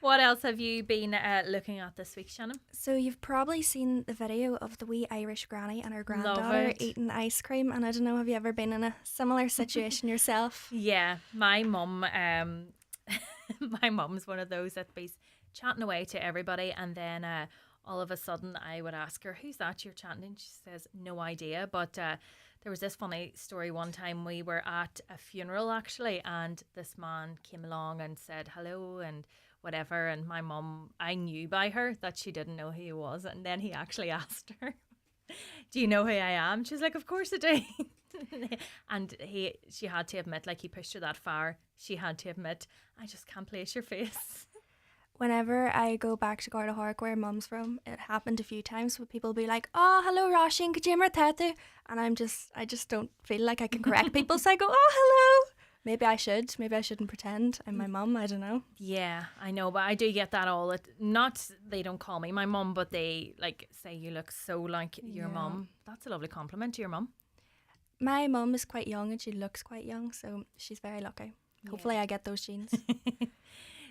What else have you been looking at this week, Shannon? So you've probably seen the video of the wee Irish granny and her granddaughter eating ice cream. And I don't know, have you ever been in a similar situation yourself? Yeah, my mum, my mum's one of those that be chatting away to everybody, and then all of a sudden I would ask her, who's that you're chatting to? And she says, no idea. But there was this funny story one time. We were at a funeral actually, and this man came along and said hello and whatever, and my mum, I knew by her that she didn't know who he was, and then he actually asked her, do you know who I am? She's like, of course I do. And she had to admit, like, he pushed her that far, she had to admit, I just can't place your face. Whenever I go back to Gardahark, where mum's from, it happened a few times where people be like, oh, hello Roisin, could you tatu? And I just don't feel like I can correct people, so I go, oh, hello. Maybe I shouldn't pretend I'm my mum, I don't know. Yeah, I know, but I do get that all. Not, they don't call me my mum, but they like say you look so like your mum. That's a lovely compliment to your mum. My mum is quite young and she looks quite young, so she's very lucky. Hopefully I get those genes.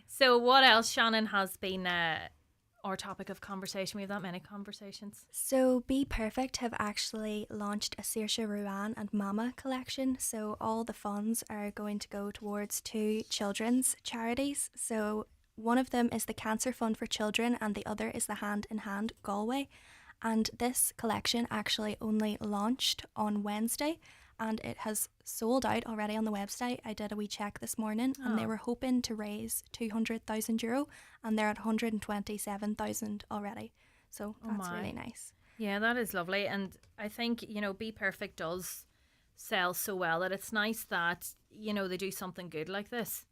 So what else, Shannon, has been our topic of conversation? We have that many conversations. So Be Perfect have actually launched a Saoirse Ruan and Mama collection. So all the funds are going to go towards 2 children's charities. So one of them is the Cancer Fund for Children and the other is the Hand in Hand Galway. And this collection actually only launched on Wednesday and it has sold out already on the website. I did a wee check this morning and they were hoping to raise €200,000 and they're at 127,000 already. So that's really nice. Yeah, that is lovely. And I think, Be Perfect does sell so well that it's nice that, they do something good like this.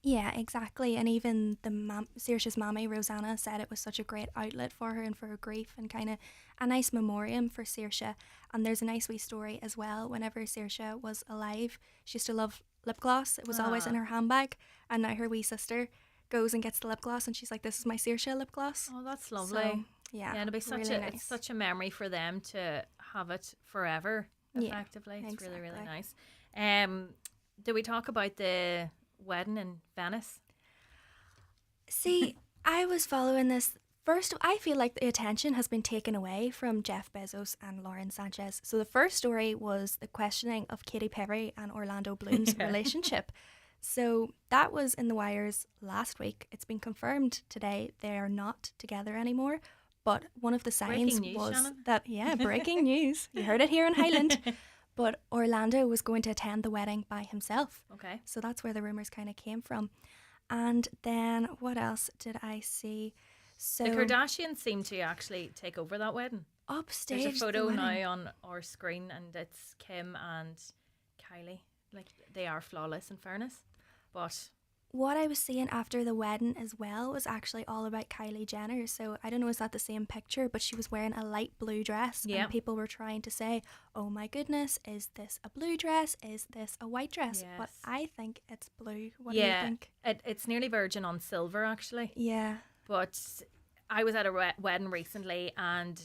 Yeah, exactly. And even Saoirse's mammy, Rosanna, said it was such a great outlet for her and for her grief and kind of a nice memoriam for Saoirse. And there's a nice wee story as well. Whenever Saoirse was alive, she used to love lip gloss. It was always in her handbag. And now her wee sister goes and gets the lip gloss and she's like, this is my Saoirse lip gloss. Oh, that's lovely. So, yeah, it'll be it's such a memory for them to have it forever, effectively. Yeah, it's really, really nice. Do we talk about the wedding in Venice? See, I was following this. First, I feel like the attention has been taken away from Jeff Bezos and Lauren Sanchez. So the first story was the questioning of Katy Perry and Orlando Bloom's relationship. So that was in the wires last week. It's been confirmed today they are not together anymore. But one of the signs was Shannon. that, breaking news. You heard it here in Highland. But Orlando was going to attend the wedding by himself. Okay. So that's where the rumours kind of came from. And then what else did I see? So the Kardashians seem to actually take over that wedding. Upstage. There's a photo now on our screen and it's Kim and Kylie. Like, they are flawless in fairness. But what I was seeing after the wedding as well was actually all about Kylie Jenner. So I don't know, is that the same picture? But she was wearing a light blue dress. Yeah. And people were trying to say, oh my goodness, is this a blue dress? Is this a white dress? Yes. But I think it's blue. What do you think? It's nearly virgin on silver, actually. Yeah. But I was at a wedding recently and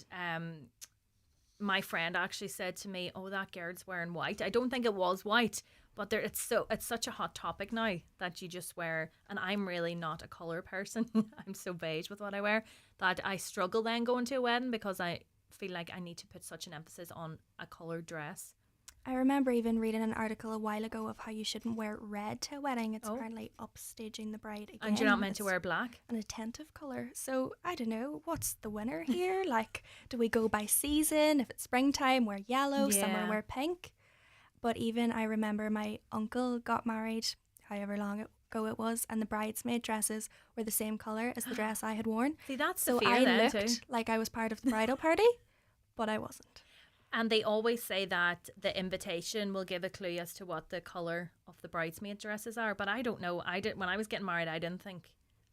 my friend actually said to me, oh, that girl's wearing white. I don't think it was white, but it's such a hot topic now that you just wear, and I'm really not a colour person. I'm so beige with what I wear that I struggle then going to a wedding because I feel like I need to put such an emphasis on a coloured dress. I remember even reading an article a while ago of how you shouldn't wear red to a wedding. It's apparently upstaging the bride again. And you're not meant to wear black? An attentive colour. So, I don't know, what's the winner here? Like, do we go by season? If it's springtime, wear yellow, summer, wear pink. But even I remember my uncle got married, however long ago it was, and the bridesmaid dresses were the same colour as the dress I had worn. See, that's so the fear I then looked too. like I was part of the bridal party, but I wasn't. And they always say that the invitation will give a clue as to what the colour of the bridesmaid dresses are. But I don't know. When I was getting married, I didn't think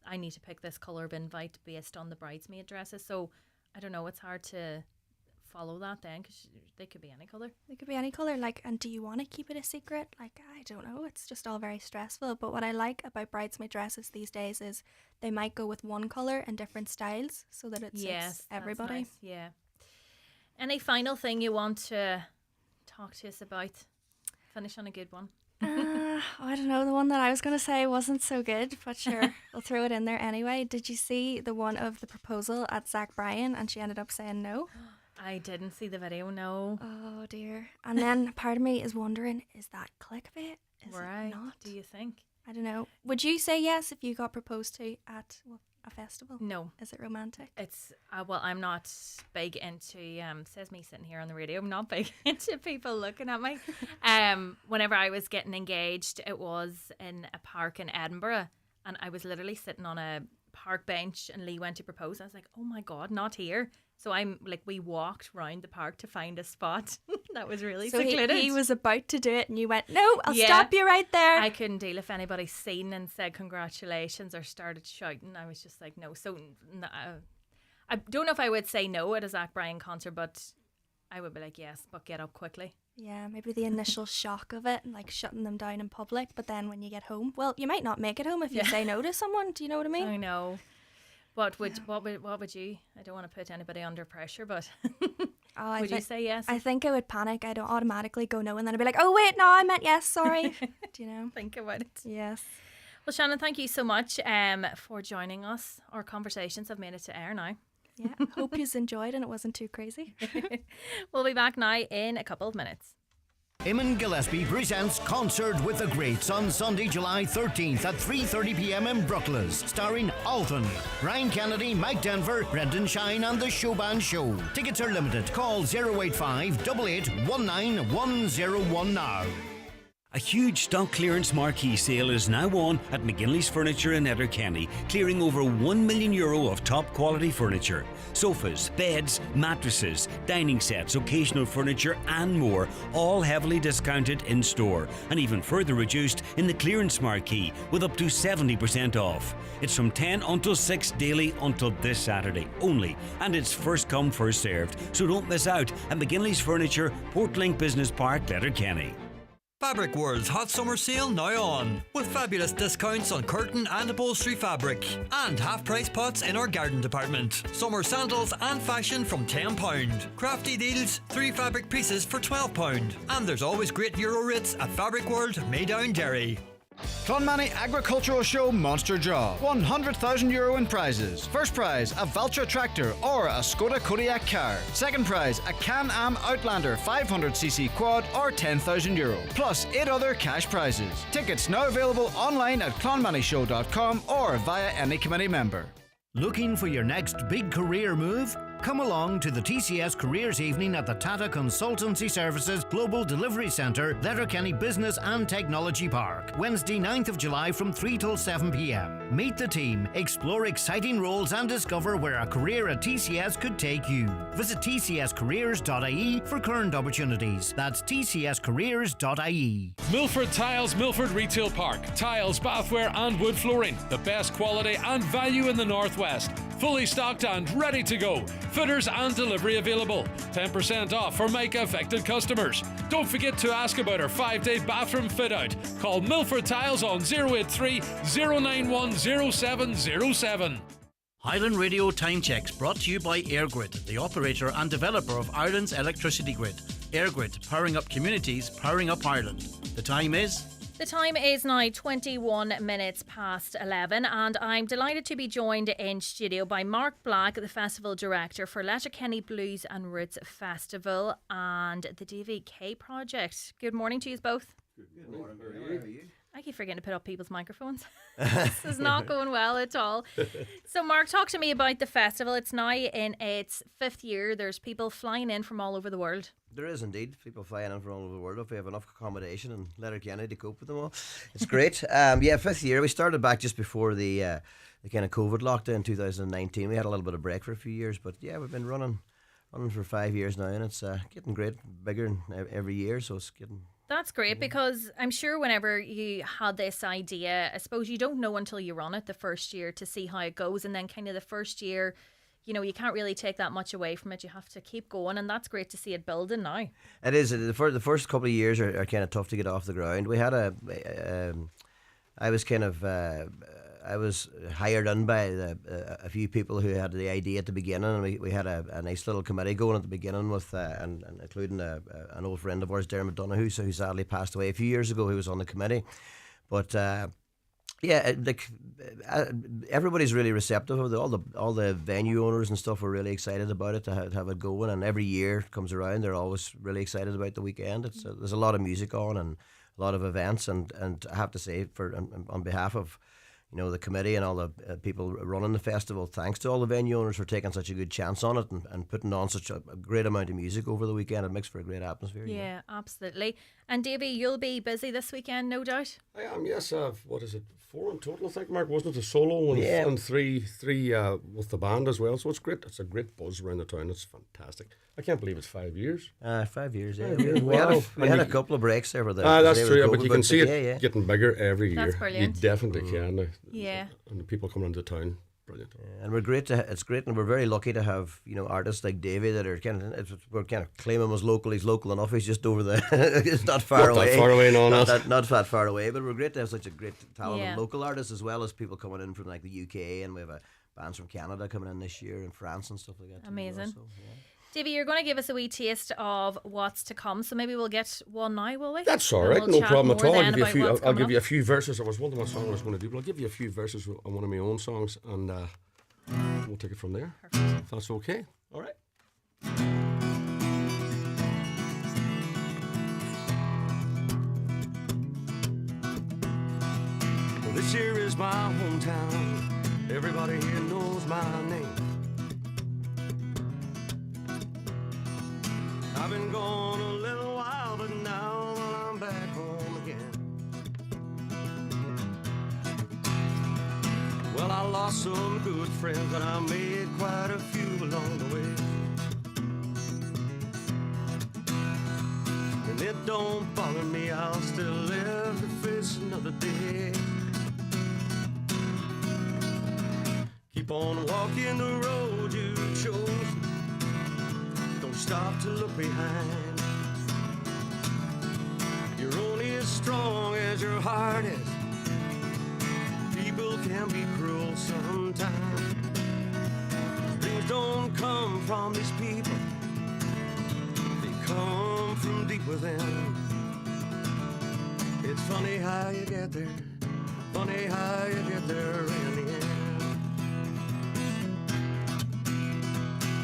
I need to pick this colour of invite based on the bridesmaid dresses. So I don't know. It's hard to follow that then, because they could be any colour. They could be any colour. Like, and do you want to keep it a secret? Like, I don't know. It's just all very stressful. But what I like about bridesmaid dresses these days is they might go with one colour and different styles so that it suits everybody. That's nice. Yeah. Any final thing you want to talk to us about? Finish on a good one. I don't know. The one that I was going to say wasn't so good, but sure, I'll throw it in there anyway. Did you see the one of the proposal at Zach Bryan and she ended up saying no? I didn't see the video, no. Oh dear. And then part of me is wondering, is that clickbait? Is right. it not? Do you think? I don't know. Would you say yes if you got proposed to at a festival? No. Is it romantic? It's well, I'm not big into says me sitting here on the radio, I'm not big into people looking at me. Whenever I was getting engaged, it was in a park in Edinburgh, and I was literally sitting on a park bench and Lee went to propose. I was like, oh my god, not here. So we walked round the park to find a spot that was really secluded. He was about to do it and you went, no, I'll stop you right there. I couldn't deal if anybody seen and said congratulations or started shouting. I was just like, no. So I don't know if I would say no at a Zach Bryan concert, but I would be like, yes, but get up quickly. Yeah, maybe the initial shock of it, like shutting them down in public, but then when you get home, well, you might not make it home if you say no to someone. Do you know what I mean? I know. What would you? I don't want to put anybody under pressure, but would you say yes? I think I would panic. I'd automatically go no, and then I'd be like, oh wait, no, I meant yes. Sorry. Do you know? Think about it. Yes. Well, Shannon, thank you so much for joining us. Our conversations have made it to air now. Yeah. Hope you've enjoyed and it wasn't too crazy. We'll be back now in a couple of minutes. Eamon Gillespie presents Concert with the Greats on Sunday, July 13th at 3:30 p.m. in Brooklands, starring Alton, Ryan Kennedy, Mike Denver, Brendan Shine and the Showband Show. Tickets are limited. Call 085 8819 101 now. A huge stock clearance marquee sale is now on at McGinley's Furniture in Letterkenny, clearing over €1 million of top quality furniture. Sofas, beds, mattresses, dining sets, occasional furniture and more, all heavily discounted in store and even further reduced in the clearance marquee with up to 70% off. It's from 10 until 6 daily until this Saturday only, and it's first come first served, so don't miss out at McGinley's Furniture, Portlink Business Park, Letterkenny. Fabric World's hot summer sale now on, with fabulous discounts on curtain and upholstery fabric and half price pots in our garden department. Summer sandals and fashion from £10. Crafty deals, 3 fabric pieces for £12. And there's always great euro rates at Fabric World, Maydown, Derry. Clonmany Agricultural Show Monster Draw. €100,000 in prizes. First prize, a Valtra tractor or a Skoda Kodiaq car. Second prize, a Can-Am Outlander 500cc quad or €10,000. Plus 8 other cash prizes. Tickets now available online at clonmanyshow.com or via any committee member. Looking for your next big career move? Come along to the TCS Careers Evening at the Tata Consultancy Services Global Delivery Centre, Letterkenny Business and Technology Park, Wednesday 9th of July from 3 till 7 p.m. Meet the team, explore exciting roles and discover where a career at TCS could take you. Visit tcscareers.ie for current opportunities. That's tcscareers.ie. Milford Tiles, Milford Retail Park. Tiles, bathware and wood flooring. The best quality and value in the Northwest. Fully stocked and ready to go. Fitters and delivery available. 10% off for mica affected customers. Don't forget to ask about our 5-day bathroom fit out. Call Milford Tiles on 083 091 0707. Highland Radio Time Checks brought to you by EirGrid, the operator and developer of Ireland's electricity grid. EirGrid, powering up communities, powering up Ireland. The time is... The time is now 21 minutes past 11 and I'm delighted to be joined in studio by Mark Black, the Festival Director for Letterkenny Blues and Roots Festival and the DVK Project. Good morning to you both. Good morning. How are you? I keep forgetting to put up people's microphones. This is not going well at all. So Mark, talk to me about the festival. It's now in its 5th year. There's people flying in from all over the world. There is indeed people flying in from all over the world if we have enough accommodation in Letterkenny to cope with them all. It's great. 5th year. We started back just before the kind of COVID lockdown in 2019. We had a little bit of break for a few years, but yeah, we've been running running for 5 years now, and it's getting great, bigger every year. So it's getting. That's great, because I'm sure whenever you had this idea, I suppose you don't know until you run it the first year to see how it goes, and then kind of the first year, you know, you can't really take that much away from it. You have to keep going, and that's great to see it building now. It is. The first couple of years are kind of tough to get off the ground. We had I was kind of I was hired in by a few people who had the idea at the beginning, and we had a nice little committee going at the beginning with and including an old friend of ours, Dermot Donoghue, who sadly passed away a few years ago, who was on the committee. But everybody's really receptive of it. All the venue owners and stuff were really excited about it, to have it going, and every year it comes around, they're always really excited about the weekend. There's a lot of music on and a lot of events, and I have to say, on behalf of the committee and all the people running the festival, thanks to all the venue owners for taking such a good chance on it and putting on such a great amount of music over the weekend. It makes for a great atmosphere. Yeah, absolutely. And Davey, you'll be busy this weekend, no doubt. I am, yes. What is it? 4 in total, I think, Mark, wasn't it? A solo and three with the band as well. So it's great. It's a great buzz around the town. It's fantastic. I can't believe it's 5 years. 5 years, yeah. 5 years. We had a couple of breaks there. That's true, but you can see it getting bigger every year. That's brilliant. You definitely can. Yeah. And the people coming into town, brilliant. And it's great, and we're very lucky to have artists like Davey that are we're kind of claim him as local. He's local enough. He's just over the. It's not far away. Not that far away, not that far away. But we're great to have such a great talented local artists, as well as people coming in from like the UK, and we have bands from Canada coming in this year, and France and stuff like that. Amazing. Well, so, Davey, you're going to give us a wee taste of what's to come, so maybe we'll get one now, will we? That's all right, no problem at all. I'll give you a few verses. I was wondering what song I was going to do, but I'll give you a few verses on one of my own songs, and we'll take it from there. Perfect. If that's okay. All right. Well, this here is my hometown. Everybody here knows my name. I've been gone a little while, but now I'm back home again. Well, I lost some good friends, and I made quite a few along the way. And it don't bother me, I'll still live to face another day. Keep on walking the road you chose. Stop to look behind. You're only as strong as your heart is. People can be cruel sometimes. Dreams don't come from these people. They come from deep within. It's funny how you get there. Funny how you get there in the end.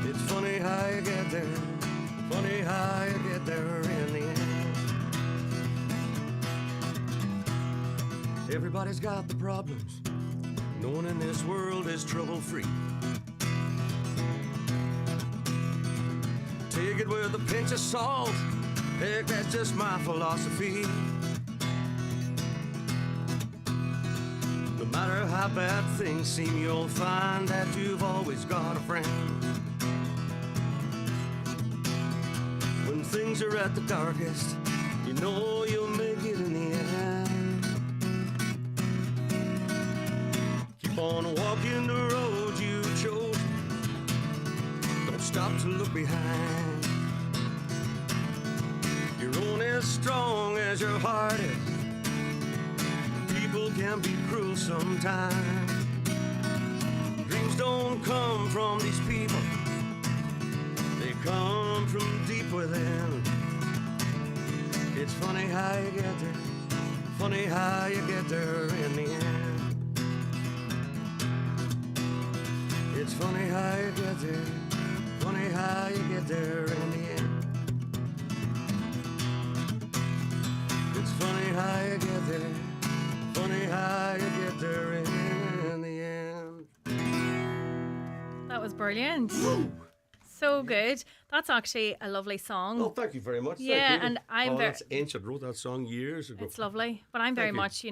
It's funny how you get there. Funny how you get there in the end. Everybody's got the problems. No one in this world is trouble-free. Take it with a pinch of salt. Heck, that's just my philosophy. No matter how bad things seem, you'll find that you've always got a friend. Things are at the darkest, you know you'll make it in the end. Keep on walking the road you chose. Don't stop to look behind. You're only as strong as your heart is. People can be cruel sometimes. Dreams don't come from these people. They come from deep within. It's funny how you get there. Funny how you get there in the end. It's funny how you get there. Funny how you get there in the end. It's funny how you get there. Funny how you get there in the end. That was brilliant. Woo! So good. That's actually a lovely song. Oh, thank you very much. Yeah, and I'm very. That's ancient. Wrote that song years ago. It's lovely, but I'm very much,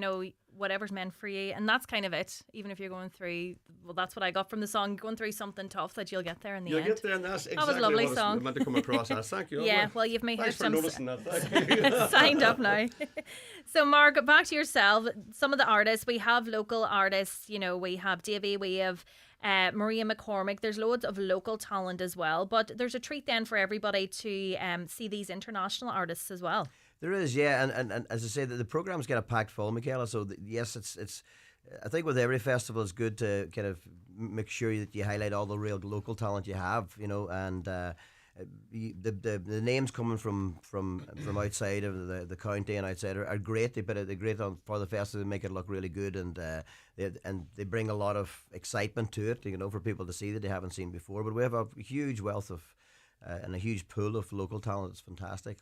whatever's meant for you, and that's kind of it. Even if you're going through, well, that's what I got from the song, going through something tough, that you'll get there in the end. You'll get there, and that's exactly that was a lovely what song. I meant to come across as. Thank you. Yeah, well, you've made Thanks for some noticing that. Thank you. signed up now. So, Mark, back to yourself. Some of the artists, we have local artists, you know, we have Davy, we have Maria McCormick. There's loads of local talent as well, but there's a treat then for everybody to see these international artists as well. There is, yeah, and as I say, the program's get a packed full, Michaela. So yes, it's. I think with every festival, it's good to kind of make sure that you highlight all the real local talent you have, you know, and the names coming from outside of the county and outside are great. They're great for the festival. They make it look really good, and they bring a lot of excitement to it, you know, for people to see that they haven't seen before. But we have a huge wealth of and a huge pool of local talent. It's fantastic.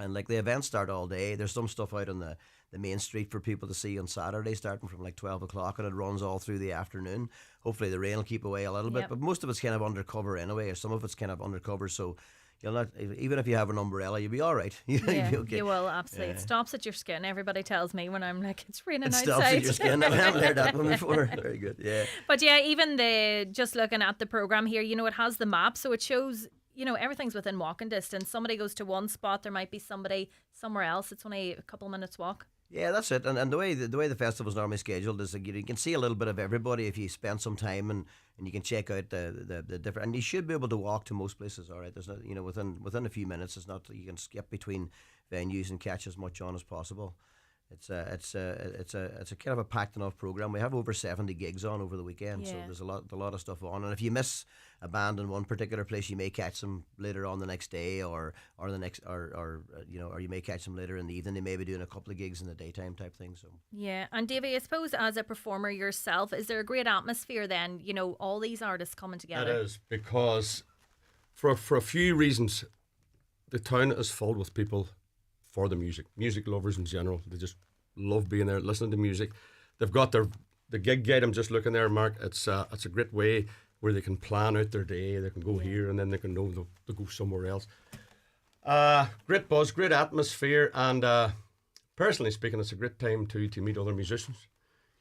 And like the events start all day. There's some stuff out on the main street for people to see on Saturday, starting from like 12 o'clock, and it runs all through the afternoon. Hopefully the rain will keep away a little bit, but most of it's kind of undercover anyway, or some of it's kind of undercover, so you'll not, even if you have an umbrella, you'll be all right. You'll be okay. You will, absolutely. It stops at your skin. Everybody tells me when I'm like, it's raining outside. It stops at your skin. I haven't heard that one before. Very good, yeah. But yeah, even just looking at the programme here, you know, it has the map, so it shows, you know, everything's within walking distance. Somebody goes to one spot, there might be somebody somewhere else. It's only a couple of minutes walk. Yeah, that's it. And the way the festival's normally scheduled is that you can see a little bit of everybody if you spend some time and you can check out the different. And you should be able to walk to most places. All right, there's not, you know, within a few minutes. It's not, you can skip between venues and catch as much on as possible. It's a kind of a packed enough program. We have over 70 gigs on over the weekend, so there's a lot of stuff on. And if you miss a band in one particular place, you may catch them later on the next day, or the next, or you may catch them later in the evening. They may be doing a couple of gigs in the daytime type thing. So yeah, and Davey, I suppose as a performer yourself, is there a great atmosphere then? You know, all these artists coming together. It is, because for a few reasons, the town is filled with people for the music lovers in general. They just love being there, listening to music. They've got the gig guide. I'm just looking there, Mark. It's a great way where they can plan out their day. They can go here and then they can know they'll go somewhere else. Great buzz, great atmosphere, and personally speaking, it's a great time to meet other musicians.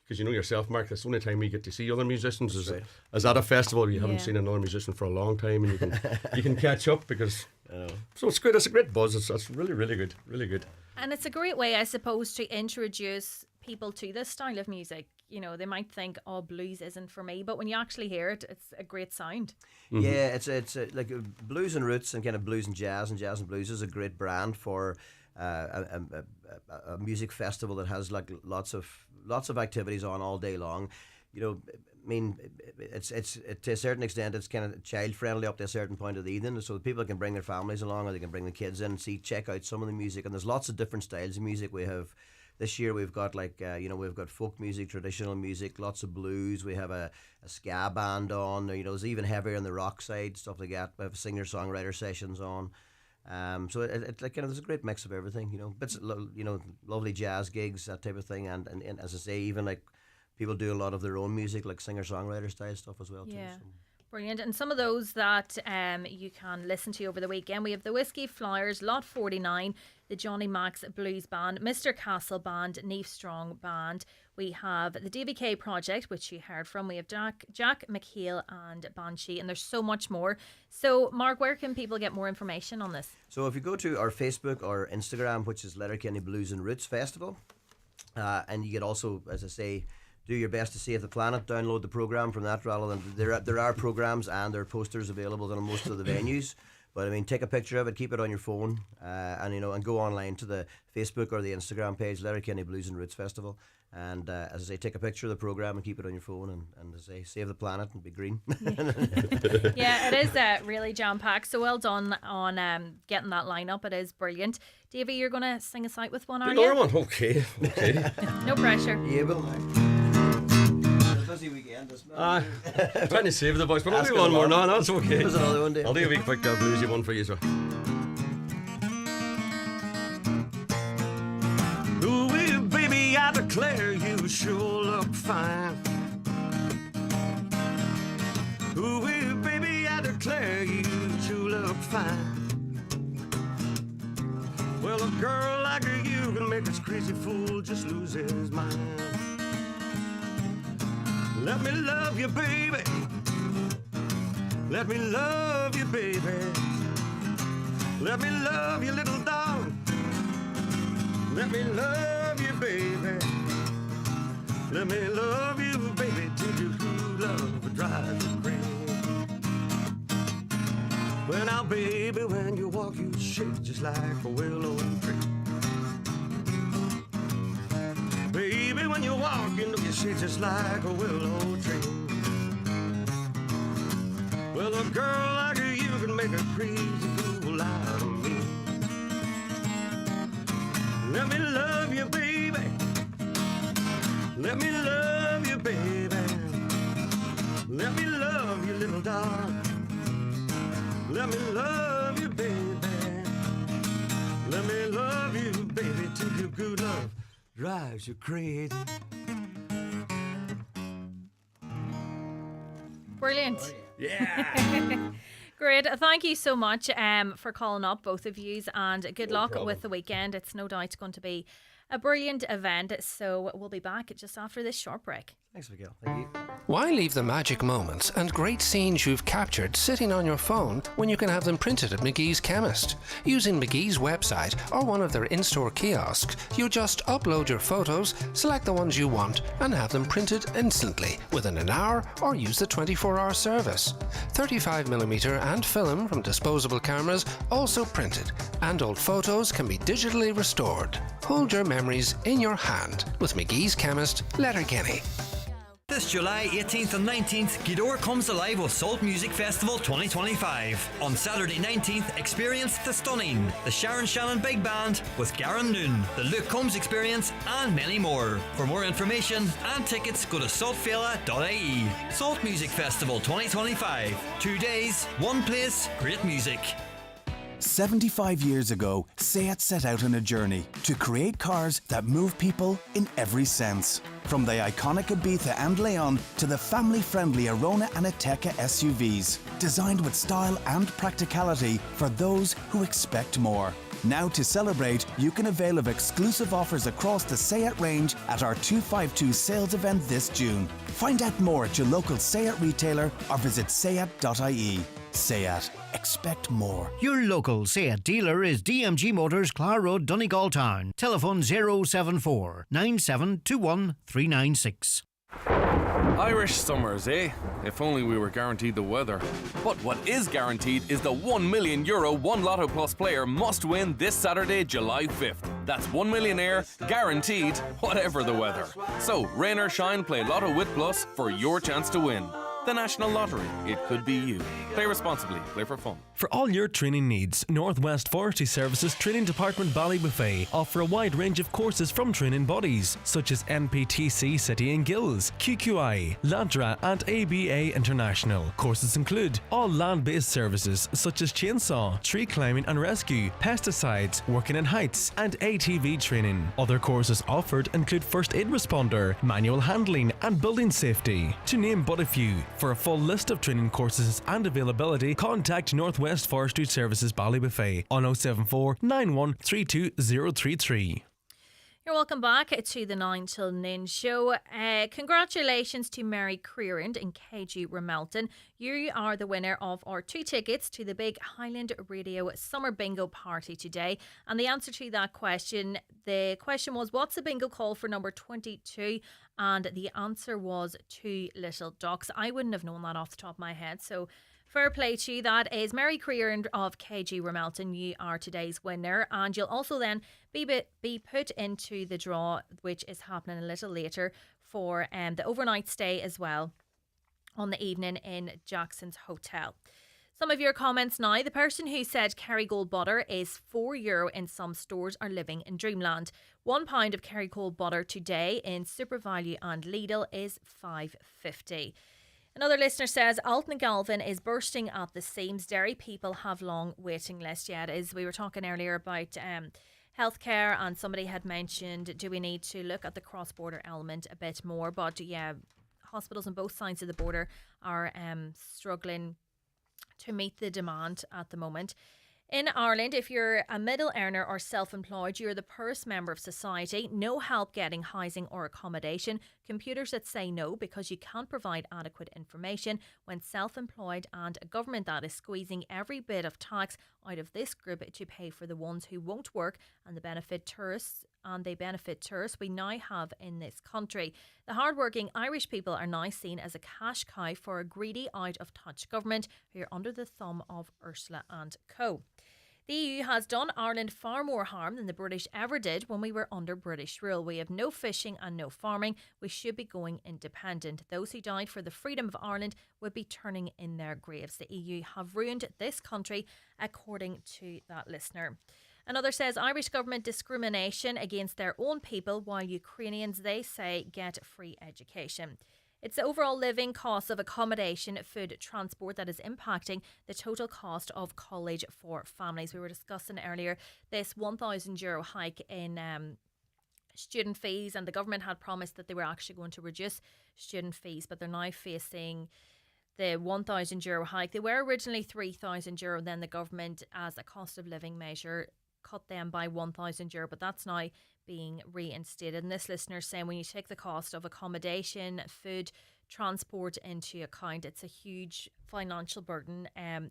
Because you know yourself, Mark, that's the only time we get to see other musicians is at a festival. You haven't seen another musician for a long time, and you can catch up because. So it's good. It's a great buzz. It's really, really good. Really good. And it's a great way, I suppose, to introduce people to this style of music. You know, they might think, "Oh, blues isn't for me," but when you actually hear it, it's a great sound. Mm-hmm. Yeah, it's like blues and roots and kind of blues and jazz and blues is a great brand for a music festival that has like lots of activities on all day long. You know, I mean, it's to a certain extent it's kind of child friendly up to a certain point of the evening, so people can bring their families along, or they can bring the kids in and check out some of the music. And there's lots of different styles of music. We have this year we've got like we've got folk music, traditional music, lots of blues. We have a ska band on. You know, there's even heavier on the rock side, stuff like that. We have singer songwriter sessions on. So it like, you know, there's a great mix of everything. You know, bits, you know, lovely jazz gigs, that type of thing, and as I say, even like. People do a lot of their own music, like singer-songwriter style stuff as well too. Yeah, so. Brilliant. And some of those that you can listen to over the weekend, we have the Whiskey Flyers, Lot 49, the Johnny Max Blues Band, Mr. Castle Band, Neve Strong Band. We have the DVK Project, which you heard from. We have Jack McHale and Banshee, and there's so much more. So, Mark, where can people get more information on this? So if you go to our Facebook or Instagram, which is Letterkenny Blues and Roots Festival, and you get also, as I say, do your best to save the planet. Download the program from that rather than there are programs and there are posters available on most of the venues. But I mean, take a picture of it, keep it on your phone, and go online to the Facebook or the Instagram page, Letterkenny Blues and Roots Festival. And as I say, take a picture of the program and keep it on your phone, and as I say, save the planet and be green. Yeah, it is really jam packed. So well done on getting that lineup. It is brilliant. Davey, you're going to sing us out with one, are you? Another one, okay. No pressure. Yeah, well. Busy weekend, trying to save the voice, but I'll do one more. No, it's okay. There's another one, Dave. I'll do a wee quick bluesy one for you, so. Ooh, baby, I declare you sure look fine. Ooh, baby, I declare you sure look fine. Well, a girl like you can make this crazy fool just lose his mind. Let me love you, baby. Let me love you, baby. Let me love you, little darling. Let me love you, baby. Let me love you, baby, till your true love drives you crazy. Well, now, baby, when you walk, you shake just like a willow tree. Baby, when you walk, you know you shake just like a willow tree. Well, a girl like you can make a crazy fool out of me. Let me love you, baby. Let me love you, baby. Let me love you, little darling. Let me love you, baby. Let me love you, baby, till your good love drives you crazy. Brilliant. Yeah. Great. Thank you so much for calling up, both of you, and good luck problem. with the weekend. It's no doubt going to be a brilliant event. So we'll be back just after this short break. Thanks, Miguel. Thank you. Why leave the magic moments and great scenes you've captured sitting on your phone when you can have them printed at McGee's Chemist? Using McGee's website or one of their in-store kiosks, you just upload your photos, select the ones you want, and have them printed instantly within an hour, or use the 24-hour service. 35mm and film from disposable cameras also printed, and old photos can be digitally restored. Hold your memories in your hand with McGee's Chemist, Letterkenny. This July 18th and 19th, Gweedore comes alive with Salt Music Festival 2025. On Saturday 19th, experience The Stunning, the Sharon Shannon Big Band with Garen Noon, the Luke Combs Experience, and many more. For more information and tickets, go to saltfella.ie. Salt Music Festival 2025. 2 days, one place, great music. 75 years ago, SEAT set out on a journey to create cars that move people in every sense. From the iconic Ibiza and Leon to the family-friendly Arona and Ateca SUVs, designed with style and practicality for those who expect more. Now to celebrate, you can avail of exclusive offers across the SEAT range at our 252 sales event this June. Find out more at your local SEAT retailer or visit seat.ie. SEAT. Expect more. Your local SEAT dealer is DMG Motors, Clara Road, Donegal Town. Telephone 074 9721 396. Irish summers, eh? If only we were guaranteed the weather. But what is guaranteed is the €1 million One Lotto Plus player must win this Saturday, July 5th. That's €1 million guaranteed, whatever the weather. So, rain or shine, play Lotto with Plus for your chance to win. The National Lottery. It could be you. Play responsibly. Play for fun. For all your training needs, Northwest Forestry Services Training Department Ballybuffet offer a wide range of courses from training bodies such as NPTC City and Guilds, QQI, LADRA and ABA International. Courses include all land-based services such as chainsaw, tree climbing and rescue, pesticides, working in heights and ATV training. Other courses offered include first aid responder, manual handling and building safety, to name but a few. For a full list of training courses and availability, contact Northwest Forestry Services Ballybuffet on 074 9132033. You're welcome back to the 9 till noon show. Congratulations to Mary Creerand and KG Ramelton. You are the winner of our 2 tickets to the big Highland Radio Summer Bingo Party today. And the answer to that question, the question was, what's the bingo call for number 22? And the answer was 2 Little Ducks. I wouldn't have known that off the top of my head, so fair play to you. That is Mary Creerand of KG Ramelton. You are today's winner, and you'll also then be put into the draw, which is happening a little later, for the overnight stay as well on the evening in Jackson's Hotel. Some of your comments now. The person who said Kerrygold butter is €4 in some stores are living in dreamland. £1 of Kerrygold butter today in SuperValue and Lidl is $5.50. Another listener says Alton Galvin is bursting at the seams. Dairy people have long waiting lists. Yeah, it is. We were talking earlier about healthcare, and somebody had mentioned, do we need to look at the cross-border element a bit more? But yeah, hospitals on both sides of the border are struggling to meet the demand at the moment. In Ireland, if you're a middle earner or self-employed, you're the poorest member of society. No help getting housing or accommodation. Computers that say no because you can't provide adequate information when self-employed, and a government that is squeezing every bit of tax out of this group to pay for the ones who won't work and they benefit tourists we now have in this country. The hard-working Irish people are now seen as a cash cow for a greedy, out-of-touch government who are under the thumb of Ursula and co. The EU has done Ireland far more harm than the British ever did when we were under British rule. We have no fishing and no farming. We should be going independent. Those who died for the freedom of Ireland would be turning in their graves. The EU have ruined this country, according to that listener. Another says Irish government discrimination against their own people while Ukrainians, they say, get free education. It's the overall living cost of accommodation, food, transport that is impacting the total cost of college for families. We were discussing earlier this €1,000 hike in student fees, and the government had promised that they were actually going to reduce student fees, but they're now facing the €1,000 hike. They were originally €3,000, then the government, as a cost of living measure, cut them by €1,000, but that's now being reinstated. And this listener is saying when you take the cost of accommodation, food, transport into account, it's a huge financial burden.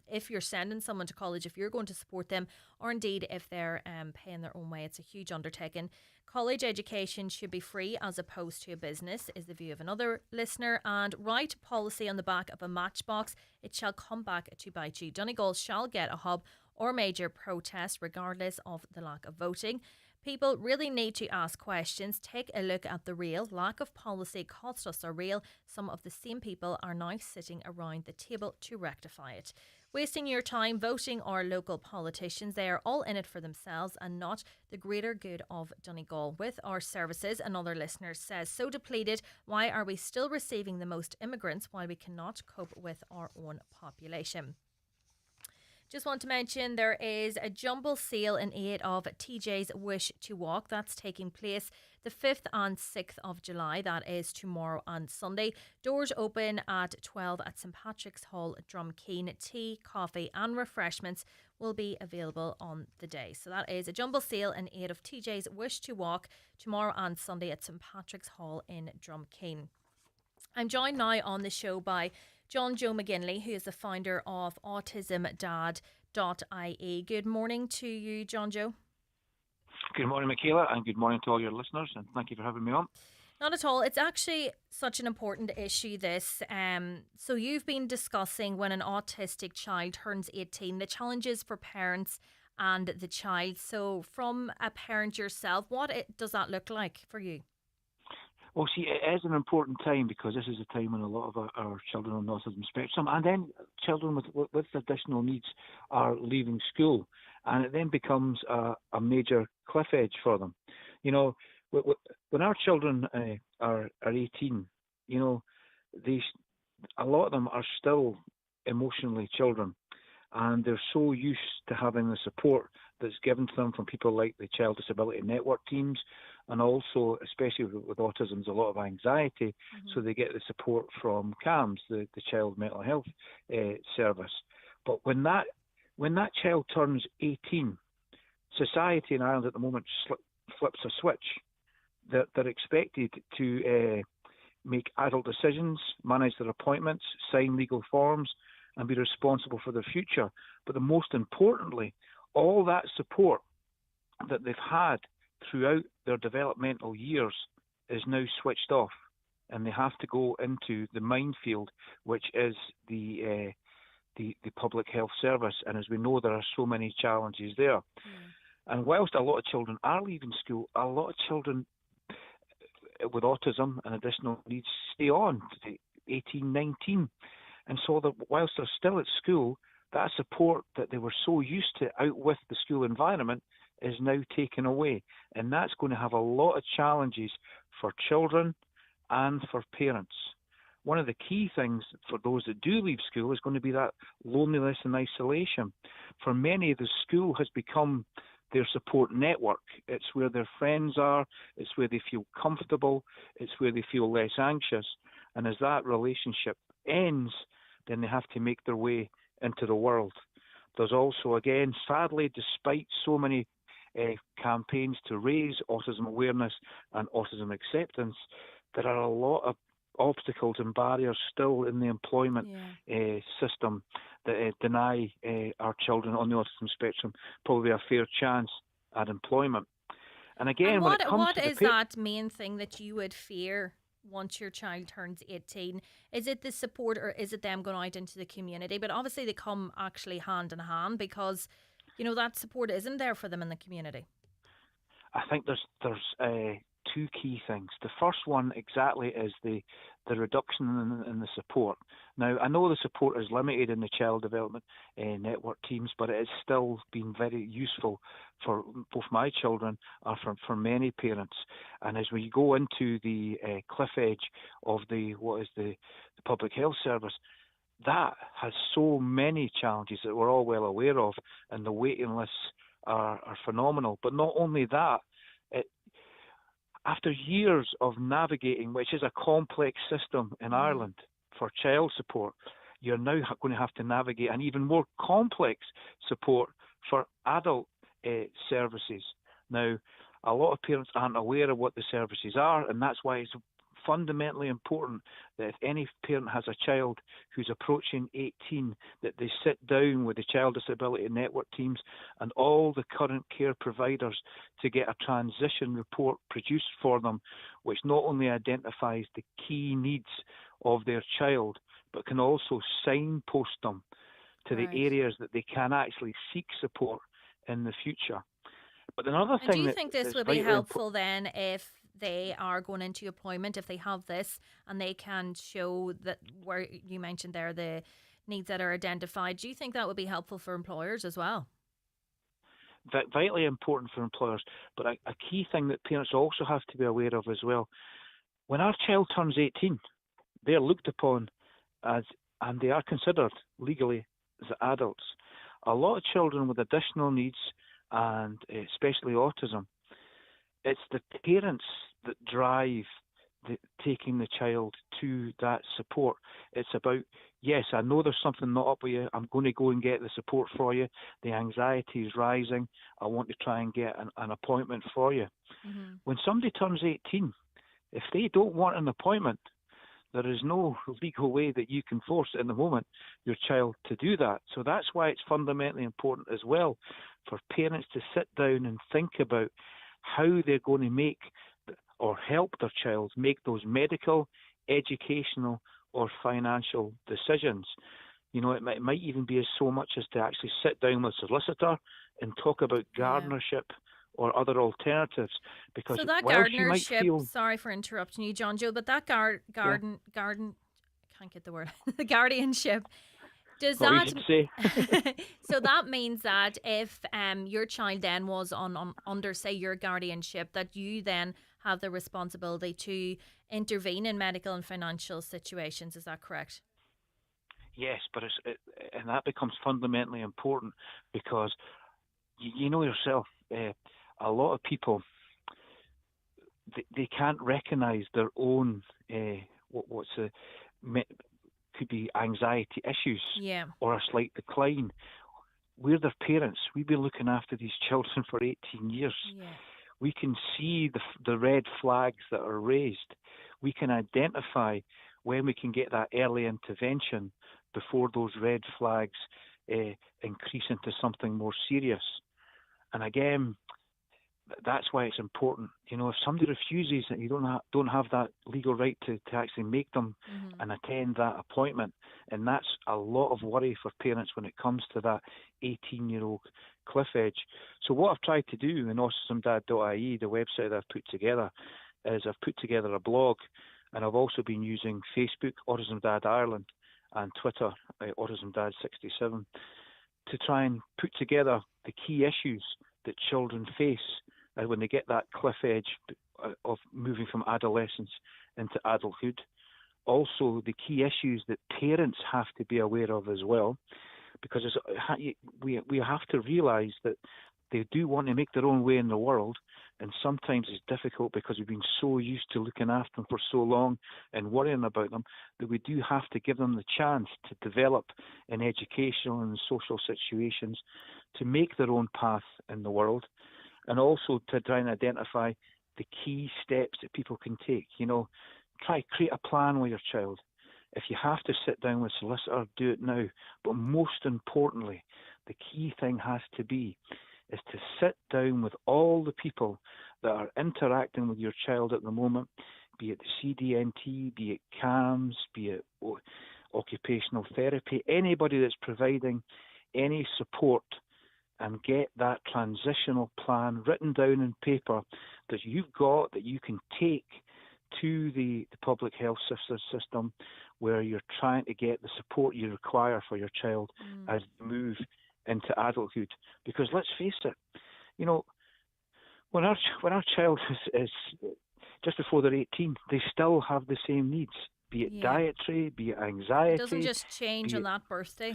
If you're sending someone to college, if you're going to support them, or indeed if they're paying their own way, it's a huge undertaking. College education should be free as opposed to a business, is the view of another listener. And write policy on the back of a matchbox. It shall come back to bite you. Donegal shall get a hub or major protest regardless of the lack of voting. People really need to ask questions. Take a look at the real lack of policy cost us are real. Some of the same people are now sitting around the table to rectify it. Wasting your time voting our local politicians. They are all in it for themselves and not the greater good of Donegal. With our services, another listener says, so depleted, why are we still receiving the most immigrants while we cannot cope with our own population? Just want to mention there is a jumble sale in aid of TJ's Wish to Walk. That's taking place the 5th and 6th of July. That is tomorrow and Sunday. Doors open at 12 at St Patrick's Hall, Drumkeen. Tea, coffee and refreshments will be available on the day. So that is a jumble sale in aid of TJ's Wish to Walk tomorrow and Sunday at St Patrick's Hall in Drumkeen. I'm joined now on the show by John Joe McGinley, who is the founder of AutismDad.ie. Good morning to you, John Joe. Good morning, Michaela, and good morning to all your listeners, and thank you for having me on. Not at all. It's actually such an important issue, this. So you've been discussing when an autistic child turns 18, the challenges for parents and the child. So from a parent yourself, what does that look like for you? Well, see, it is an important time because this is a time when a lot of our children on the autism spectrum, and then children with additional needs, are leaving school, and it then becomes a major cliff edge for them. You know, when our children are 18, you know, a lot of them are still emotionally children, and they're so used to having the support that's given to them from people like the Child Disability Network teams, and also, especially with autism, there's a lot of anxiety, so they get the support from CAMS, the Child Mental Health Service. But when that child turns 18, society in Ireland at the moment flips a switch. They're expected to make adult decisions, manage their appointments, sign legal forms, and be responsible for their future. But the most importantly, all that support that they've had throughout their developmental years is now switched off, and they have to go into the minefield, which is the public health service. And as we know, there are so many challenges there. And whilst a lot of children are leaving school, a lot of children with autism and additional needs stay on to 18, 19. And so that whilst they're still at school, that support that they were so used to out with the school environment is now taken away. And that's going to have a lot of challenges for children and for parents. One of the key things for those that do leave school is going to be that loneliness and isolation. For many, the school has become their support network. It's where their friends are, it's where they feel comfortable, it's where they feel less anxious. And as that relationship ends, then they have to make their way into the world. There's also, again, sadly, despite so many campaigns to raise autism awareness and autism acceptance, there are a lot of obstacles and barriers still in the employment system that deny our children on the autism spectrum probably a fair chance at employment. And again, and when it comes what to is that main thing that you would fear once your child turns 18? Is it the support, or is it them going out into the community? But obviously they come actually hand in hand, because that support isn't there for them in the community. I think there's two key things. The first one exactly is the reduction in the support. Now, I know the support is limited in the child development network teams, but it has still been very useful for both my children and for many parents. And as we go into the cliff edge of the public health service, that has so many challenges that we're all well aware of, and the waiting lists are phenomenal. But not only that, after years of navigating, which is a complex system in Ireland for child support, you're now going to have to navigate an even more complex support for adult services. Now, a lot of parents aren't aware of what the services are, and that's why it's fundamentally important that if any parent has a child who's approaching 18, that they sit down with the Child Disability Network teams and all the current care providers to get a transition report produced for them, which not only identifies the key needs of their child, but can also signpost them to the areas that they can actually seek support in the future. But another thing, do you think this would be helpful then if they are going into employment, if they have this and they can show that, where you mentioned there, the needs that are identified, do you think that would be helpful for employers as well? Vitally important for employers, but a key thing that parents also have to be aware of as well. When our child turns 18, they're looked upon as, and they are considered legally as adults. A lot of children with additional needs, and especially autism, it's the parents that drive taking the child to that support. It's about, yes, I know there's something not up with you. I'm going to go and get the support for you. The anxiety is rising. I want to try and get an appointment for you. Mm-hmm. When somebody turns 18, if they don't want an appointment, there is no legal way that you can force in the moment your child to do that. So that's why it's fundamentally important as well for parents to sit down and think about how they're going to make or help their child make those medical, educational, or financial decisions. It might even be as so much as to actually sit down with a solicitor and talk about gardenership or other alternatives. Because so that gardenership, sorry for interrupting you, John Joe, but that garden, I can't get the word, the guardianship. Does that so that means that if your child then was under, say, your guardianship, that you then have the responsibility to intervene in medical and financial situations, is that correct? Yes, but and that becomes fundamentally important because you know yourself, a lot of people, they can't recognise their own could be anxiety issues or a slight decline. We're their parents. We've been looking after these children for 18 years. Yeah. We can see the red flags that are raised. We can identify when we can get that early intervention before those red flags increase into something more serious. And again, that's why it's important. If somebody refuses and you don't have that legal right to actually make them and attend that appointment, and that's a lot of worry for parents when it comes to that 18-year-old cliff edge. So what I've tried to do in autismdad.ie, the website that I've put together, is I've put together a blog, and I've also been using Facebook, Autism Dad Ireland, and Twitter, AutismDad67, to try and put together the key issues that children face when they get that cliff edge of moving from adolescence into adulthood. Also, the key issues that parents have to be aware of as well, because we have to realise that they do want to make their own way in the world, and sometimes it's difficult because we've been so used to looking after them for so long and worrying about them that we do have to give them the chance to develop in educational and social situations to make their own path in the world, and also to try and identify the key steps that people can take. Try create a plan with your child. If you have to sit down with a solicitor, do it now. But most importantly, the key thing has to be is to sit down with all the people that are interacting with your child at the moment, be it the CDNT, be it CAMS, be it occupational therapy, anybody that's providing any support, and get that transitional plan written down in paper that you've got, that you can take to the public health system, where you're trying to get the support you require for your child as they move into adulthood. Because let's face it, when our child is just before they're 18, they still have the same needs, be it dietary, be it anxiety. It doesn't just change on that birthday.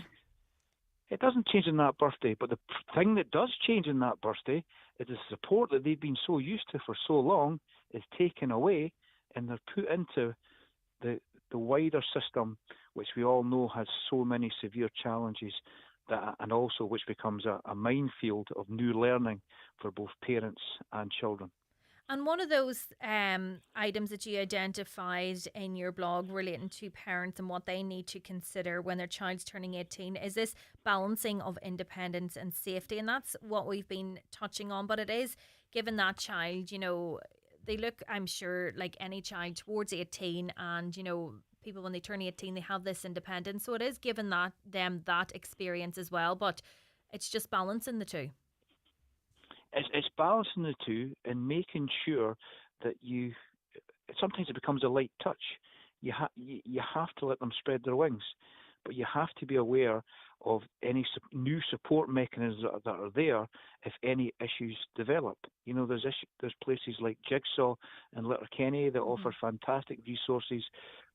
It doesn't change on that birthday, but the thing that does change on that birthday is the support that they've been so used to for so long is taken away, and they're put into the wider system, which we all know has so many severe challenges, and also which becomes a minefield of new learning for both parents and children. And one of those items that you identified in your blog relating to parents and what they need to consider when their child's turning 18 is this balancing of independence and safety. And that's what we've been touching on. But it is given that child, they look, I'm sure, like any child towards 18, and, people when they turn 18, they have this independence. So it is given them that experience as well. But it's just balancing the two. It's balancing the two and making sure that sometimes it becomes a light touch. You have to let them spread their wings, but you have to be aware of any new support mechanisms that are there if any issues develop. There's places like Jigsaw and Letterkenny that offer fantastic resources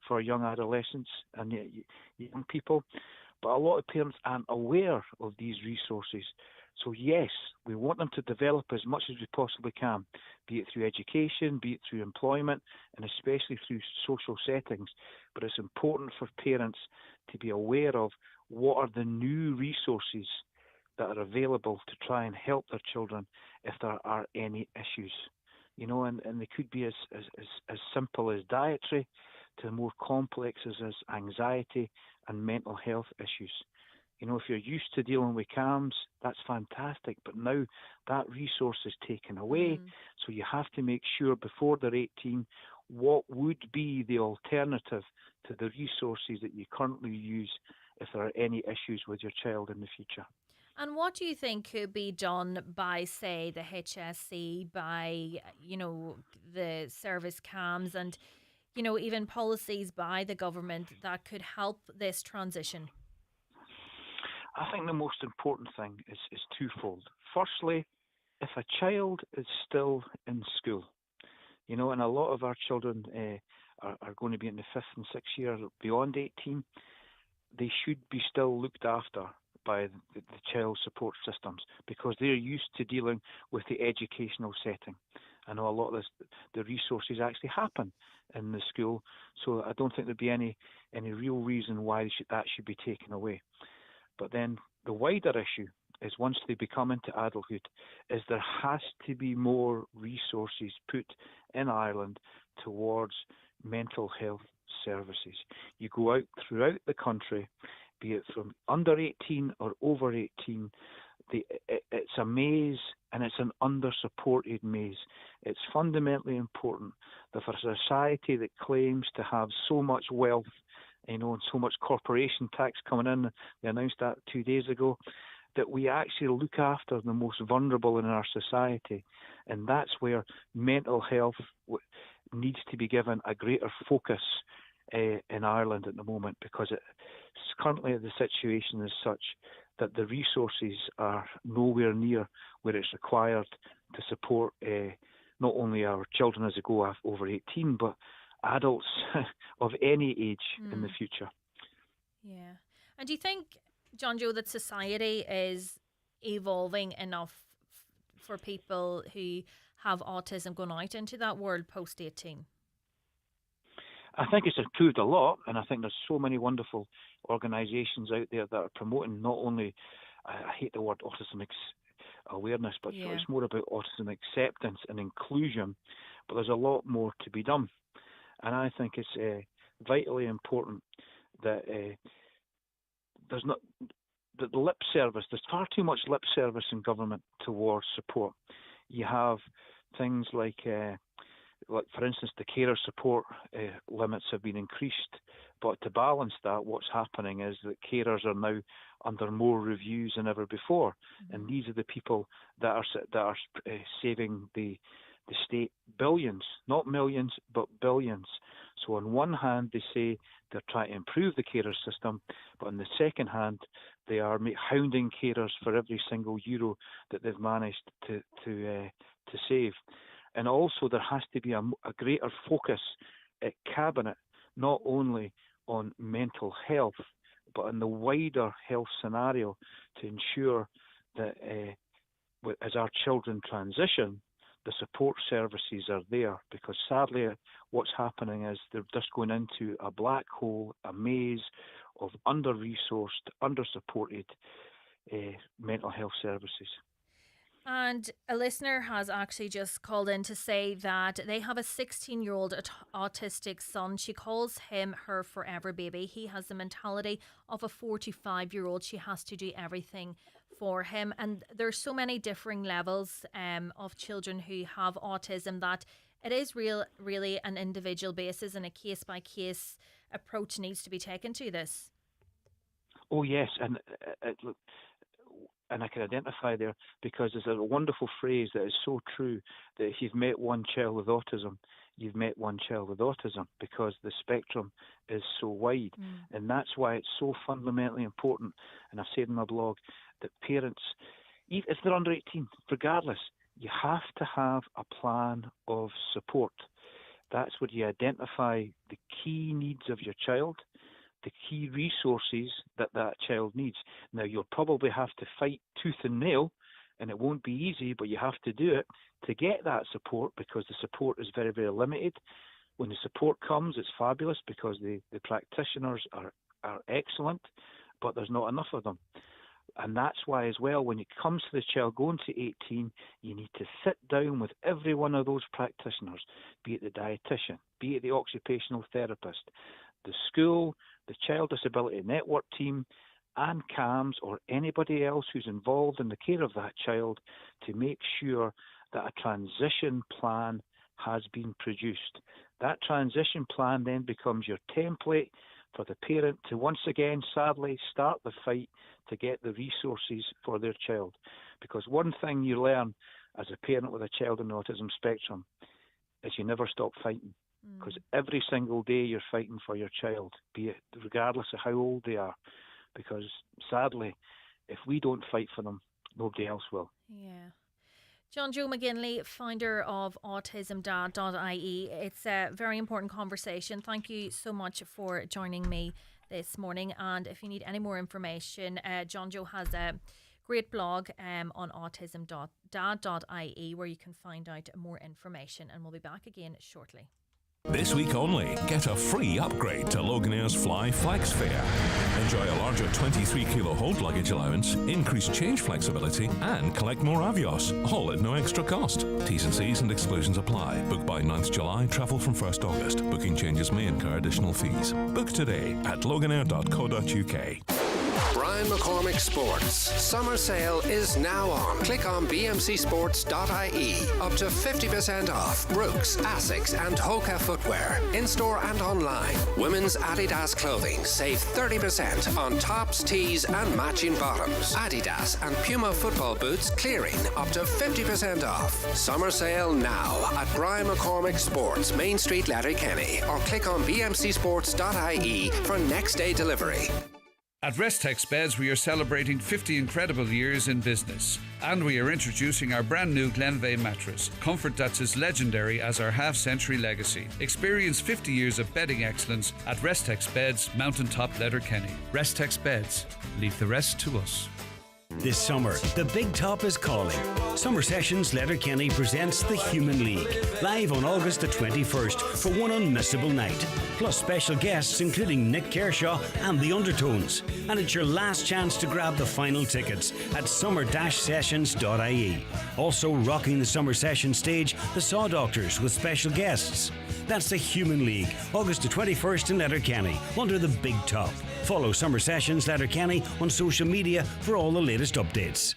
for young adolescents and young people, but a lot of parents aren't aware of these resources. So yes, we want them to develop as much as we possibly can, be it through education, be it through employment, and especially through social settings. But it's important for parents to be aware of what are the new resources that are available to try and help their children if there are any issues. And they could be as simple as dietary to more complex as anxiety and mental health issues. If you're used to dealing with CAMS, that's fantastic, but now that resource is taken away. So you have to make sure before they're 18 what would be the alternative to the resources that you currently use if there are any issues with your child in the future. And what do you think could be done by, say, the HSE, by, the service CAMS and, even policies by the government that could help this transition? I think the most important thing is twofold. Firstly, if a child is still in school, and a lot of our children are going to be in the 5th and 6th year beyond 18, they should be still looked after by the child support systems because they're used to dealing with the educational setting. I know a lot of the resources actually happen in the school, so I don't think there'd be any real reason why that should be taken away. But then the wider issue is once they become into adulthood, is there has to be more resources put in Ireland towards mental health services. You go out throughout the country, be it from under 18 or over 18, it's a maze and it's an under-supported maze. It's fundamentally important that for a society that claims to have so much wealth, and so much corporation tax coming in, they announced that 2 days ago, that we actually look after the most vulnerable in our society. And that's where mental health needs to be given a greater focus in Ireland at the moment, because currently the situation is such that the resources are nowhere near where it's required to support not only our children as they go over 18, but adults of any age in the future. Yeah. And do you think, John Joe, that society is evolving enough for people who have autism going out into that world post-18? I think it's improved a lot, and I think there's so many wonderful organisations out there that are promoting not only, I hate the word autism awareness, but it's more about autism acceptance and inclusion, but there's a lot more to be done. And I think it's vitally important that there's not the lip service. There's far too much lip service in government towards support. You have things like for instance, the carer support limits have been increased, but to balance that, what's happening is that carers are now under more reviews than ever before, and these are the people that are saving the state billions, not millions, but billions. So on one hand, they say they're trying to improve the carer system, but on the second hand, they are hounding carers for every single euro that they've managed to save. And also there has to be a greater focus at Cabinet, not only on mental health, but in the wider health scenario, to ensure that as our children transition, the support services are there, because sadly what's happening is they're just going into a black hole, a maze of under-resourced, under-supported mental health services. And a listener has actually just called in to say that they have a 16-year-old autistic son. She calls him her forever baby. He has the mentality of a 45-year-old. She has to do everything for him. And there's so many differing levels of children who have autism that it is really an individual basis, and a case-by-case approach needs to be taken to this. Oh, yes. And I can identify there, because there's a wonderful phrase that is so true, that if you've met one child with autism, you've met one child with autism, because the spectrum is so wide. And that's why it's so fundamentally important, and I've said in my blog, that parents, even if they're under 18, regardless, you have to have a plan of support. That's where you identify the key needs of your child, the key resources that child needs. Now, you'll probably have to fight tooth and nail, and it won't be easy, but you have to do it to get that support, because the support is very, very limited. When the support comes, it's fabulous, because the practitioners are excellent, but there's not enough of them. And that's why, as well, when it comes to the child going to 18, you need to sit down with every one of those practitioners, be it the dietitian, be it the occupational therapist, the school, the Child Disability Network team, and CAMS, or anybody else who's involved in the care of that child, to make sure that a transition plan has been produced. That transition plan then becomes your template for the parent to once again, sadly, start the fight to get the resources for their child. Because one thing you learn as a parent with a child on the autism spectrum is you never stop fighting. Because every single day you're fighting for your child, be it regardless of how old they are. Because sadly, if we don't fight for them, nobody else will. Yeah. John Joe McGinley, founder of autismdad.ie. It's a very important conversation. Thank you so much for joining me this morning. And if you need any more information, John Joe has a great blog on autismdad.ie where you can find out more information. And we'll be back again shortly. This week only, get a free upgrade to Loganair's Fly Flex fare. Enjoy a larger 23 kilo hold luggage allowance, increased change flexibility, and collect more Avios, all at no extra cost. T's and C's and exclusions apply. Book by 9th July, travel from 1st August. Booking changes may incur additional fees. Book today at loganair.co.uk. Brian McCormick Sports. Summer sale is now on. Click on bmcsports.ie. Up to 50% off. Brooks, Asics and Hoka footwear. In-store and online. Women's Adidas clothing. Save 30% on tops, tees and matching bottoms. Adidas and Puma football boots clearing up to 50% off. Summer sale now at Brian McCormick Sports, Main Street, Letterkenny. Or click on bmcsports.ie for next day delivery. At Restex Beds, we are celebrating 50 incredible years in business. And we are introducing our brand new Glenveigh mattress, comfort that's as legendary as our half-century legacy. Experience 50 years of bedding excellence at Restex Beds, Mountaintop, Letterkenny. Restex Beds, leave the rest to us. This summer, the Big Top is calling. Summer Sessions Letterkenny presents The Human League, live on August the 21st for one unmissable night. Plus special guests including Nick Kershaw and The Undertones. And it's your last chance to grab the final tickets at summer-sessions.ie. Also rocking the Summer Session stage, the Saw Doctors with special guests. That's The Human League, August the 21st in Letterkenny, under the Big Top. Follow Summer Sessions Letterkenny on social media for all the latest updates.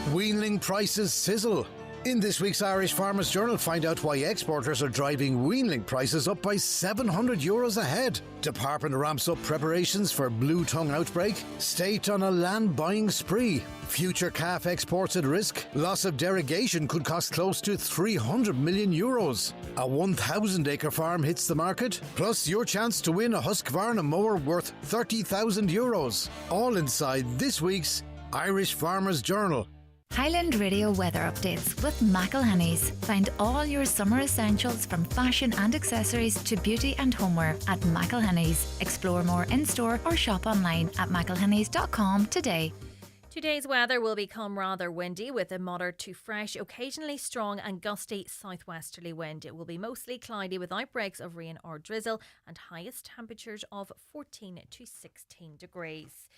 Weanling prices sizzle. In this week's Irish Farmers Journal, find out why exporters are driving weanling prices up by €700 a head. Department ramps up preparations for blue tongue outbreak. State on a land buying spree. Future calf exports at risk. Loss of derogation could cost close to €300 million. A 1,000-acre farm hits the market. Plus your chance to win a Husqvarna mower worth €30,000. All inside this week's Irish Farmers Journal. Highland Radio weather updates with McElhenny's. Find all your summer essentials from fashion and accessories to beauty and homeware at McElhenny's. Explore more in-store or shop online at mcelhennys.com today. Today's weather will become rather windy with a moderate to fresh, occasionally strong and gusty southwesterly wind. It will be mostly cloudy with outbreaks of rain or drizzle and highest temperatures of 14 to 16 degrees.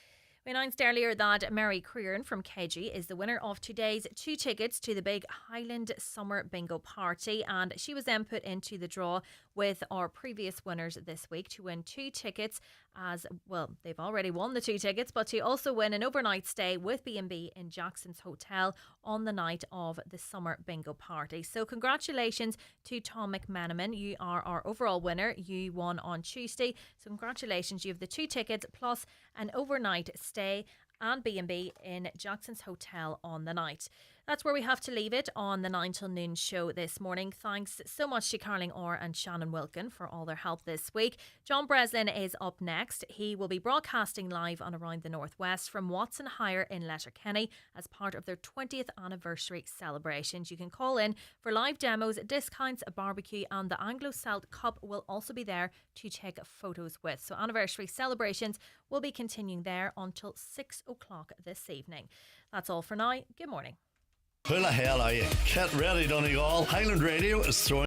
We announced earlier that Mary Crean from KG is the winner of today's 2 tickets to the big Highland Summer Bingo Party, and she was then put into the draw with our previous winners this week to win 2 tickets. As well, they've already won the 2 tickets, but to also win an overnight stay with B&B in Jackson's Hotel on the night of the Summer Bingo Party. So congratulations to Tom McMenamin. You are our overall winner. You won on Tuesday. So congratulations. You have the 2 tickets plus an overnight stay and B&B in Jackson's Hotel on the night. That's where we have to leave it on the 9 till noon show this morning. Thanks so much to Caroline Orr and Shannon Wilkin for all their help this week. John Breslin is up next. He will be broadcasting live on Around the Northwest from Watson Hire in Letterkenny as part of their 20th anniversary celebrations. You can call in for live demos, discounts, a barbecue, and the Anglo-Celt Cup will also be there to take photos with. So anniversary celebrations will be continuing there until 6 o'clock this evening. That's all for now. Good morning. Who the hell are you? Get ready, Donegal. Highland Radio is throwing